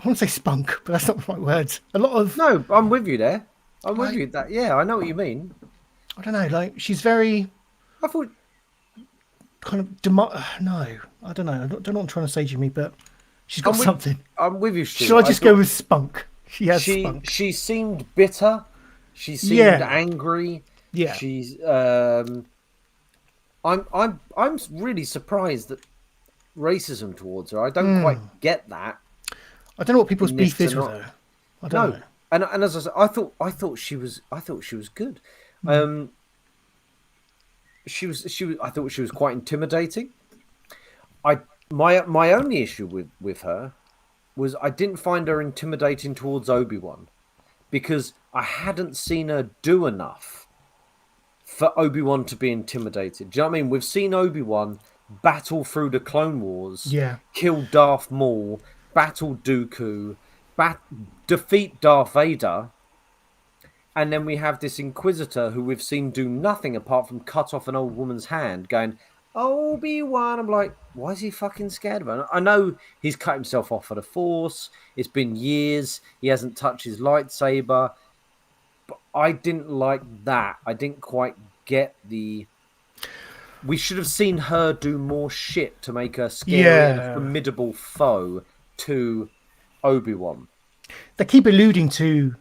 [SPEAKER 2] I want to say spunk, but that's not the right words. A lot of
[SPEAKER 3] No, I'm with you there. I'm with you. That I know what you mean.
[SPEAKER 2] I don't know, like she's very.
[SPEAKER 3] I thought
[SPEAKER 2] kind of no, I don't know. I don't know what I'm trying to say, Jimmy, but she's got
[SPEAKER 3] I'm with-
[SPEAKER 2] something.
[SPEAKER 3] I'm with you, Stu.
[SPEAKER 2] Should I just go with spunk? She has
[SPEAKER 3] she
[SPEAKER 2] spunk.
[SPEAKER 3] she seemed bitter. She seemed
[SPEAKER 2] Yeah.
[SPEAKER 3] angry.
[SPEAKER 2] Yeah.
[SPEAKER 3] She's I'm really surprised at racism towards her. I don't quite get that.
[SPEAKER 2] I don't know what people's
[SPEAKER 3] in this
[SPEAKER 2] beef is with
[SPEAKER 3] tonight.
[SPEAKER 2] her. I don't know.
[SPEAKER 3] And as I said, I thought she was good. She was I thought she was quite intimidating. My only issue with her was I didn't find her intimidating towards Obi-Wan because I hadn't seen her do enough for Obi-Wan to be intimidated. Do you know what I mean? We've seen Obi-Wan battle through the Clone Wars,
[SPEAKER 2] Yeah.
[SPEAKER 3] kill Darth Maul, battle Dooku, defeat Darth Vader, and then we have this Inquisitor who we've seen do nothing apart from cut off an old woman's hand, going, Obi-Wan. I'm like, why is he fucking scared of her? I know he's cut himself off for the Force. It's been years. He hasn't touched his lightsaber. But I didn't like that. I didn't quite get the... We should have seen her do more shit to make her scary and a formidable foe to Obi-Wan.
[SPEAKER 2] They keep alluding to...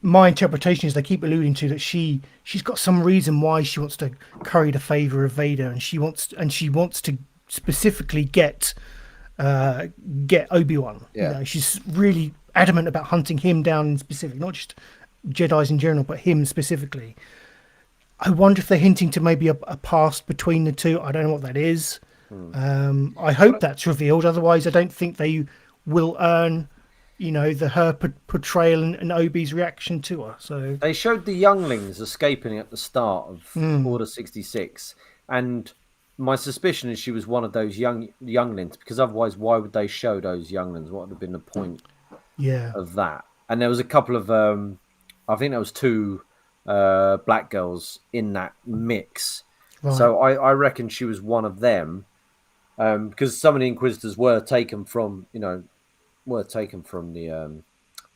[SPEAKER 2] My interpretation is they keep alluding to that she's got some reason why she wants to curry the favor of Vader, and she wants to specifically get Obi-Wan.
[SPEAKER 3] Yeah.
[SPEAKER 2] You know, she's really adamant about hunting him down in specific, not just Jedis in general, but him specifically. I wonder if they're hinting to maybe a past between the two. I don't know what that is. I hope that's revealed. Otherwise, I don't think they will earn, her portrayal and Obi's reaction to her. So
[SPEAKER 3] they showed the younglings escaping at the start of Order 66, and my suspicion is she was one of those younglings, because otherwise, why would they show those younglings? What would have been the point of that? And there was a couple of, I think there was two black girls in that mix. Right. So I reckon she was one of them, because some of the Inquisitors were taken from, the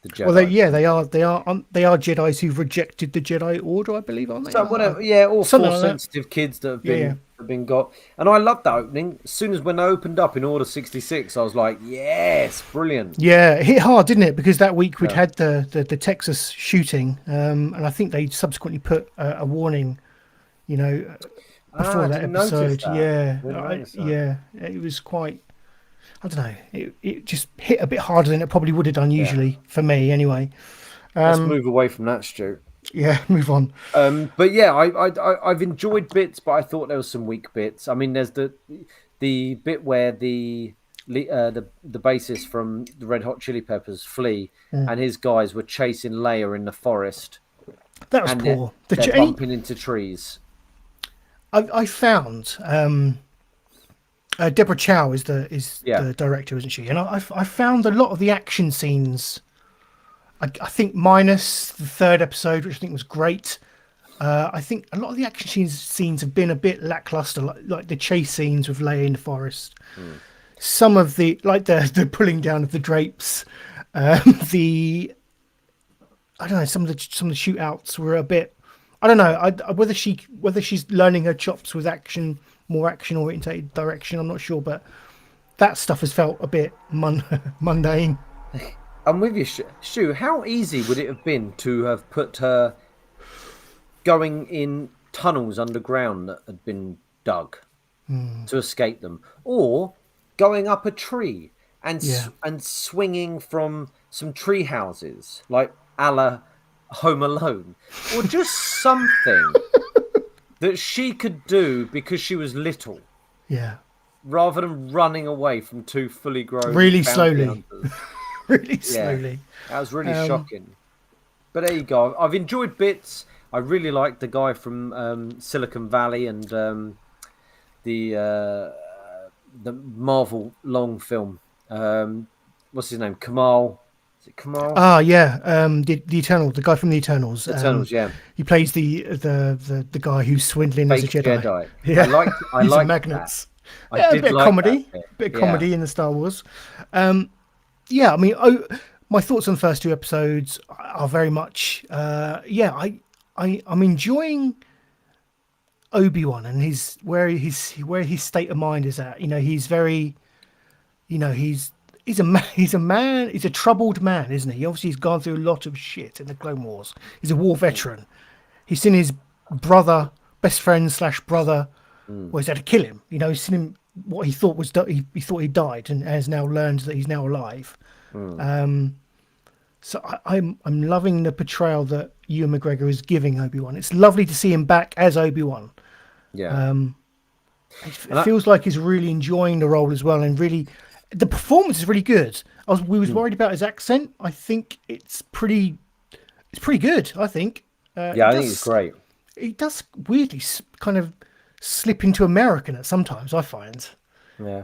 [SPEAKER 3] Jedi.
[SPEAKER 2] Well, they are Jedis who've rejected the Jedi Order, I believe, aren't they?
[SPEAKER 3] So whatever, all
[SPEAKER 2] something
[SPEAKER 3] Force
[SPEAKER 2] like
[SPEAKER 3] sensitive kids that have been got. And I loved that opening. As soon as when they opened up in Order 66, I was like, yes, brilliant.
[SPEAKER 2] Yeah, it hit hard, didn't it? Because that week we'd had the Texas shooting, and I think they subsequently put a warning, before that episode. It was quite. I don't know. It just hit a bit harder than it probably would have done usually for me, anyway.
[SPEAKER 3] Let's move away from that, Stu.
[SPEAKER 2] Yeah, move on.
[SPEAKER 3] But yeah, I've enjoyed bits, but I thought there was some weak bits. I mean, there's the bit where the bassist from the Red Hot Chili Peppers, Flea, and his guys were chasing Leia in the forest.
[SPEAKER 2] That was poor.
[SPEAKER 3] They're bumping into trees.
[SPEAKER 2] I found. Deborah Chow is the director, isn't she? And I found a lot of the action scenes, I think minus the third episode, which I think was great. I think a lot of the action scenes have been a bit lackluster, like the chase scenes with Leia in the forest. Some of the pulling down of the drapes, I don't know. Some of the shootouts were a bit. I don't know. Whether she's learning her chops with more action orientated direction, I'm not sure, but that stuff has felt a bit mundane.
[SPEAKER 3] I'm with you, Stu. How easy would it have been to have put her going in tunnels underground that had been dug to escape them, or going up a tree? and
[SPEAKER 2] Yeah.
[SPEAKER 3] and swinging from some tree houses, like a la Home Alone, or just something that she could do because she was little,
[SPEAKER 2] Yeah.
[SPEAKER 3] rather than running away from two fully grown
[SPEAKER 2] Really
[SPEAKER 3] bounty
[SPEAKER 2] slowly.
[SPEAKER 3] hunters.
[SPEAKER 2] Really
[SPEAKER 3] Yeah,
[SPEAKER 2] slowly.
[SPEAKER 3] that was really shocking. But there you go. I've enjoyed bits. I really like the guy from Silicon Valley and the Marvel long film. What's his name? Kamal. Is it Kamal?
[SPEAKER 2] Ah, yeah. The Eternal, the guy from the Eternals.
[SPEAKER 3] Eternals, yeah.
[SPEAKER 2] He plays the guy who's swindling as a
[SPEAKER 3] Fake
[SPEAKER 2] Jedi.
[SPEAKER 3] Jedi.
[SPEAKER 2] Yeah.
[SPEAKER 3] I
[SPEAKER 2] He's
[SPEAKER 3] like
[SPEAKER 2] a magnets.
[SPEAKER 3] that.
[SPEAKER 2] Yeah,
[SPEAKER 3] I
[SPEAKER 2] a
[SPEAKER 3] did
[SPEAKER 2] bit of
[SPEAKER 3] like
[SPEAKER 2] comedy.
[SPEAKER 3] that bit.
[SPEAKER 2] Bit of
[SPEAKER 3] Yeah.
[SPEAKER 2] comedy in the Star Wars. Yeah, I mean, my thoughts on the first two episodes are very much. I'm enjoying Obi-Wan and where his state of mind is at. He's very, he's a man. He's a troubled man, isn't he? Obviously, he's gone through a lot of shit in the Clone Wars. He's a war veteran. He's seen his brother, best friend / brother, well, he's had to kill him. He's seen him. What he thought was he thought he died, and has now learned that he's now alive. So I'm loving the portrayal that Ewan McGregor is giving Obi-Wan. It's lovely to see him back as Obi-Wan.
[SPEAKER 3] Yeah.
[SPEAKER 2] It feels like he's really enjoying the role as well, and really, the performance is really good. We was worried about his accent. I think it's pretty good. I think.
[SPEAKER 3] I think it's great.
[SPEAKER 2] He does weirdly kind of slip into American at sometimes, I find.
[SPEAKER 3] Yeah.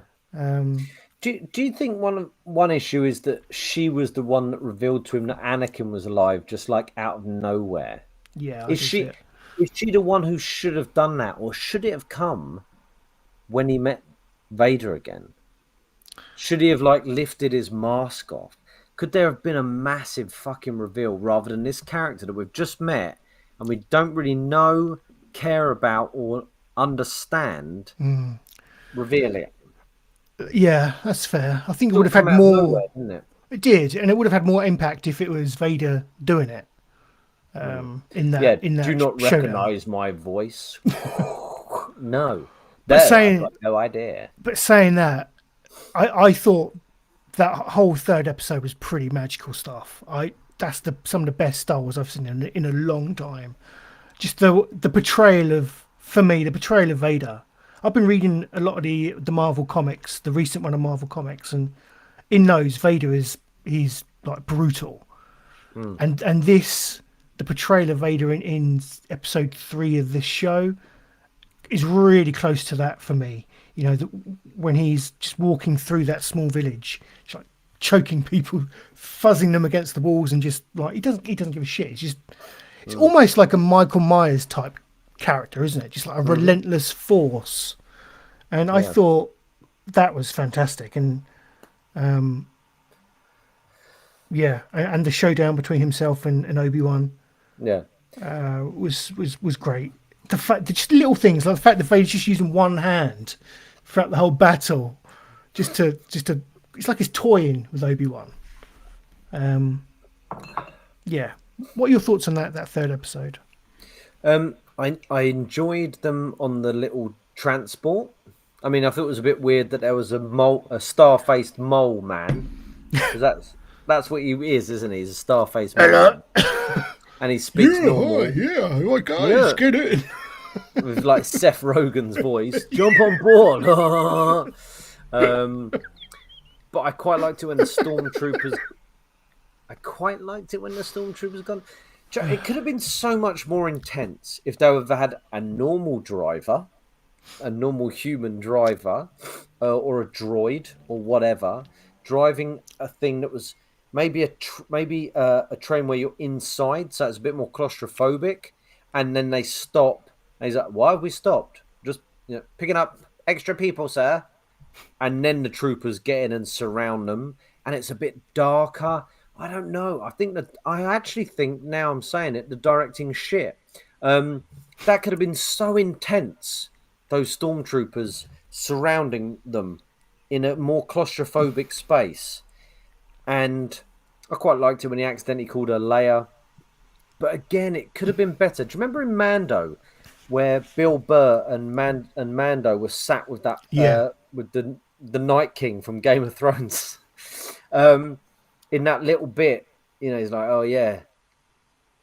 [SPEAKER 3] Do you think one issue is that she was the one that revealed to him that Anakin was alive, just like out of nowhere?
[SPEAKER 2] Yeah.
[SPEAKER 3] Is she the one who should have done that, or should it have come when he met Vader again? Should he have lifted his mask off? Could there have been a massive fucking reveal rather than this character that we've just met and we don't really know, care about, or understand reveal it?
[SPEAKER 2] Yeah, that's fair. I think it would have had more.
[SPEAKER 3] Nowhere, didn't it?
[SPEAKER 2] It did, and it would have had more impact if it was Vader doing it. In that
[SPEAKER 3] do you not
[SPEAKER 2] showdown.
[SPEAKER 3] recognise my voice? No,
[SPEAKER 2] But saying,
[SPEAKER 3] I've got no idea.
[SPEAKER 2] But saying that, I thought that whole third episode was pretty magical stuff. That's some of the best Star Wars I've seen in a long time. Just the portrayal of Vader. I've been reading a lot of the Marvel comics, the recent one of Marvel comics, and in those Vader he's like brutal, and the portrayal of Vader in episode 3 of this show is really close to that for me. When he's just walking through that small village, just like choking people, fuzzing them against the walls, and just like he doesn't give a shit. It's almost like a Michael Myers type character, isn't it? Just like a relentless force. And I thought that was fantastic. And and the showdown between himself and Obi-Wan was great. The fact that just little things like the fact that Vader's just using one hand throughout the whole battle, just to it's like he's toying with Obi-Wan. What are your thoughts on that third episode?
[SPEAKER 3] I enjoyed them on the little transport. I mean, I thought it was a bit weird that there was a star-faced mole man, because that's what he is, isn't he? He's a star-faced mole man. And he speaks normal.
[SPEAKER 2] Hi guys, get in.
[SPEAKER 3] With like Seth Rogen's voice, jump on board. But I quite liked it when the stormtroopers. Gone. It could have been so much more intense if they would have had a normal driver, a normal human driver, or a droid or whatever, driving a thing that was maybe a train where you're inside, so it's a bit more claustrophobic, and then they stop. And he's like, "Why have we stopped? Just picking up extra people, sir." And then the troopers get in and surround them, and it's a bit darker. I don't know. I actually think now I'm saying it, the directing shit. That could have been so intense. Those stormtroopers surrounding them in a more claustrophobic space. And I quite liked it when he accidentally called her Leia. But again, it could have been better. Do you remember in Mando, where Bill Burr and Mando were sat with that with the Night King from Game of Thrones? In that little bit, he's like, "Oh yeah,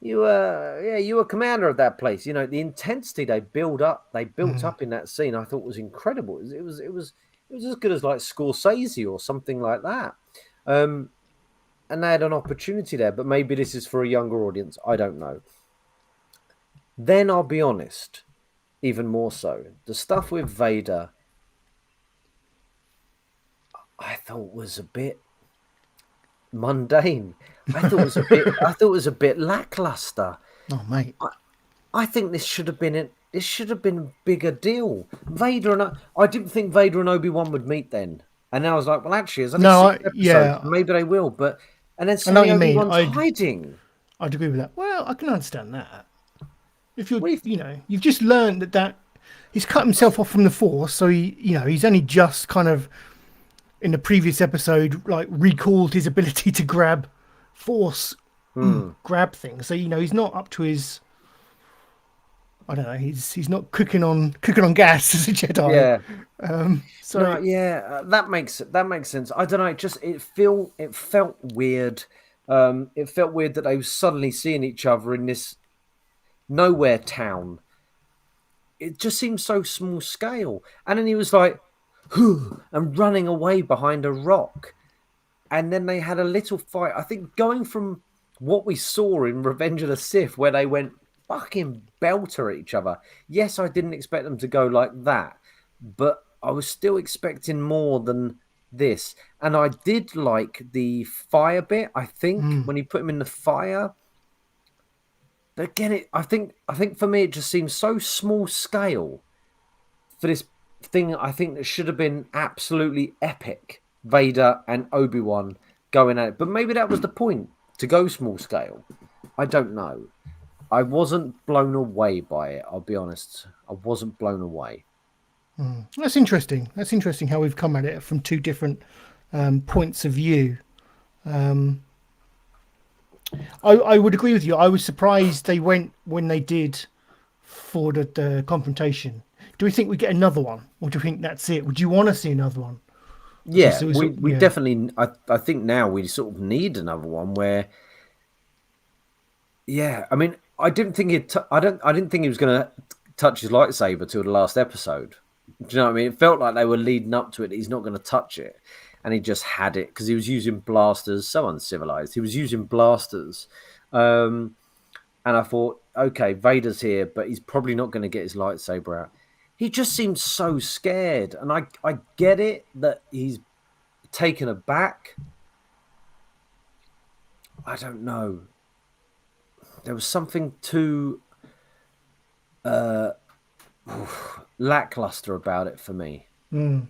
[SPEAKER 3] you were commander of that place." The intensity they built up in that scene, I thought was incredible. It was as good as like Scorsese or something like that. And they had an opportunity there, but maybe this is for a younger audience. I don't know. Then I'll be honest, even more so, the stuff with Vader, I thought was a bit mundane. I thought it was a bit lackluster.
[SPEAKER 2] Oh, mate.
[SPEAKER 3] I think this should have been a bigger deal. I didn't think Vader and Obi-Wan would meet then. And then I was like, well, actually, there's only 6 episodes. Maybe they will. But and then suddenly Obi-Wan's hiding.
[SPEAKER 2] I'd agree with that. Well, I can understand that. If you've just learned that he's cut himself off from the Force, so he's only just kind of in the previous episode like recalled his ability to grab Force grab things. So he's not up to his. I don't know. He's not cooking on gas as a Jedi.
[SPEAKER 3] Yeah. That makes sense. I don't know. It felt weird. It felt weird that they were suddenly seeing each other in this nowhere town. It just seems so small scale. And then he was like, and running away behind a rock. And then they had a little fight. I think going from what we saw in Revenge of the Sith, where they went fucking belter at each other. Yes, I didn't expect them to go like that, but I was still expecting more than this. And I did like the fire bit, I think, when he put him in the fire. But again, I think for me, it just seems so small scale for this thing. I think that should have been absolutely epic. Vader and Obi-Wan going at it. But maybe that was the point, to go small scale. I don't know. I wasn't blown away by it, I'll be honest. I wasn't blown away.
[SPEAKER 2] That's interesting. That's interesting how we've come at it from two different points of view. I would agree with you. I was surprised they went when they did for the confrontation. Do we think we get another one? Or do you think that's it? Would you want to see another one?
[SPEAKER 3] Yeah, we definitely... I think now we sort of need another one where... Yeah, I mean, I didn't think I didn't think he was going to touch his lightsaber till the last episode. Do you know what I mean? It felt like they were leading up to it. He's not going to touch it. And he just had it because he was using blasters. So uncivilized. He was using blasters. And I thought, okay, Vader's here, but he's probably not going to get his lightsaber out. He just seemed so scared. And I get it that he's taken aback. I don't know. There was something too lackluster about it for me. And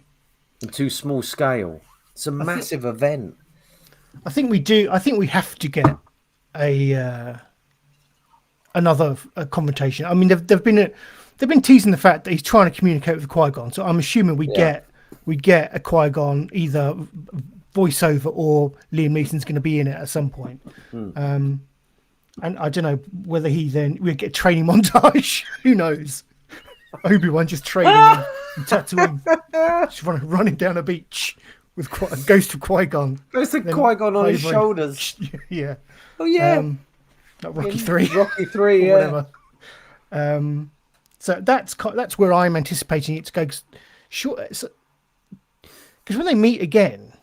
[SPEAKER 3] too small scale. It's a massive event.
[SPEAKER 2] I think we do. I think we have to get another confrontation. I mean, they've been teasing the fact that he's trying to communicate with Qui-Gon. So I'm assuming we get a Qui-Gon either voiceover or Liam Neeson's going to be in it at some point. And I don't know whether we get a training montage. Who knows? Obi-Wan just training him and Tatooine, just running down a beach with a ghost of Qui-Gon.
[SPEAKER 3] Ghost of Qui-Gon on his shoulders.
[SPEAKER 2] Yeah.
[SPEAKER 3] Oh yeah.
[SPEAKER 2] Like Rocky 3.
[SPEAKER 3] Rocky 3, yeah.
[SPEAKER 2] Whatever. So that's where I'm anticipating it to go. Because when they meet again,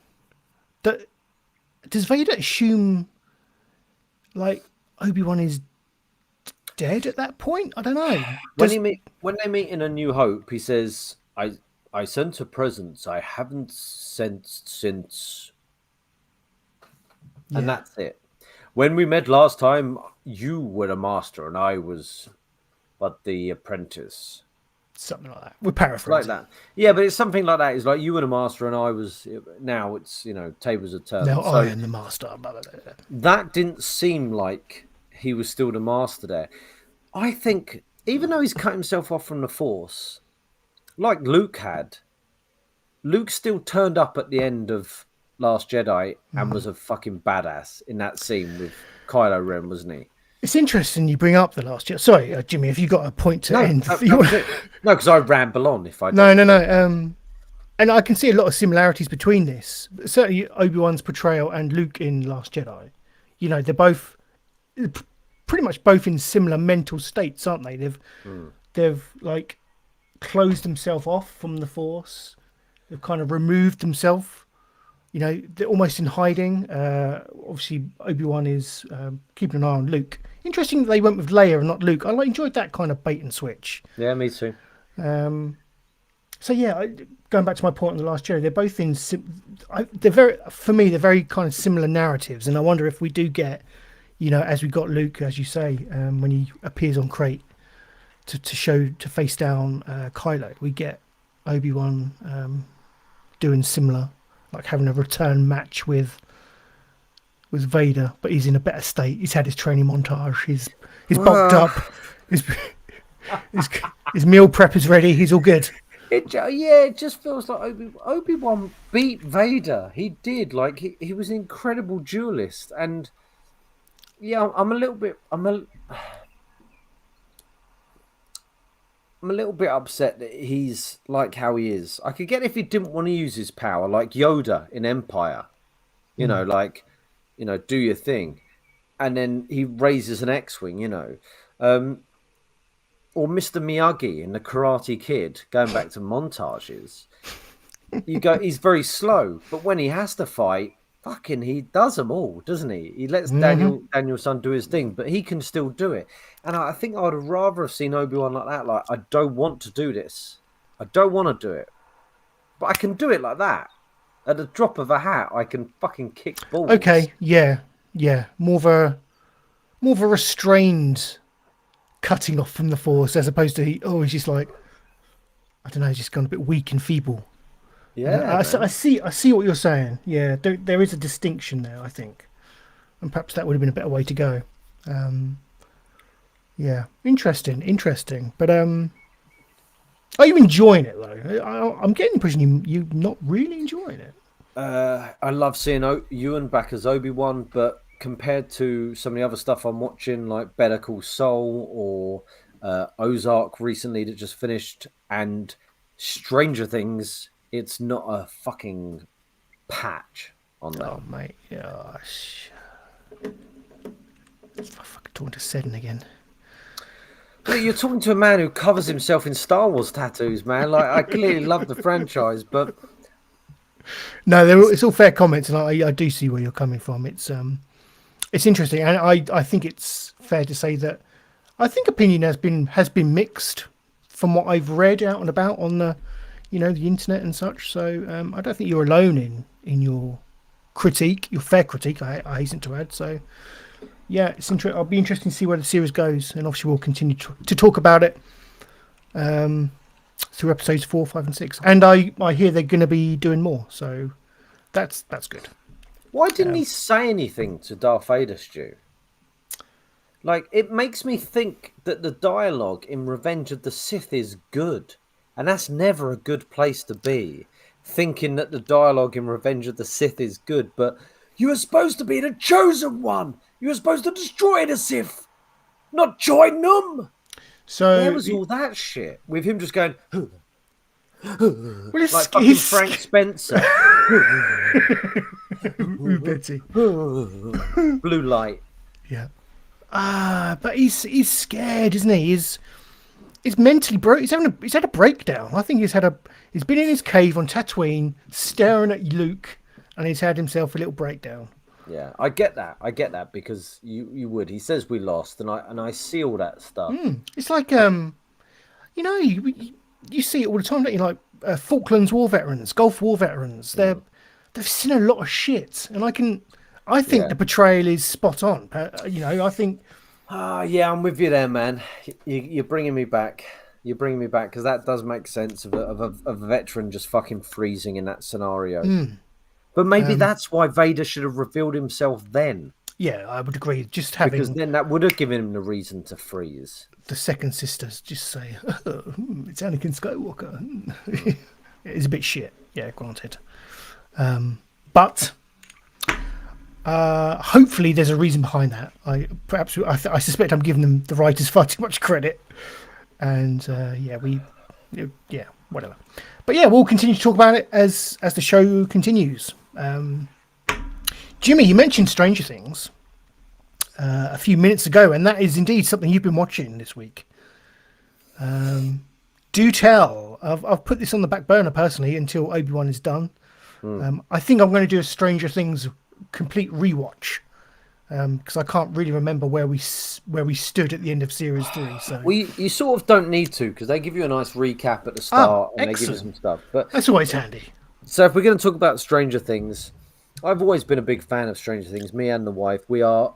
[SPEAKER 2] does Vader assume like Obi-Wan is dead at that point? I don't know.
[SPEAKER 3] When they meet in A New Hope, he says, I sent a presence I haven't sensed since. And that's it. When we met last time, you were the master and I was but the apprentice.
[SPEAKER 2] Something like that. We're paraphrasing.
[SPEAKER 3] Like that. Yeah, but it's something like that. It's like you were the master and I was... Now it's, tables are turned.
[SPEAKER 2] Now I am the master. Blah, blah, blah.
[SPEAKER 3] That didn't seem like he was still the master there. I think, even though he's cut himself off from the Force, like Luke had, Luke still turned up at the end of Last Jedi and was a fucking badass in that scene with Kylo Ren, wasn't he?
[SPEAKER 2] It's interesting you bring up the Last Jedi. Sorry, Jimmy, have you got a point to end?
[SPEAKER 3] No, because I ramble on if I don't.
[SPEAKER 2] No. and I can see a lot of similarities between this. Certainly, Obi-Wan's portrayal and Luke in Last Jedi. You know, they're both pretty much both in similar mental states, aren't they? They've like closed themselves off from the Force. They've kind of removed themselves. You know, they're almost in hiding. Obviously, Obi-Wan is keeping an eye on Luke. Interesting that they went with Leia and not Luke. I enjoyed that kind of bait and switch.
[SPEAKER 3] Yeah, me too.
[SPEAKER 2] So yeah, going back to my point on the Last Jedi, they're both in. They're very kind of similar narratives, and I wonder if we do get, you know, as we got Luke, as you say, when he appears on Crate to face down Kylo, we get Obi-Wan doing similar, like having a return match with Vader, but he's in a better state. He's had his training montage. He's bulked up. His meal prep is ready. He's all good.
[SPEAKER 3] It just feels like Obi-Wan beat Vader. He did. Like he was an incredible duelist, and yeah, I'm a little bit upset that he's like how he is. I could get if he didn't want to use his power, like Yoda in Empire. You know, like, you know, do your thing, and then he raises an X-wing. You know. Or Mr. Miyagi in The Karate Kid, going back to montages. He's very slow, but when he has to fight, fucking he does them all, doesn't he? He lets Daniel's son do his thing, but he can still do it. And I think I would have rather have seen Obi-Wan like that. Like, I don't want to do this. I don't want to do it. But I can do it like that. At the drop of a hat, I can fucking kick balls.
[SPEAKER 2] Okay, yeah. More of a restrained cutting off from the Force, as opposed to he's just like, I don't know, he's just gone a bit weak and feeble.
[SPEAKER 3] Yeah,
[SPEAKER 2] I see what you're saying. Yeah, there is a distinction there, I think, and perhaps that would have been a better way to go. Yeah, interesting. But are you enjoying it though? I'm getting the impression you're not really enjoying it.
[SPEAKER 3] I love seeing Ewan back as Obi-Wan, but compared to some of the other stuff I'm watching, like Better Call Saul or Ozark recently that just finished, and Stranger Things, it's not a fucking patch on that.
[SPEAKER 2] Oh, mate. Gosh. I'm fucking talking to Seddon again.
[SPEAKER 3] Well, you're talking to a man who covers himself in Star Wars tattoos, man. Like, I clearly love the franchise, but...
[SPEAKER 2] No, it's all fair comments, and I do see where you're coming from. It's interesting, and I think it's fair to say that I think opinion has been mixed from what I've read out and about on the internet and such. So I don't think you're alone in your critique, your fair critique. I hasten to add. So yeah, it's interesting. I'll be interested to see where the series goes, and obviously we'll continue to talk about it through episodes 4, 5, and 6. And I hear they're going to be doing more, so that's good.
[SPEAKER 3] Why didn't he say anything to Darth Vader, Stu? Like, it makes me think that the dialogue in Revenge of the Sith is good. And that's never a good place to be. Thinking that the dialogue in Revenge of the Sith is good, but you were supposed to be the chosen one. You were supposed to destroy the Sith, not join them.
[SPEAKER 2] So
[SPEAKER 3] there was all that shit with him just going...
[SPEAKER 2] Well,
[SPEAKER 3] like fucking Frank Spencer.
[SPEAKER 2] Ooh, Betty.
[SPEAKER 3] Blue light.
[SPEAKER 2] Yeah. But he's scared, isn't he? He's mentally broke. He's had a breakdown. I think he's been in his cave on Tatooine, staring at Luke, and he's had himself a little breakdown.
[SPEAKER 3] Yeah, I get that because you would. He says we lost, and I see all that stuff.
[SPEAKER 2] It's like you see it all the time, don't you? Like Falklands War veterans, Gulf War veterans. They've seen a lot of shit, and I think the portrayal is spot on. I think.
[SPEAKER 3] Yeah, I'm with you there, man. You're bringing me back. You're bringing me back because that does make sense of a veteran just fucking freezing in that scenario. But maybe that's why Vader should have revealed himself then.
[SPEAKER 2] Yeah, I would agree. Just having
[SPEAKER 3] because then that would have given him the reason to freeze.
[SPEAKER 2] The second sisters just say, "It's Anakin Skywalker." It's a bit shit. Yeah, granted. But hopefully there's a reason behind that. I suspect I'm giving them the writers far too much credit. And Yeah, whatever. But yeah, we'll continue to talk about it as the show continues. Jimmy, you mentioned Stranger Things a few minutes ago, and that is indeed something you've been watching this week. Do tell. I've put this on the back burner personally until Obi-Wan is done. I think I'm going to do a Stranger Things complete rewatch because I can't really remember where we stood at the end of series 3. So
[SPEAKER 3] you sort of don't need to because they give you a nice recap at the start and they give you some stuff. But
[SPEAKER 2] that's always handy.
[SPEAKER 3] So if we're going to talk about Stranger Things, I've always been a big fan of Stranger Things. Me and the wife, we are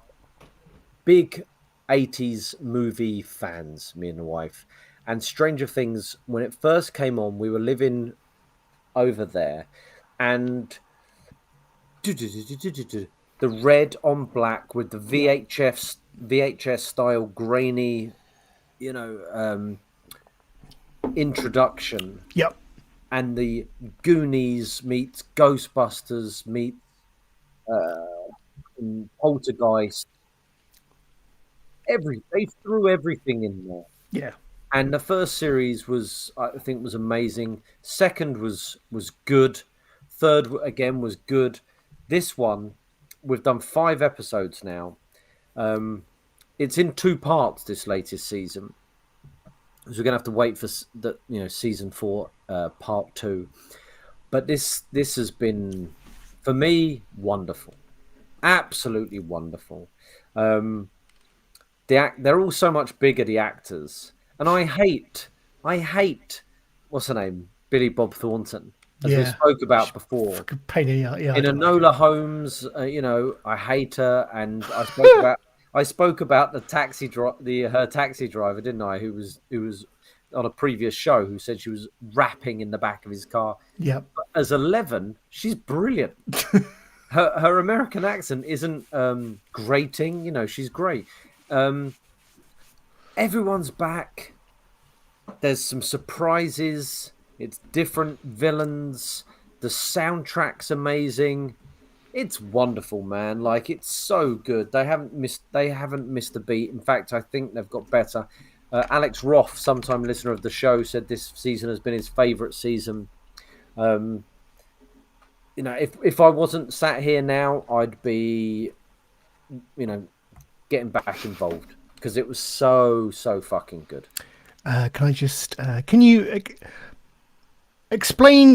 [SPEAKER 3] big 80s movie fans, me and the wife. And Stranger Things, when it first came on, we were living over there. And the red on black with the VHS style grainy, introduction.
[SPEAKER 2] Yep.
[SPEAKER 3] And the Goonies meets Ghostbusters meet Poltergeist. They threw everything in there.
[SPEAKER 2] Yeah.
[SPEAKER 3] And the first series I think was amazing. Second was good. Third again was good. This one, we've done 5 episodes now. It's in 2 parts this latest season. So we're gonna have to wait for season 4, part 2. But this has been, for me, wonderful, absolutely wonderful. They're all so much bigger, the actors, and I hate what's her name, Billy Bob Thornton, as we spoke about before.
[SPEAKER 2] Pain in the,
[SPEAKER 3] in Enola Holmes, I hate her, and I spoke about her taxi driver, didn't I? Who was on a previous show, who said she was rapping in the back of his car.
[SPEAKER 2] Yeah.
[SPEAKER 3] As 11, she's brilliant. her American accent isn't grating. She's great. Everyone's back. There's some surprises. It's different villains. The soundtrack's amazing. It's wonderful, man. Like, it's so good. They haven't missed a beat. In fact, I think they've got better. Alex Roth, sometime listener of the show, said this season has been his favorite season. If I wasn't sat here now, I'd be, getting back involved because it was so fucking good.
[SPEAKER 2] Can you explain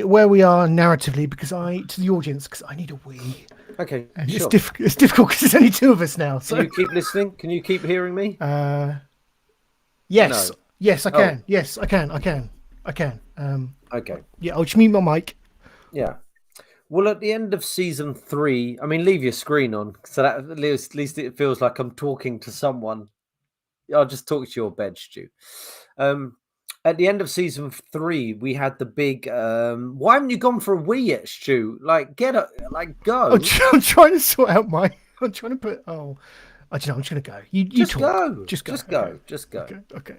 [SPEAKER 2] where we are narratively to the audience, because I need a wee.
[SPEAKER 3] Okay,
[SPEAKER 2] and
[SPEAKER 3] sure.
[SPEAKER 2] It's difficult because there's only 2 of us now. So
[SPEAKER 3] can you keep listening? Can you keep hearing me?
[SPEAKER 2] Yes.
[SPEAKER 3] No.
[SPEAKER 2] Yes, I can. Oh. Yes, I can.
[SPEAKER 3] Okay.
[SPEAKER 2] Yeah, I'll just mute my mic.
[SPEAKER 3] Yeah. Well, at the end of season 3, I mean, leave your screen on, so that at least it feels like I'm talking to someone. I'll just talk to your bed, Stu. At the end of season 3, we had the big. Why haven't you gone for a wee yet, Stu? Like, go.
[SPEAKER 2] I'm trying to sort out my. I'm trying to put. Oh, I don't know. I'm just gonna go. You
[SPEAKER 3] just
[SPEAKER 2] talk.
[SPEAKER 3] Go.
[SPEAKER 2] Just go.
[SPEAKER 3] Just go.
[SPEAKER 2] Okay.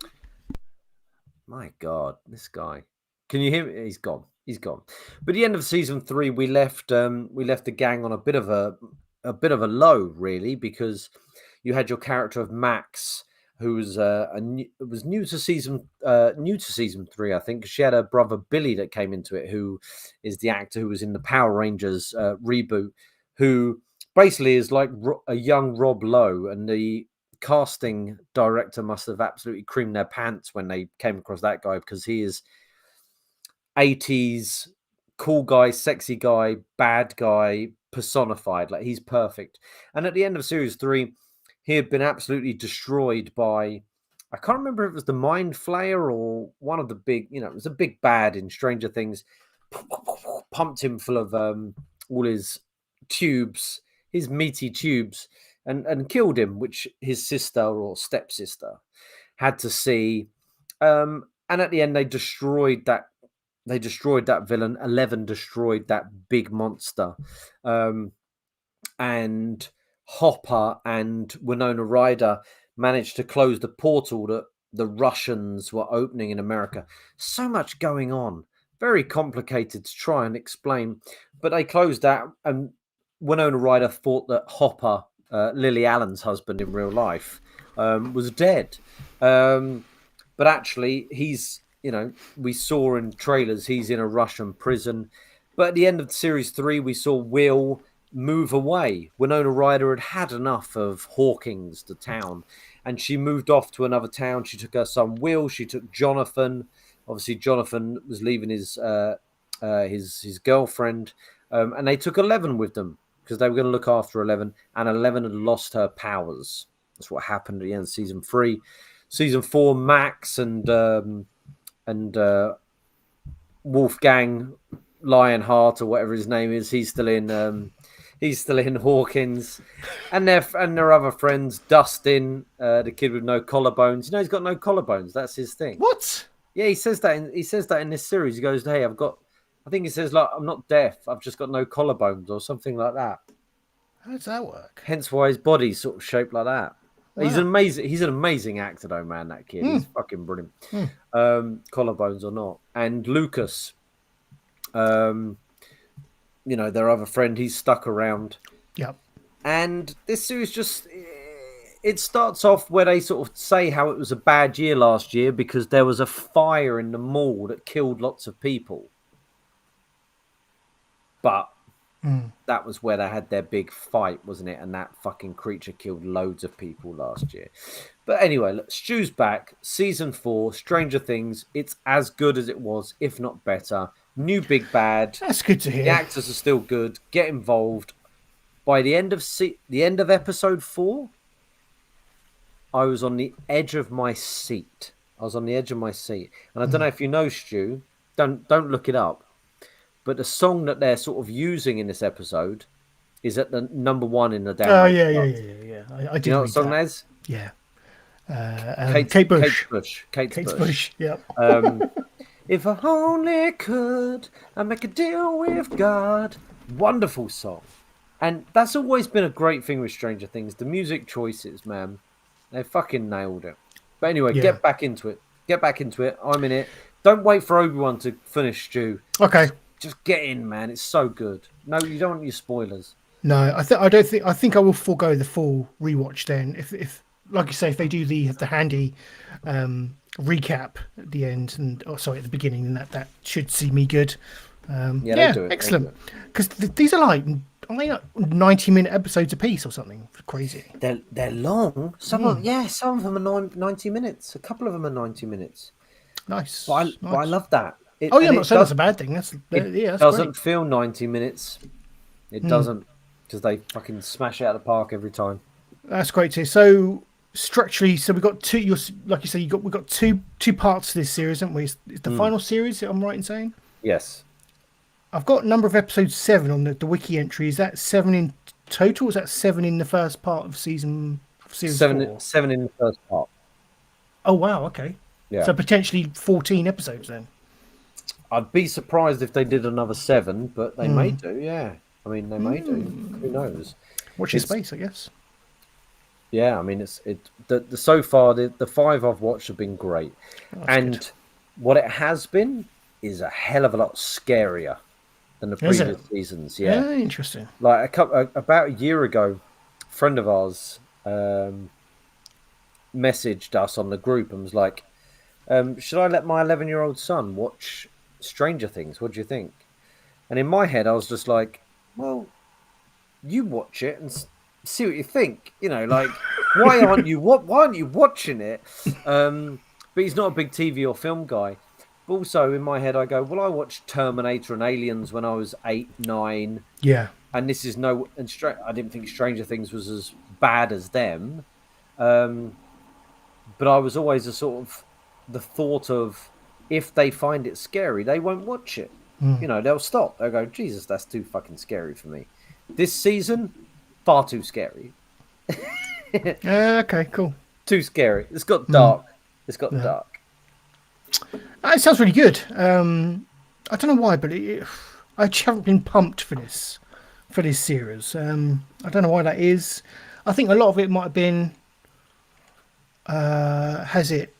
[SPEAKER 3] My God, this guy. Can you hear me? He's gone. But at the end of season 3, we left the gang on a bit of a low, really, because you had your character of Max, who was new to season 3, I think. She had her brother Billy that came into it, who is the actor who was in the Power Rangers reboot, who basically is like a young Rob Lowe, and the casting director must have absolutely creamed their pants when they came across that guy, because he is 80s cool guy, sexy guy, bad guy personified. Like, he's perfect. And at the end of series 3, he had been absolutely destroyed by, I can't remember if it was the Mind Flayer or one of the big, it was a big bad in Stranger Things, pumped him full of all his tubes, his meaty tubes, and killed him, which his sister or stepsister had to see. And at the end, they destroyed that villain. 11 destroyed that big monster. And Hopper and Winona Ryder managed to close the portal that the Russians were opening in America. So much going on. Very complicated to try and explain. But they closed that, and Winona Ryder thought that Hopper, Lily Allen's husband in real life, was dead. But actually, he's we saw in trailers he's in a Russian prison. But at the end of series 3, we saw Will move away. Winona Ryder had enough of Hawkins, the town, and she moved off to another town. She took her son Will. She took Jonathan. Obviously, Jonathan was leaving his girlfriend, and they took 11 with them because they were going to look after 11, and 11 had lost her powers. That's what happened at the end of season 3. Season 4, Max and Wolfgang Lionheart or whatever his name is, he's still in Hawkins, and their other friends, Dustin, the kid with no collarbones. He's got no collarbones. That's his thing.
[SPEAKER 2] What?
[SPEAKER 3] Yeah, he says that in this series. He goes, "Hey, I think he says, like, I'm not deaf. I've just got no collarbones," or something like that.
[SPEAKER 2] How does that work?
[SPEAKER 3] Hence why his body's sort of shaped like that. Wow. He's an amazing actor though, man, that kid. He's fucking brilliant. Collarbones or not. And Lucas, their other friend, he's stuck around.
[SPEAKER 2] Yep.
[SPEAKER 3] And this series it starts off where they sort of say how it was a bad year last year because there was a fire in the mall that killed lots of people. But that was where they had their big fight, wasn't it? And that fucking creature killed loads of people last year. But anyway, look, Stu's back. Season 4, Stranger Things. It's as good as it was, if not better. New big bad.
[SPEAKER 2] That's good to hear.
[SPEAKER 3] The actors are still good. Get involved. By the end of episode 4, I was on the edge of my seat. And I don't know if you know, Stu. Don't look it up. But the song that they're sort of using in this episode is at the number 1 in the download.
[SPEAKER 2] Oh, yeah. I did.
[SPEAKER 3] You know what song that is?
[SPEAKER 2] Yeah.
[SPEAKER 3] Kate Bush.
[SPEAKER 2] Yeah.
[SPEAKER 3] If I only could, I'd make a deal with God. Wonderful song. And that's always been a great thing with Stranger Things. The music choices, man. They fucking nailed it. But anyway, get back into it. I'm in it. Don't wait for Obi-Wan to finish, Stu.
[SPEAKER 2] Okay.
[SPEAKER 3] Just get in, man. It's so good. No, you don't want your spoilers.
[SPEAKER 2] No, I think I will forego the full rewatch then. If like you say, if they do the handy recap at the end at the beginning, then that should see me good.
[SPEAKER 3] They do it.
[SPEAKER 2] Excellent. Because these are like 90-minute episodes a piece or something crazy.
[SPEAKER 3] They're long. Some of them are 90 minutes. A couple of them are 90 minutes.
[SPEAKER 2] Nice.
[SPEAKER 3] But I love that.
[SPEAKER 2] I'm not saying that's a bad thing. That's
[SPEAKER 3] doesn't
[SPEAKER 2] great.
[SPEAKER 3] feel 90 minutes. It doesn't, because they fucking smash it out of the park every time.
[SPEAKER 2] That's great too. So structurally, we've got two. Like you say, we've got two parts to this series, haven't we? It's the final series. I'm right in saying.
[SPEAKER 3] Yes.
[SPEAKER 2] I've got number of episodes 7 on the wiki entry. Is that 7 in total? Or is that 7 in the first part of series 4?
[SPEAKER 3] 7 in the first part.
[SPEAKER 2] Oh wow! Okay.
[SPEAKER 3] Yeah.
[SPEAKER 2] So potentially 14 episodes then.
[SPEAKER 3] I'd be surprised if they did another 7, but they may do. Yeah, I mean they may do. Who knows?
[SPEAKER 2] Watch your space, I guess.
[SPEAKER 3] Yeah, I mean so far the 5 I've watched have been great, and what it has been is a hell of a lot scarier than the previous seasons. Yeah,
[SPEAKER 2] interesting.
[SPEAKER 3] Like about a year ago, a friend of ours messaged us on the group and was like, "Should I let my 11-year-old son watch Stranger Things? What do you think?" And in my head, I was just like, "Well, you watch it and see what you think. Like, why aren't you watching it?" But he's not a big TV or film guy. But also in my head, I go, "Well, I watched Terminator and Aliens when I was 8, 9.
[SPEAKER 2] Yeah,
[SPEAKER 3] and this is I didn't think Stranger Things was as bad as them." But I was always the thought of, if they find it scary, they won't watch it. They'll stop. They'll go, "Jesus, that's too fucking scary for me." This season, far too scary.
[SPEAKER 2] Okay, cool.
[SPEAKER 3] Too scary. It's got dark. It's got dark.
[SPEAKER 2] It sounds really good. I don't know why, but I just haven't been pumped for this series. I don't know why that is. I think a lot of it might have been, has it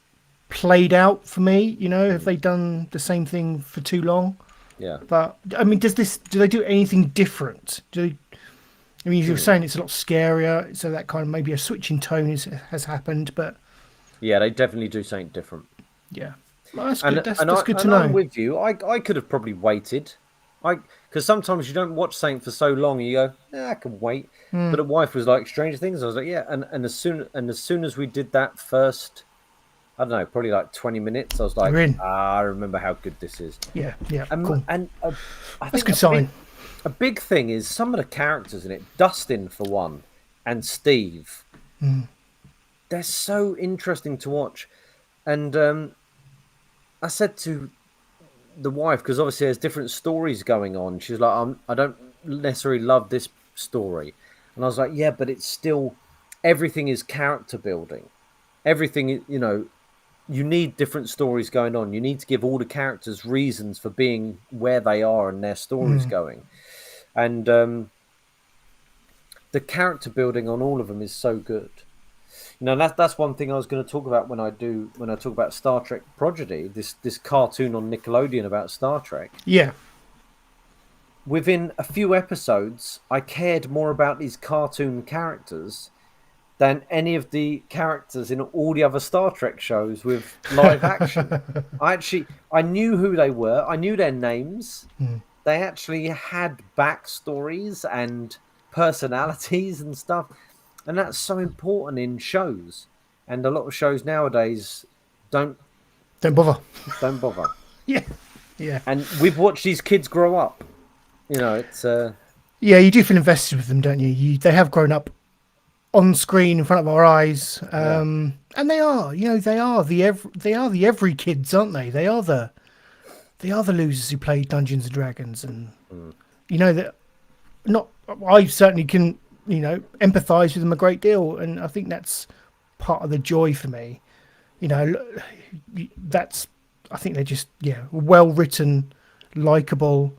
[SPEAKER 2] played out for me? Have they done the same thing for too long?
[SPEAKER 3] Yeah.
[SPEAKER 2] But I mean, do they do anything different? You're saying it's a lot scarier, so that kind of maybe a switch in tone has happened, but
[SPEAKER 3] yeah, they definitely do something different.
[SPEAKER 2] Yeah. Well, that's good. That's good to know.
[SPEAKER 3] I'm with you. I could have probably waited. Because sometimes you don't watch something for so long, and you go, I can wait. But the wife was like, Stranger Things. I was like, yeah. And as soon as we did that first, I don't know, probably like 20 minutes, I was like, I remember how good this is.
[SPEAKER 2] Yeah, cool.
[SPEAKER 3] And I
[SPEAKER 2] that's
[SPEAKER 3] think
[SPEAKER 2] a good sign.
[SPEAKER 3] A big thing is some of the characters in it, Dustin for one, and Steve. They're so interesting to watch. And I said to the wife, because obviously there's different stories going on. She's like, I don't necessarily love this story. And I was like, yeah, but it's still, everything is character building. Everything, you need different stories going on. You need to give all the characters reasons for being where they are and their stories going. And the character building on all of them is so good. That's one thing I was going to talk about when I talk about Star Trek Prodigy, this cartoon on Nickelodeon about Star Trek.
[SPEAKER 2] Yeah.
[SPEAKER 3] Within a few episodes, I cared more about these cartoon characters than any of the characters in all the other Star Trek shows with live action. I knew who they were. I knew their names. They actually had backstories and personalities and stuff. And that's so important in shows. And a lot of shows nowadays don't
[SPEAKER 2] bother.
[SPEAKER 3] Don't bother.
[SPEAKER 2] Yeah.
[SPEAKER 3] And we've watched these kids grow up. It's
[SPEAKER 2] yeah, you do feel invested with them, don't you? They have grown up on screen in front of our eyes. And they are, they are the every kids, aren't they? They are the losers who play Dungeons and Dragons, and that I certainly can empathize with them a great deal, and I think that's part of the joy for me. I think they're just well written, likable,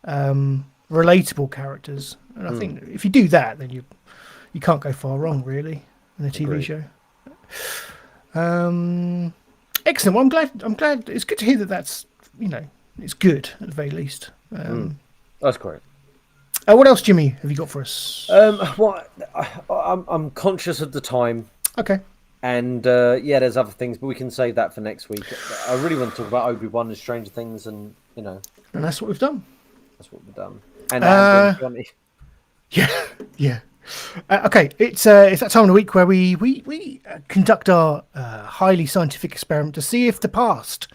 [SPEAKER 2] relatable characters, and I think if you do that, then you can't go far wrong really in a TV show. Excellent. Well, I'm glad. It's good to hear that's it's good at the very least.
[SPEAKER 3] That's great.
[SPEAKER 2] What else, Jimmy, have you got for us?
[SPEAKER 3] Well, I'm conscious of the time.
[SPEAKER 2] Okay.
[SPEAKER 3] And there's other things, but we can save that for next week. I really want to talk about Obi-Wan and Stranger Things, and
[SPEAKER 2] And that's what we've done.
[SPEAKER 3] That's what we've done. And Johnny.
[SPEAKER 2] Yeah. Okay, it's that time of the week where we conduct our highly scientific experiment to see if the past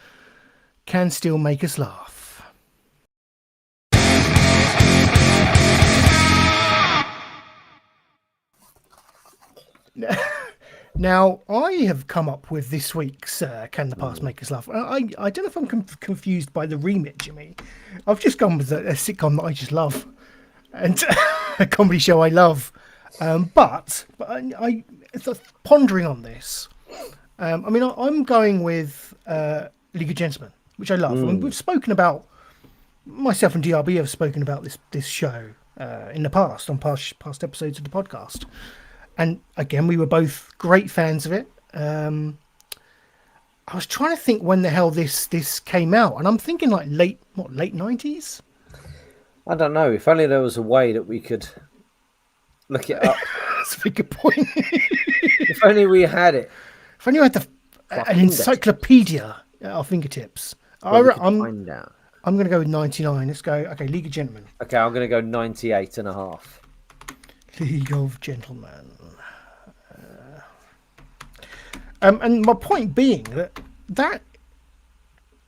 [SPEAKER 2] can still make us laugh. Now, I have come up with this week's Can the Past Make Us Laugh? I don't know if I'm confused by the remit, Jimmy. I've just gone with a sitcom that I just love, and a comedy show I love. But I pondering on this. I'm going with League of Gentlemen, which I love. We've spoken about, myself and DRB have spoken about this show in the past, on past episodes of the podcast. And again, we were both great fans of it. I was trying to think when the hell this came out, and I'm thinking like late 90s?
[SPEAKER 3] I don't know. If only there was a way that we could look it up.
[SPEAKER 2] That's a very good point.
[SPEAKER 3] If only we had it.
[SPEAKER 2] If only we had an encyclopedia at our fingertips. I'm going to go with 99. Let's go. Okay, League of Gentlemen.
[SPEAKER 3] Okay, I'm going to go 98 and a half.
[SPEAKER 2] League of Gentlemen. And my point being that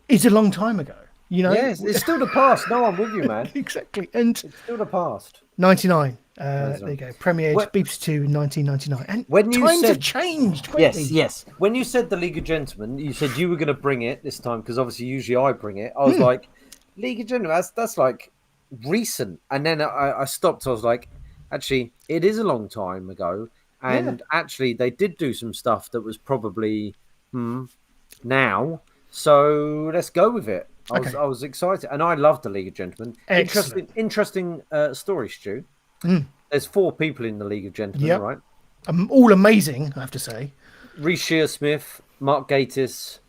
[SPEAKER 2] is a long time ago.
[SPEAKER 3] Yes, it's still the past. No, I'm with you, man.
[SPEAKER 2] Exactly, and
[SPEAKER 3] it's still the past.
[SPEAKER 2] 99. There you go. Premiered BBC 2 in 1999. And
[SPEAKER 3] when
[SPEAKER 2] times have changed.
[SPEAKER 3] Yes. When you said the League of Gentlemen, you said you were going to bring it this time because obviously usually I bring it. I was like, League of Gentlemen. That's like recent. And then I stopped. I was like, actually, it is a long time ago. And actually, they did do some stuff that was probably now. So let's go with it. I was excited, and I loved the League of Gentlemen. Interesting story, Stu. There's 4 people in the League of Gentlemen, right?
[SPEAKER 2] All amazing, I have to say.
[SPEAKER 3] Reece Shearsmith, Mark Gatiss,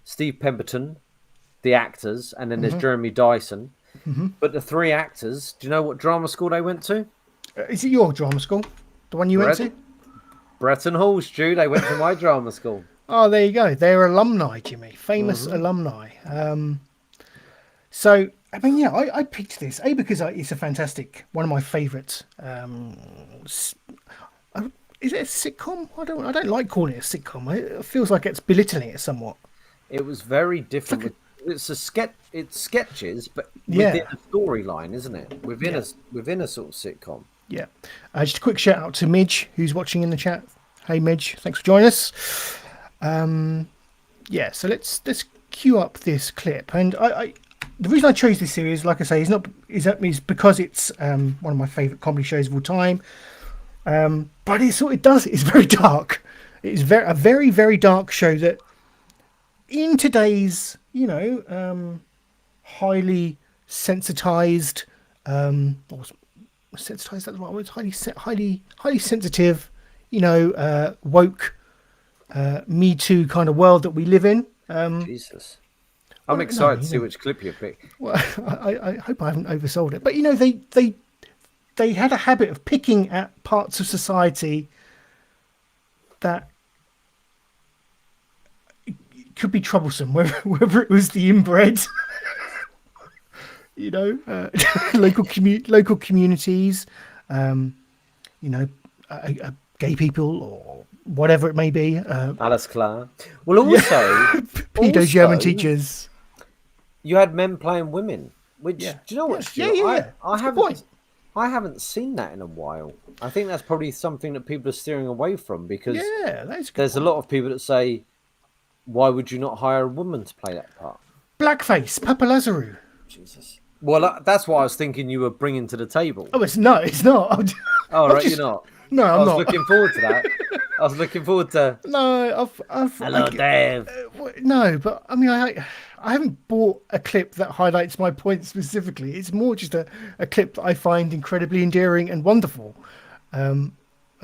[SPEAKER 3] Steve Pemberton, the actors, and then there's Jeremy Dyson. But the 3 actors, do you know what drama school they went to?
[SPEAKER 2] Is it your drama school? The one you went to?
[SPEAKER 3] Bretton Hall, Stu. They went to my drama school.
[SPEAKER 2] Oh, there you go. They're alumni, Jimmy. Famous alumni. So, I mean, yeah, I picked this because it's a fantastic, one of my favourite. Is it a sitcom? I don't like calling it a sitcom. It feels like it's belittling it somewhat.
[SPEAKER 3] It was very different. It's sketches, but within a storyline, isn't it? Within a sort of sitcom.
[SPEAKER 2] Yeah. Just a quick shout out to Midge, who's watching in the chat. Hey, Midge, thanks for joining us. Yeah, so let's cue up this clip. And the reason I chose this series, like I say, is because it's one of my favourite comedy shows of all time. But it's very dark. It's a very, very dark show that in today's, highly sensitized, sensitized, that's what I was, highly sensitive, woke, Me Too kind of world that we live in.
[SPEAKER 3] Jesus. I'm excited to see which clip you pick.
[SPEAKER 2] Well, I hope I haven't oversold it. But, they had a habit of picking at parts of society that could be troublesome, whether it was the inbred, local communities, gay people or whatever it may be.
[SPEAKER 3] Alles klar. Well, also,
[SPEAKER 2] pedo German teachers.
[SPEAKER 3] You had men playing women, which do you know what? Stuart? I haven't seen that in a while. I think that's probably something that people are steering away from because there's a lot of people that say, why would you not hire a woman to play that part?
[SPEAKER 2] Blackface, Papa Lazarou.
[SPEAKER 3] Jesus. Well, that's what I was thinking you were bringing to the table.
[SPEAKER 2] Oh, it's not.
[SPEAKER 3] Oh, right, you're not.
[SPEAKER 2] No, I'm not.
[SPEAKER 3] I was looking forward to that. I was looking forward to...
[SPEAKER 2] No,
[SPEAKER 3] Hello, Dave.
[SPEAKER 2] No, but I mean, I haven't bought a clip that highlights my point specifically. It's more just a clip that I find incredibly endearing and wonderful. I'm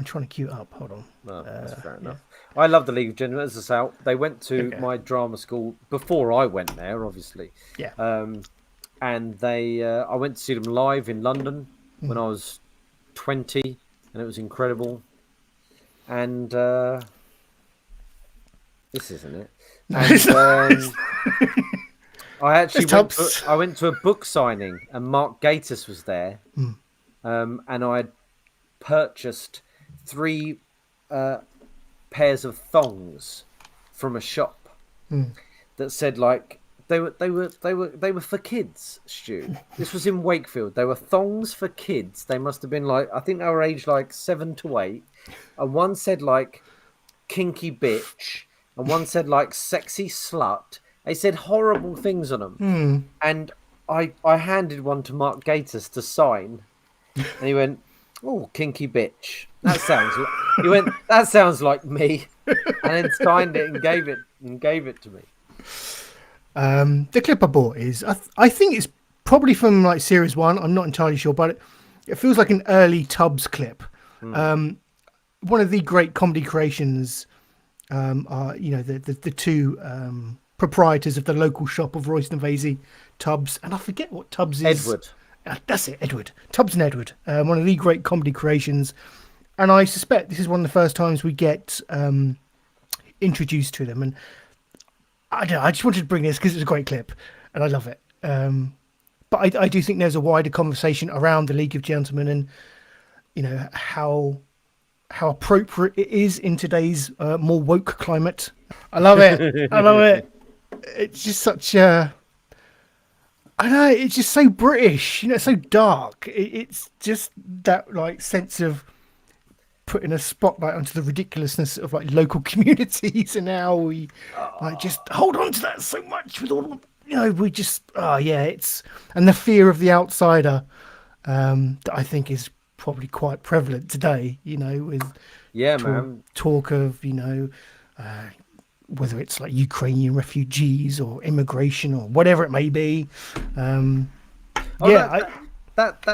[SPEAKER 2] trying to cue it up. Hold on.
[SPEAKER 3] No, that's fair enough. I love the League of Gentlemen. As I say, they went to my drama school before I went there, obviously.
[SPEAKER 2] Yeah.
[SPEAKER 3] And I went to see them live in London when I was 20, and it was incredible. And this isn't it. And I went to a book signing, and Mark Gatiss was there, and I had purchased 3 pairs of thongs from a shop that said like they were for kids, Stu. This was in Wakefield. They were thongs for kids. They must have been like, I think they were aged like 7 to 8, and one said like kinky bitch, and one said like sexy slut. They said horrible things on them, and I handed one to Mark Gatiss to sign, and he went, "Oh, kinky bitch. That sounds." He went, "That sounds like me," and then signed it and gave it to me.
[SPEAKER 2] The clip I bought is, I think it's probably from like series 1. I'm not entirely sure, but it feels like an early Tubbs clip. One of the great comedy creations are, the 2 proprietors of the local shop of Royston Vasey, Tubbs, and I forget what Tubbs is.
[SPEAKER 3] Edward.
[SPEAKER 2] That's it, Edward. Tubbs and Edward. One of the great comedy creations. And I suspect this is one of the first times we get introduced to them. And I don't know, I just wanted to bring this because it's a great clip and I love it. But I do think there's a wider conversation around the League of Gentlemen and, how appropriate it is in today's more woke climate. I love it. I love it. It's just such a... I know, it's just so British, it's so dark. It's just that like sense of putting a spotlight onto the ridiculousness of like local communities and how we like just hold on to that so much with all, we just, it's, and the fear of the outsider that I think is probably quite prevalent today, with talk of, whether it's like Ukrainian refugees or immigration or whatever it may be.
[SPEAKER 3] That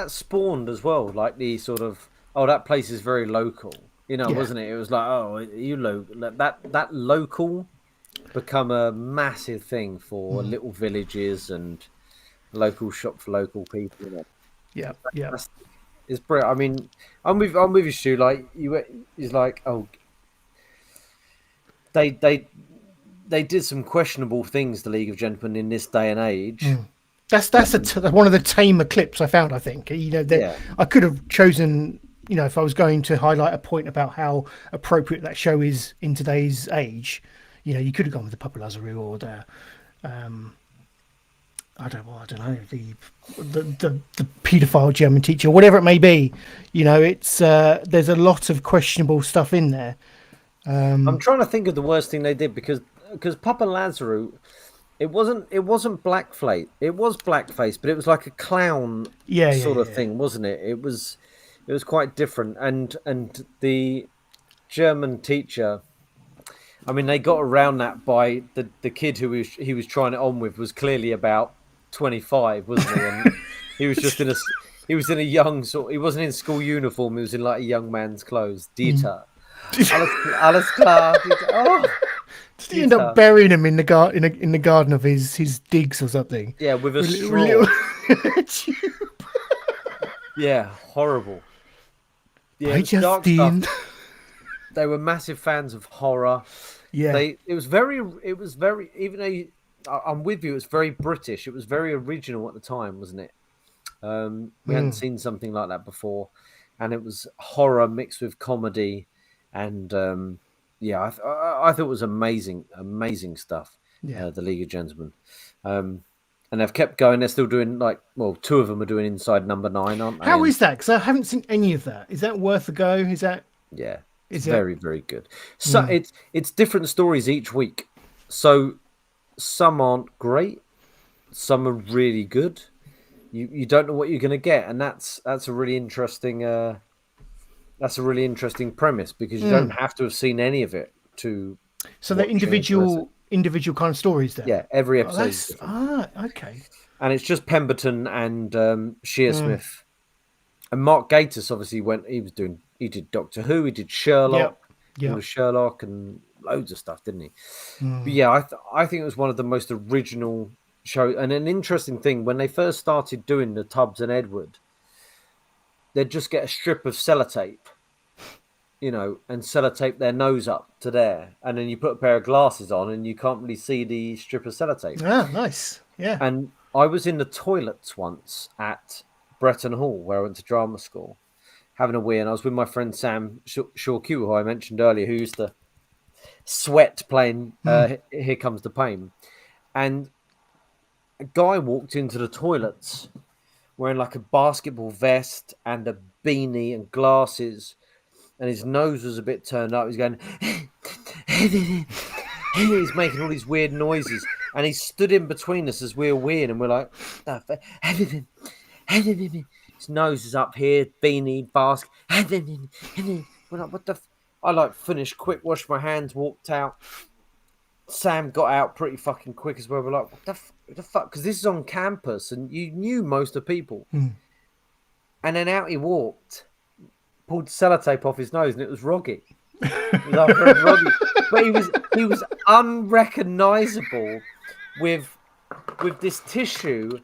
[SPEAKER 3] spawned as well, like the sort of, that place is very local, wasn't it? It was like, that local become a massive thing for little villages and local shop for local people.
[SPEAKER 2] Yeah.
[SPEAKER 3] It's brilliant. I mean, I'm with you, Stu. Like it's like, they did some questionable things, the League of Gentlemen, in this day and age.
[SPEAKER 2] That's one of the tamer clips I found. I think I could have chosen. If I was going to highlight a point about how appropriate that show is in today's age, you could have gone with the Papa Lazarou or the, I don't know, the paedophile German teacher, whatever it may be. It's there's a lot of questionable stuff in there.
[SPEAKER 3] I'm trying to think of the worst thing they did because Papa Lazarou, it wasn't blackface. It was blackface, but it was like a clown sort of thing, wasn't it? It was quite different. And the German teacher, I mean, they got around that by the kid who he was trying it on with was clearly about 25, wasn't he? And he was just in a young sort. He wasn't in school uniform. He was in like a young man's clothes. Dieter. Alles klar. Oh,
[SPEAKER 2] did he end up burying him in the garden of his digs or something?
[SPEAKER 3] Yeah, with a straw. Yeah, horrible. Yeah, it was dark stuff. They were massive fans of horror.
[SPEAKER 2] Yeah,
[SPEAKER 3] it was very. Even though I'm with you, it's very British. It was very original at the time, wasn't it? We hadn't seen something like that before, and it was horror mixed with comedy, and I thought it was amazing stuff.
[SPEAKER 2] Yeah,
[SPEAKER 3] the League of Gentlemen, and they've kept going. They're still doing two of them are doing Inside Number 9, aren't they?
[SPEAKER 2] How is that? Because I haven't seen any of that. Is that worth a go? Is that?
[SPEAKER 3] Yeah, it's very, very good. So it's different stories each week. So some aren't great, some are really good. You don't know what you're going to get, and that's a really interesting premise because you don't have to have seen any of it to.
[SPEAKER 2] So they're individual kind of stories there.
[SPEAKER 3] Yeah, every episode.
[SPEAKER 2] Okay.
[SPEAKER 3] And it's just Pemberton and Shearsmith, and Mark Gatiss obviously he did Doctor Who, he did Sherlock, he was Sherlock and loads of stuff, didn't he? But yeah, I think it was one of the most original shows. And an interesting thing, when they first started doing the Tubbs and Edward, they'd just get a strip of sellotape, and sellotape their nose up to there, and then you put a pair of glasses on and you can't really see the strip of sellotape.
[SPEAKER 2] Ah, nice. Yeah.
[SPEAKER 3] And I was in the toilets once at Bretton Hall, where I went to drama school, having a wee, and I was with my friend Sam Shawq, who I mentioned earlier, who used to sweat playing Here Comes the Pain. And a guy walked into the toilets wearing like a basketball vest and a beanie and glasses, and his nose was a bit turned up. He's going, he's making all these weird noises, and he stood in between us as we were weird, and we're like, his nose is up here, beanie, basket. We're like, what the? I finished quick, washed my hands, walked out. Sam got out pretty fucking quick as well. We're like, what the fuck? Because this is on campus, and you knew most of the people. And then out he walked, pulled sellotape off his nose, and it was Roggy. Roggy. But he was unrecognisable with this tissue,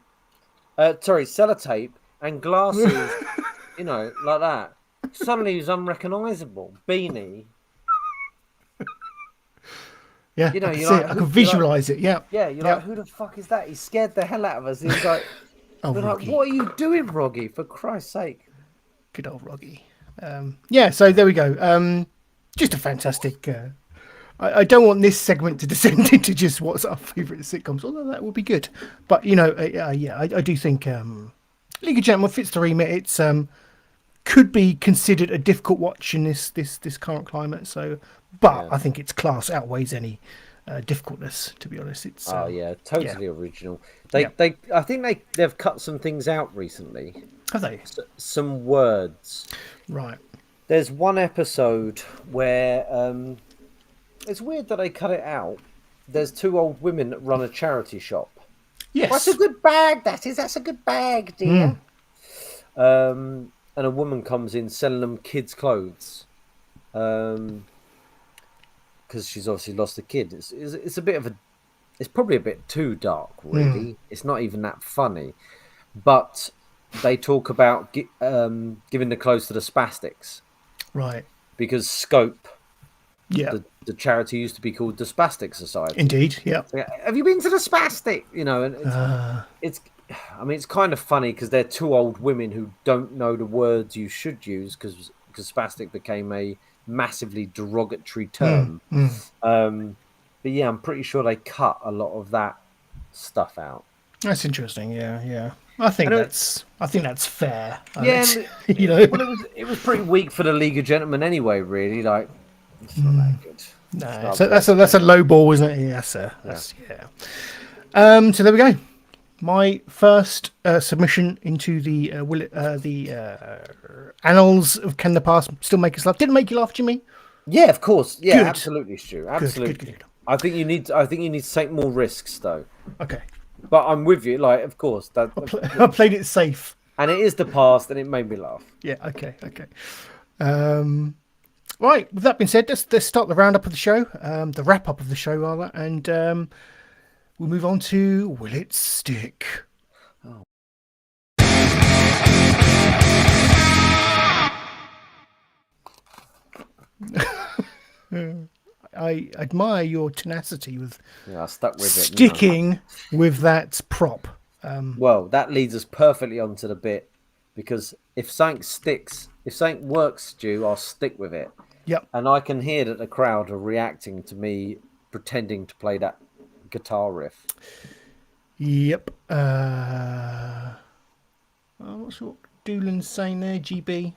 [SPEAKER 3] sellotape and glasses, like that. Suddenly he was unrecognisable. Beanie.
[SPEAKER 2] Yeah, I can visualise it. Yeah.
[SPEAKER 3] Yeah, you're like, who the fuck is that? He scared the hell out of us. He was like, we're like, what are you doing, Roggy? For Christ's sake.
[SPEAKER 2] Good old Roggy. So there we go. Just a fantastic. I don't want this segment to descend into just what's our favourite sitcoms, although that would be good. But I do think League of Gentlemen fits the remit. It's could be considered a difficult watch in this current climate. So, but I think its class outweighs any difficultness. To be honest, it's
[SPEAKER 3] totally original. I think they've cut some things out recently.
[SPEAKER 2] Have they?
[SPEAKER 3] Some words.
[SPEAKER 2] Right.
[SPEAKER 3] There's one episode where it's weird that they cut it out. There's two old women that run a charity shop.
[SPEAKER 2] Yes.
[SPEAKER 3] What's a good bag, that is? That's a good bag, dear. And a woman comes in selling them kids' clothes. Because she's obviously lost a kid. It's a bit of it's probably a bit too dark, really. It's not even that funny. But they talk about giving the clothes to the spastics.
[SPEAKER 2] Right.
[SPEAKER 3] Because Scope
[SPEAKER 2] Yeah.
[SPEAKER 3] The charity used to be called the Spastic Society.
[SPEAKER 2] Indeed, yeah.
[SPEAKER 3] So, have you been to the Spastic? You know, and it's I mean, it's kind of funny because they're two old women who don't know the words you should use because spastic became a massively derogatory term. But yeah, I'm pretty sure they cut a lot of that stuff out.
[SPEAKER 2] That's interesting. Yeah. I think that's fair.
[SPEAKER 3] Yeah,
[SPEAKER 2] you know,
[SPEAKER 3] well, it was pretty weak for the League of Gentlemen anyway. Really, like it's not that good.
[SPEAKER 2] No, so that's a low ball, isn't it? Yeah. So there we go. My first submission into the annals of Can the Past Still Make Us Laugh. Didn't make you laugh, Jimmy?
[SPEAKER 3] Yeah, of course. Yeah,
[SPEAKER 2] Good.
[SPEAKER 3] absolutely, Stu. Absolutely.
[SPEAKER 2] Good.
[SPEAKER 3] I think you need to take more risks, though.
[SPEAKER 2] Okay.
[SPEAKER 3] But I'm with you. Like, of course,
[SPEAKER 2] I played it safe,
[SPEAKER 3] and it is the past, and it made me laugh.
[SPEAKER 2] Yeah. Okay. Right. With that being said, let's start the roundup of the show, the wrap up of the show rather, and we'll move on to Will It Stick?
[SPEAKER 3] Oh.
[SPEAKER 2] I admire your tenacity with
[SPEAKER 3] I stuck with
[SPEAKER 2] sticking with that prop.
[SPEAKER 3] Well, that leads us perfectly onto the bit because if something works, Stu, I'll stick with it.
[SPEAKER 2] Yep.
[SPEAKER 3] And I can hear that the crowd are reacting to me pretending to play that guitar riff.
[SPEAKER 2] Yep. What's what Doolan's saying there? GB.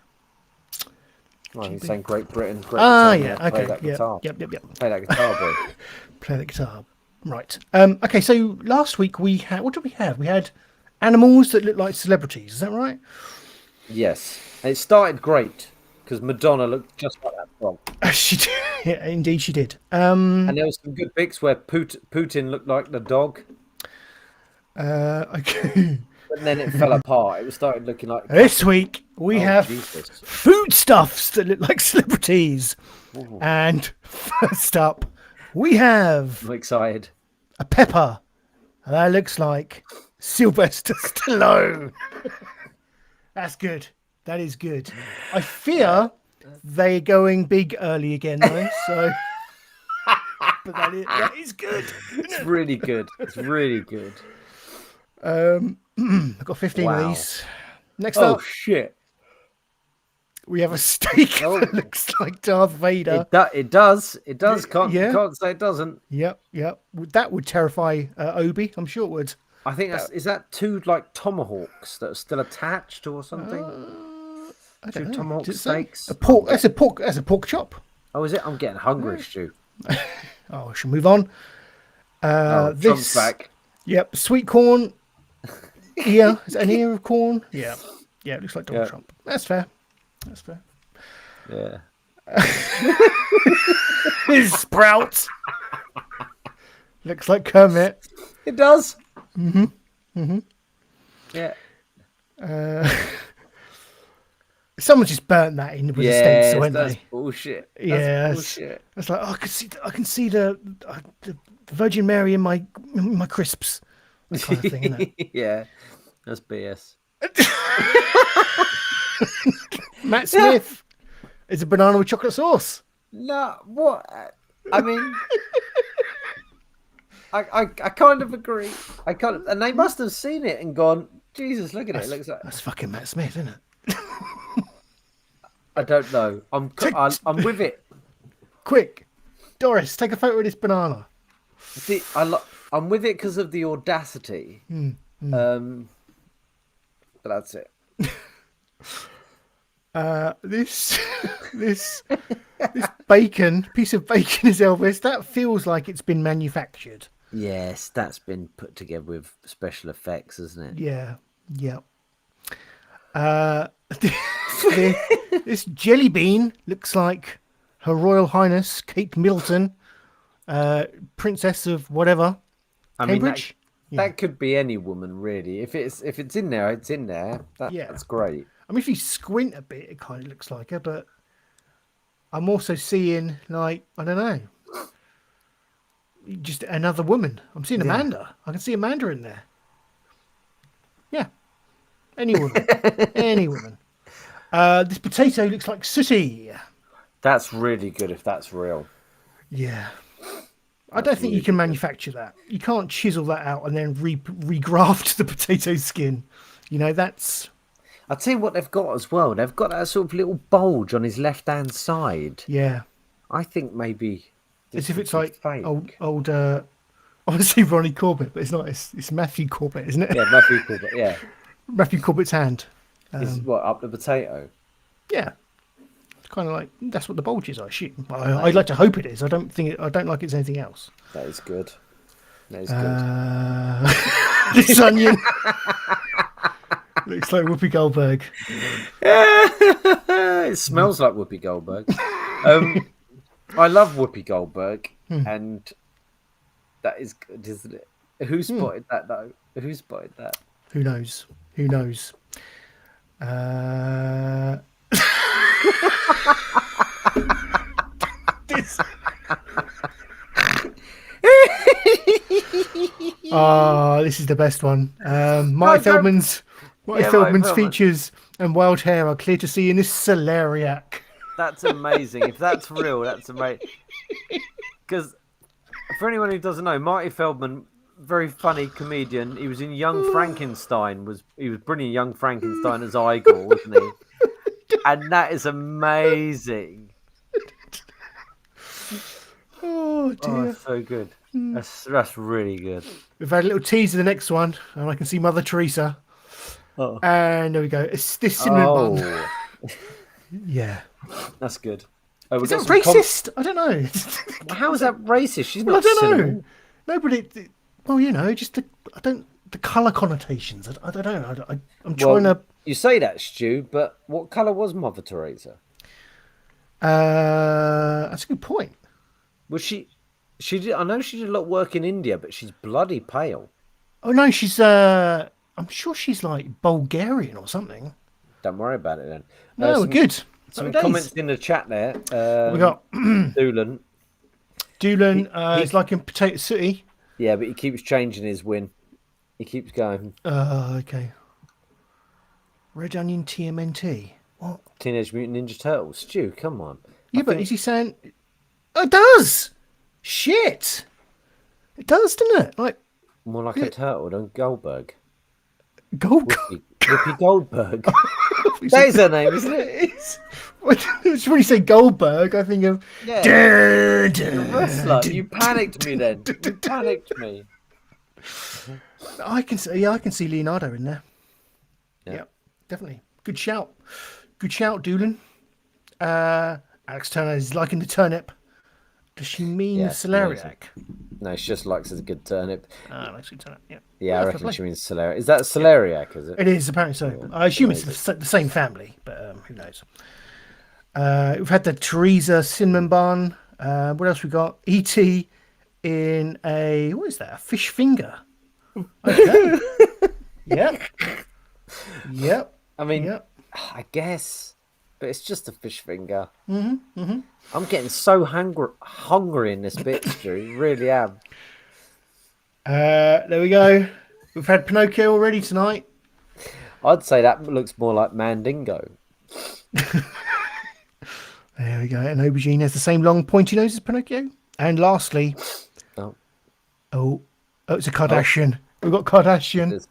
[SPEAKER 3] Well, he's saying Great Britain.
[SPEAKER 2] Yeah. Okay.
[SPEAKER 3] Play that guitar.
[SPEAKER 2] Yep.
[SPEAKER 3] Play that guitar, boy.
[SPEAKER 2] Play the guitar. Right. Okay. So last week we had. What did we have? We had animals that look like celebrities. Is that right?
[SPEAKER 3] Yes. And it started great because Madonna looked just like that frog.
[SPEAKER 2] She did. Yeah, indeed, she did.
[SPEAKER 3] And there was some good bits where Putin looked like the dog.
[SPEAKER 2] Okay.
[SPEAKER 3] But then it fell apart. It started looking like...
[SPEAKER 2] This week, we have foodstuffs that look like celebrities. Ooh. And first up, we have...
[SPEAKER 3] I'm excited.
[SPEAKER 2] A pepper. That looks like Sylvester Stallone. That's good. That is good. I fear they're going big early again, though. So... But that is good.
[SPEAKER 3] It's really good. It's really good.
[SPEAKER 2] I've got 15 of these. Next up.
[SPEAKER 3] Oh, shit.
[SPEAKER 2] We have a steak that looks like Darth Vader.
[SPEAKER 3] It does. Can't say it doesn't.
[SPEAKER 2] Yep. That would terrify Obi. I'm sure it would.
[SPEAKER 3] I think is that two like tomahawks that are still attached or something?
[SPEAKER 2] I don't know.
[SPEAKER 3] Tomahawk steaks.
[SPEAKER 2] That's a pork chop.
[SPEAKER 3] Oh, is it? I'm getting hungry, Stu.
[SPEAKER 2] I shall move on.
[SPEAKER 3] Trump's back.
[SPEAKER 2] Yep, sweet corn. Ear. Is that an ear of corn? Yeah. Yeah, it looks like Donald Trump. That's fair.
[SPEAKER 3] Yeah.
[SPEAKER 2] His sprouts. Looks like Kermit.
[SPEAKER 3] It does.
[SPEAKER 2] Yeah. Someone just burnt that in with the stencil, went
[SPEAKER 3] that's
[SPEAKER 2] they?
[SPEAKER 3] Bullshit.
[SPEAKER 2] That's
[SPEAKER 3] bullshit.
[SPEAKER 2] It's like, I can see the Virgin Mary in my crisps. That kind of thing, isn't it?
[SPEAKER 3] Yeah, that's BS.
[SPEAKER 2] Matt Smith is a banana with chocolate sauce.
[SPEAKER 3] No, what? I mean, I kind of agree. And they must have seen it and gone, Jesus, look at it. It looks like
[SPEAKER 2] that's fucking Matt Smith, isn't it?
[SPEAKER 3] I don't know. I'm with it. Quick,
[SPEAKER 2] Doris, take a photo of this banana.
[SPEAKER 3] See, I'm with it because of the audacity. But that's it.
[SPEAKER 2] This piece of bacon is Elvis. That feels like it's been manufactured.
[SPEAKER 3] Yes, that's been put together with special effects, isn't it?
[SPEAKER 2] Yeah. This jelly bean looks like Her Royal Highness Kate Middleton, Princess of whatever. Cambridge.
[SPEAKER 3] That could be any woman, really. If it's in there, it's in there. That's great.
[SPEAKER 2] I mean, if you squint a bit, it kind of looks like her, but I'm also seeing, like, I don't know, just another woman. I'm seeing Amanda. I can see Amanda in there. Yeah. Any woman. Any woman. This potato looks like Sooty.
[SPEAKER 3] That's really good if that's real.
[SPEAKER 2] Yeah. I don't think you can manufacture that. You can't chisel that out and then regraft the potato skin. You know, that's...
[SPEAKER 3] I'll tell you what they've got as well. They've got that sort of little bulge on his left-hand side.
[SPEAKER 2] Yeah.
[SPEAKER 3] I think maybe...
[SPEAKER 2] As if it's like fake. old I want to say Ronnie Corbett, but it's not. It's Matthew Corbett, isn't it?
[SPEAKER 3] Yeah, Matthew Corbett, yeah.
[SPEAKER 2] Matthew Corbett's hand.
[SPEAKER 3] Is what, up the potato?
[SPEAKER 2] Yeah. It's kind of like, that's what the bulge is, I assume. I'd like to hope it is. I don't like it's anything else.
[SPEAKER 3] That is good. That is
[SPEAKER 2] good. This onion looks like Whoopi Goldberg.
[SPEAKER 3] It smells like Whoopi Goldberg. I love Whoopi Goldberg, and that is good, isn't it? Who spotted that, though? Who spotted that?
[SPEAKER 2] Who knows? Who knows? This is the best one. Marty Feldman's features and wild hair are clear to see in this celeriac.
[SPEAKER 3] That's amazing. If that's real, that's amazing. Because for anyone who doesn't know, Marty Feldman, very funny comedian. He was in Young Frankenstein. He was brilliant. Young Frankenstein as Igor, wasn't he? And that is amazing.
[SPEAKER 2] Oh dear!
[SPEAKER 3] Oh, so good. That's really good.
[SPEAKER 2] We've had a little tease of the next one, and I can see Mother Teresa.
[SPEAKER 3] Oh.
[SPEAKER 2] And there we go. It's this cinnamon bun. Yeah.
[SPEAKER 3] That's good.
[SPEAKER 2] Is that racist? I don't know.
[SPEAKER 3] How is that racist? She's not.
[SPEAKER 2] I don't
[SPEAKER 3] cinnamon.
[SPEAKER 2] know. No, but well, you know, just the colour connotations. I don't know. I'm trying to.
[SPEAKER 3] You say that, Stu, but what colour was Mother Teresa?
[SPEAKER 2] That's a good point.
[SPEAKER 3] Was she? She did. I know she did a lot of work in India, but she's bloody pale.
[SPEAKER 2] Oh no, she's. I'm sure she's like Bulgarian or something.
[SPEAKER 3] Don't worry about it then.
[SPEAKER 2] No, we're good.
[SPEAKER 3] Some comments in the chat there.
[SPEAKER 2] We got
[SPEAKER 3] Doolan.
[SPEAKER 2] He's like in Potato City.
[SPEAKER 3] Yeah, but he keeps changing his win. He keeps going.
[SPEAKER 2] Okay. Red Onion TMNT. What?
[SPEAKER 3] Teenage Mutant Ninja Turtles. Stu, come on.
[SPEAKER 2] Yeah, but is he saying... Oh, it does! Shit! It does, doesn't it? Like
[SPEAKER 3] more like a turtle than Goldberg.
[SPEAKER 2] Whoopi
[SPEAKER 3] Goldberg. That is her name, isn't it?
[SPEAKER 2] It's, when you say Goldberg, I think of...
[SPEAKER 3] Yeah. Wrestler. You panicked me then. You panicked me.
[SPEAKER 2] I can see Leonardo in there. Yeah, definitely. Good shout. Good shout, Doolan. Alex Turner is liking the turnip. Does she mean celeriac?
[SPEAKER 3] No, she just likes a good turnip.
[SPEAKER 2] Likes a good turnip, yeah.
[SPEAKER 3] Yeah, I reckon she means celeriac. Is that celeriac, is it?
[SPEAKER 2] It is, apparently so. I assume it's the same family, but who knows. We've had the Teresa cinnamon bun. What else we got? E.T. in a... What is that? A fish finger. Okay. Yep.
[SPEAKER 3] I mean, I guess, but it's just a fish finger.
[SPEAKER 2] Mm-hmm.
[SPEAKER 3] I'm getting so hungry in this bit, Stu. Really am.
[SPEAKER 2] There we go. We've had Pinocchio already tonight.
[SPEAKER 3] I'd say that looks more like Mandingo.
[SPEAKER 2] There we go. And Aubergine has the same long pointy nose as Pinocchio. And lastly, it's a Kardashian. We've got Kardashian.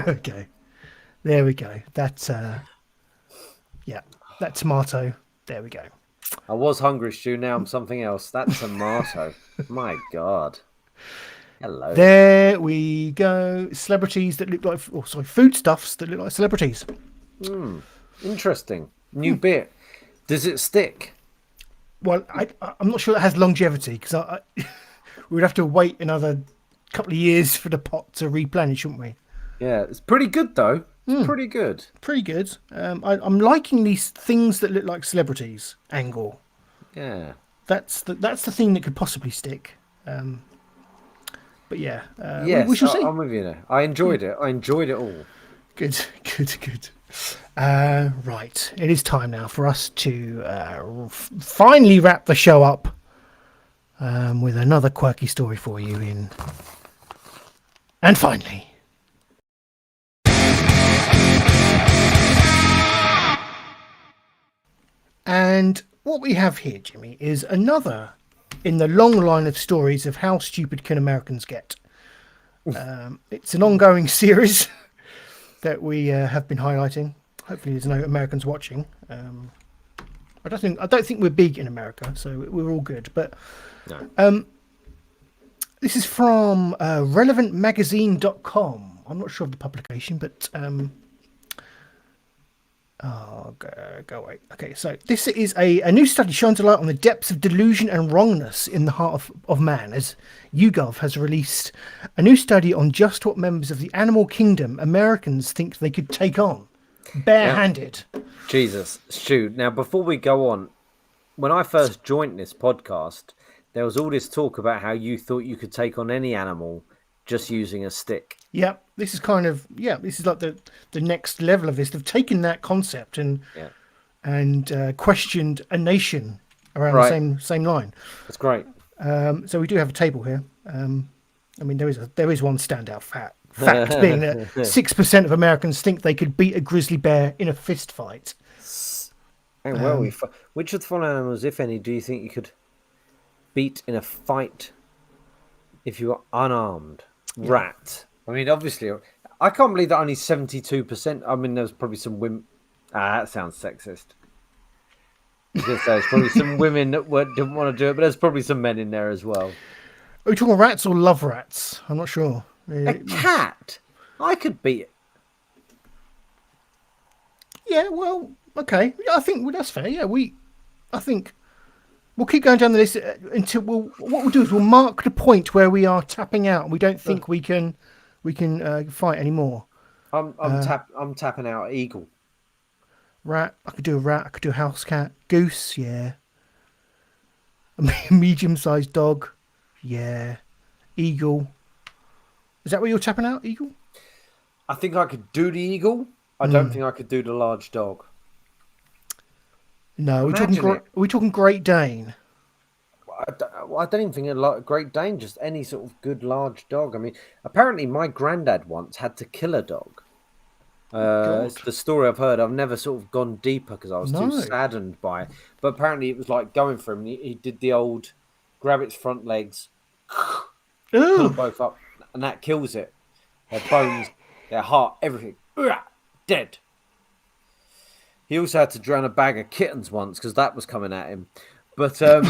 [SPEAKER 2] Okay, there we go. That's that tomato. There we go.
[SPEAKER 3] I was hungry, Stu. Now I'm something else. That tomato. My God. Hello.
[SPEAKER 2] There we go. Celebrities that look like, foodstuffs that look like celebrities.
[SPEAKER 3] Interesting. New bit. Does it stick?
[SPEAKER 2] Well, I'm not sure that has longevity because we'd have to wait another couple of years for the pot to replenish, wouldn't we?
[SPEAKER 3] Yeah, it's pretty good though. It's pretty good.
[SPEAKER 2] Pretty good. I'm liking these things that look like celebrities angle.
[SPEAKER 3] Yeah,
[SPEAKER 2] that's the thing that could possibly stick. But yeah,
[SPEAKER 3] yes,
[SPEAKER 2] we shall see.
[SPEAKER 3] I'm with you there. I enjoyed it. I enjoyed it all.
[SPEAKER 2] Good. Right, it is time now for us to finally wrap the show up with another quirky story for you in. And finally. And what we have here, Jimmy, is another in the long line of stories of how stupid can Americans get. It's an ongoing series that we have been highlighting. Hopefully, there's no Americans watching. I don't think we're big in America, so we're all good. But
[SPEAKER 3] no.
[SPEAKER 2] This is from relevantmagazine.com. I'm not sure of the publication, but go away. Okay, so this is a new study shines a light on the depths of delusion and wrongness in the heart of man, as YouGov has released a new study on just what members of the animal kingdom Americans think they could take on, barehanded.
[SPEAKER 3] Jesus, Stu. Now, before we go on, when I first joined this podcast, there was all this talk about how you thought you could take on any animal just using a stick.
[SPEAKER 2] Yeah, this is this is like the next level of this. They've taken that concept and questioned a nation around the same line.
[SPEAKER 3] That's great.
[SPEAKER 2] So we do have a table here. I mean, there is one standout fact being that 6% of Americans think they could beat a grizzly bear in a fist fight.
[SPEAKER 3] Which of the following animals, if any, do you think you could beat in a fight if you were unarmed?
[SPEAKER 2] Yeah.
[SPEAKER 3] Rat. I mean, obviously, I can't believe that only 72%. I mean, there's probably some women. That sounds sexist. Because there's probably some women that didn't want to do it, but there's probably some men in there as well.
[SPEAKER 2] Are we talking rats or love rats? I'm not sure.
[SPEAKER 3] A cat? I could beat it.
[SPEAKER 2] Yeah, well, okay. I think that's fair. Yeah, I think we'll keep going down the list until what we'll do is we'll mark the point where we are tapping out. We don't think we can fight anymore.
[SPEAKER 3] I'm tapping out eagle.
[SPEAKER 2] Rat. I could do a rat. I could do a house cat. Goose. Yeah. A medium-sized dog. Yeah. Eagle. Is that what you're tapping out? Eagle.
[SPEAKER 3] I think I could do the eagle. I don't think I could do the large dog.
[SPEAKER 2] No, we're talking Great Dane.
[SPEAKER 3] I don't even think a Great Dane, just any sort of good large dog. I mean, apparently my granddad once had to kill a dog. It's the story I've heard. I've never sort of gone deeper because I was too saddened by it. But apparently it was like going for him. He did the old grab its front legs, pull them both up, and that kills it. Their bones, their heart, everything. Dead. He also had to drown a bag of kittens once because that was coming at him. But a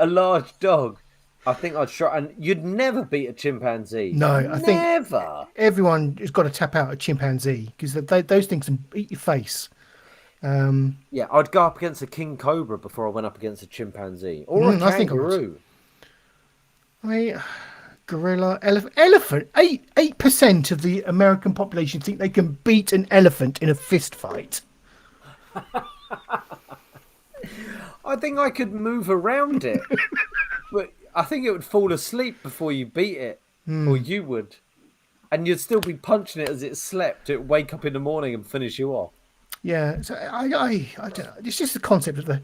[SPEAKER 3] large dog, I think I'd try. And you'd never beat a chimpanzee.
[SPEAKER 2] No, I think
[SPEAKER 3] everyone
[SPEAKER 2] has got to tap out a chimpanzee because those things can eat your face.
[SPEAKER 3] Yeah, I'd go up against a king cobra before I went up against a chimpanzee or a kangaroo.
[SPEAKER 2] I mean, gorilla, elephant. 8% of the American population think they can beat an elephant in a fist fight.
[SPEAKER 3] I think I could move around it, but I think it would fall asleep before you beat it, or you would, and you'd still be punching it as it slept. It'd wake up in the morning and finish you off.
[SPEAKER 2] Yeah, so I don't know. It's just the concept of the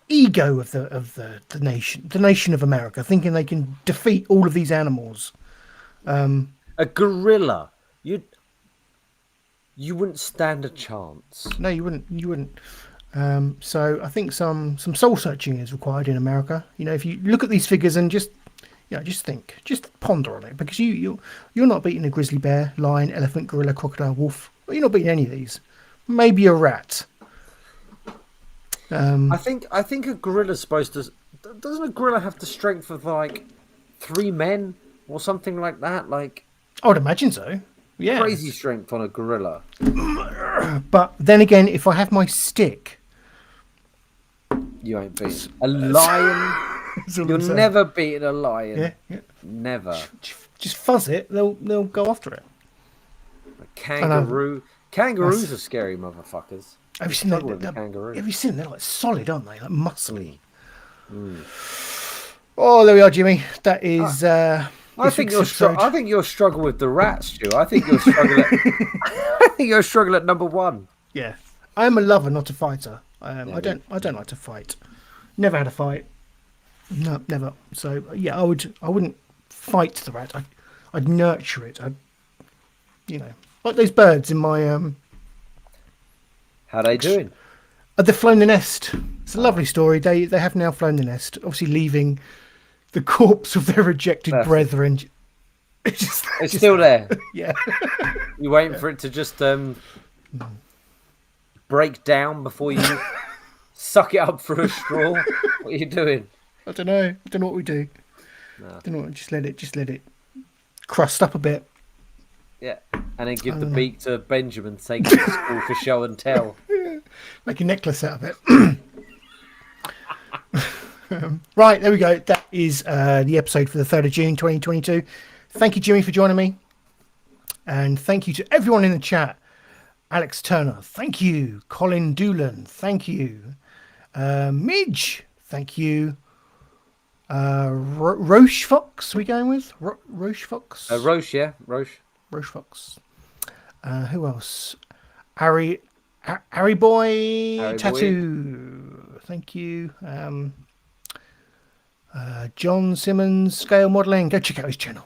[SPEAKER 2] ego of the nation of America, thinking they can defeat all of these animals.
[SPEAKER 3] A gorilla, you wouldn't stand a chance.
[SPEAKER 2] No, you wouldn't. So I think some soul searching is required in America. If you look at these figures and just think, just ponder on it, because you're not beating a grizzly bear, lion, elephant, gorilla, crocodile, wolf. Well, you're not beating any of these. Maybe a rat.
[SPEAKER 3] I think a gorilla's supposed to. Doesn't a gorilla have the strength of like 3 men or something like that? Like,
[SPEAKER 2] I would imagine so. Yeah,
[SPEAKER 3] crazy strength on a gorilla.
[SPEAKER 2] But then again, if I have my stick,
[SPEAKER 3] you ain't beating a lion. You're never beating a lion. Yeah. Never.
[SPEAKER 2] Just fuzz it. They'll go after it.
[SPEAKER 3] A kangaroo. Kangaroos are scary motherfuckers.
[SPEAKER 2] Have you seen that? Have you seen them? They're like solid, aren't they? Like muscly. Oh, there we are, Jimmy. That is.
[SPEAKER 3] I think you're struggling with the rats, Stu. I think you're struggling. I think you're struggling at number 1.
[SPEAKER 2] Yeah, I am a lover, not a fighter. I don't like to fight. Never had a fight. No, never. So yeah, I wouldn't fight the rat. I'd nurture it. Like those birds in my
[SPEAKER 3] How they doing?
[SPEAKER 2] They've flown the nest. It's a lovely story. They have now flown the nest, obviously leaving the corpse of their rejected brethren.
[SPEAKER 3] It's still there.
[SPEAKER 2] Yeah.
[SPEAKER 3] You waiting for it to just break down before you suck it up through a straw? What are you doing?
[SPEAKER 2] I don't know. I don't know what we do.
[SPEAKER 3] No.
[SPEAKER 2] I don't know. Just let it crust up a bit.
[SPEAKER 3] Yeah, and then give the beak to Benjamin to take it to school for show and tell.
[SPEAKER 2] Make a necklace out of it. Right, there we go. That is the episode for the 3rd of June 2022. Thank you, Jimmy, for joining me. And thank you to everyone in the chat. Alex Turner, thank you. Colin Doolan, thank you. Midge, thank you. Roche Fox, we going with? Roche Fox?
[SPEAKER 3] Roche, yeah. Roche
[SPEAKER 2] Fox. Who else? Harry Boy
[SPEAKER 3] Harry
[SPEAKER 2] Tattoo. Boy. Thank you. John Simmons Scale Modelling. Go check out his channel.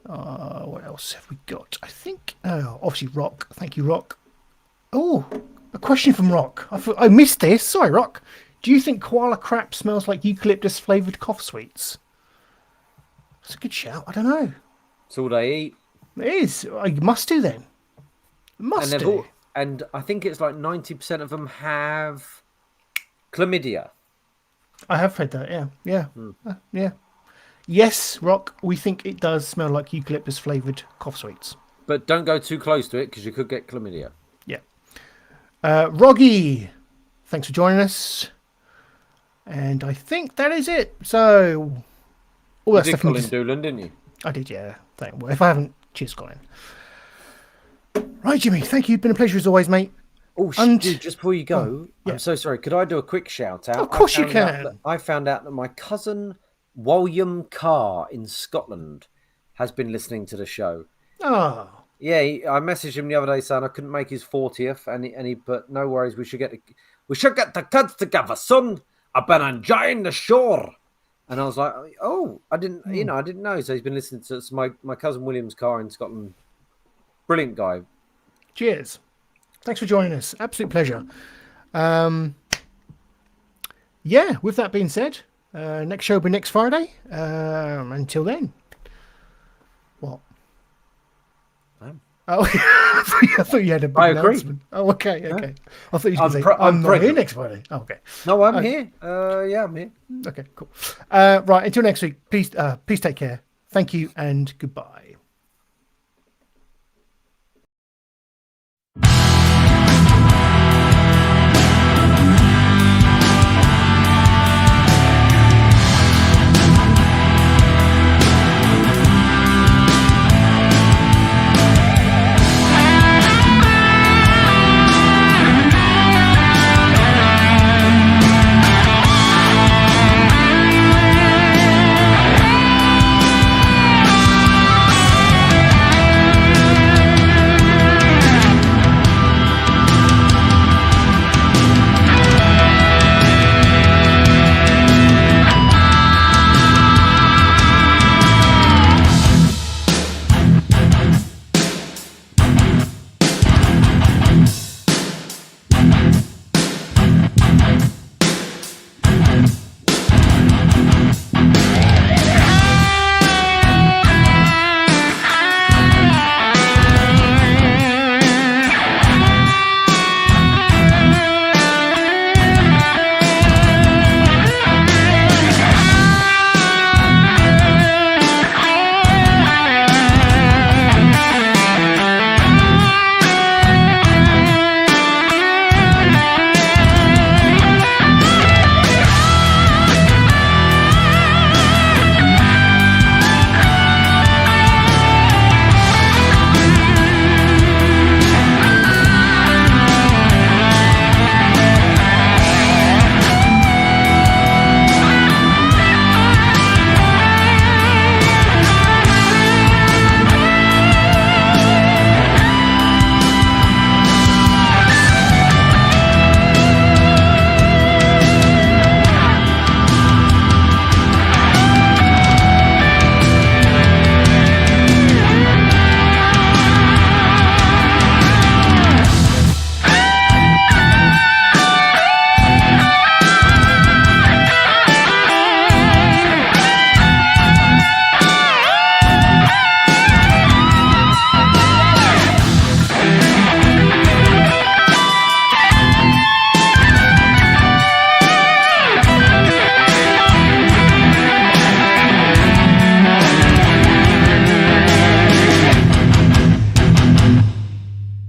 [SPEAKER 2] What else have we got? I think obviously Rock. Thank you, Rock. Oh, a question from Rock. I missed this. Sorry, Rock. Do you think koala crap smells like eucalyptus flavoured cough sweets? That's a good shout. I don't know.
[SPEAKER 3] It's all they eat.
[SPEAKER 2] It is. I must do then. Must do.
[SPEAKER 3] And I think it's like 90% of them have chlamydia.
[SPEAKER 2] I have read that. Yeah. Yeah. Yes, Rock. We think it does smell like eucalyptus flavoured cough sweets.
[SPEAKER 3] But don't go too close to it because you could get chlamydia.
[SPEAKER 2] Yeah. Roggy, thanks for joining us. And I think that is it. So, all that stuff.
[SPEAKER 3] You did Colin Doolan, didn't you?
[SPEAKER 2] I did, yeah. Well, if I haven't, cheers, Colin. Right, Jimmy. Thank you. Been a pleasure as always, mate.
[SPEAKER 3] Oh, dude, just before you go,
[SPEAKER 2] yeah.
[SPEAKER 3] I'm so sorry. Could I do a quick shout out?
[SPEAKER 2] Of course you can.
[SPEAKER 3] I found out that my cousin William Carr in Scotland has been listening to the show.
[SPEAKER 2] Oh.
[SPEAKER 3] Yeah, I messaged him the other day saying I couldn't make his 40th, and he but no worries, we should get the kids together, son. I've been enjoying the shore. And I was like, oh, I didn't know. So he's been listening to my cousin William's Carr in Scotland. Brilliant guy.
[SPEAKER 2] Cheers. Thanks for joining us. Absolute pleasure. Yeah, with that being said, next show will be next Friday. Until then. What? Oh, I thought you had a big announcement. Oh, okay.
[SPEAKER 3] Yeah.
[SPEAKER 2] I thought you were going to say, I'm not here next Friday. Oh, okay.
[SPEAKER 3] No, I'm here. Yeah, I'm here.
[SPEAKER 2] Okay, cool. Right, until next week, please take care. Thank you and goodbye.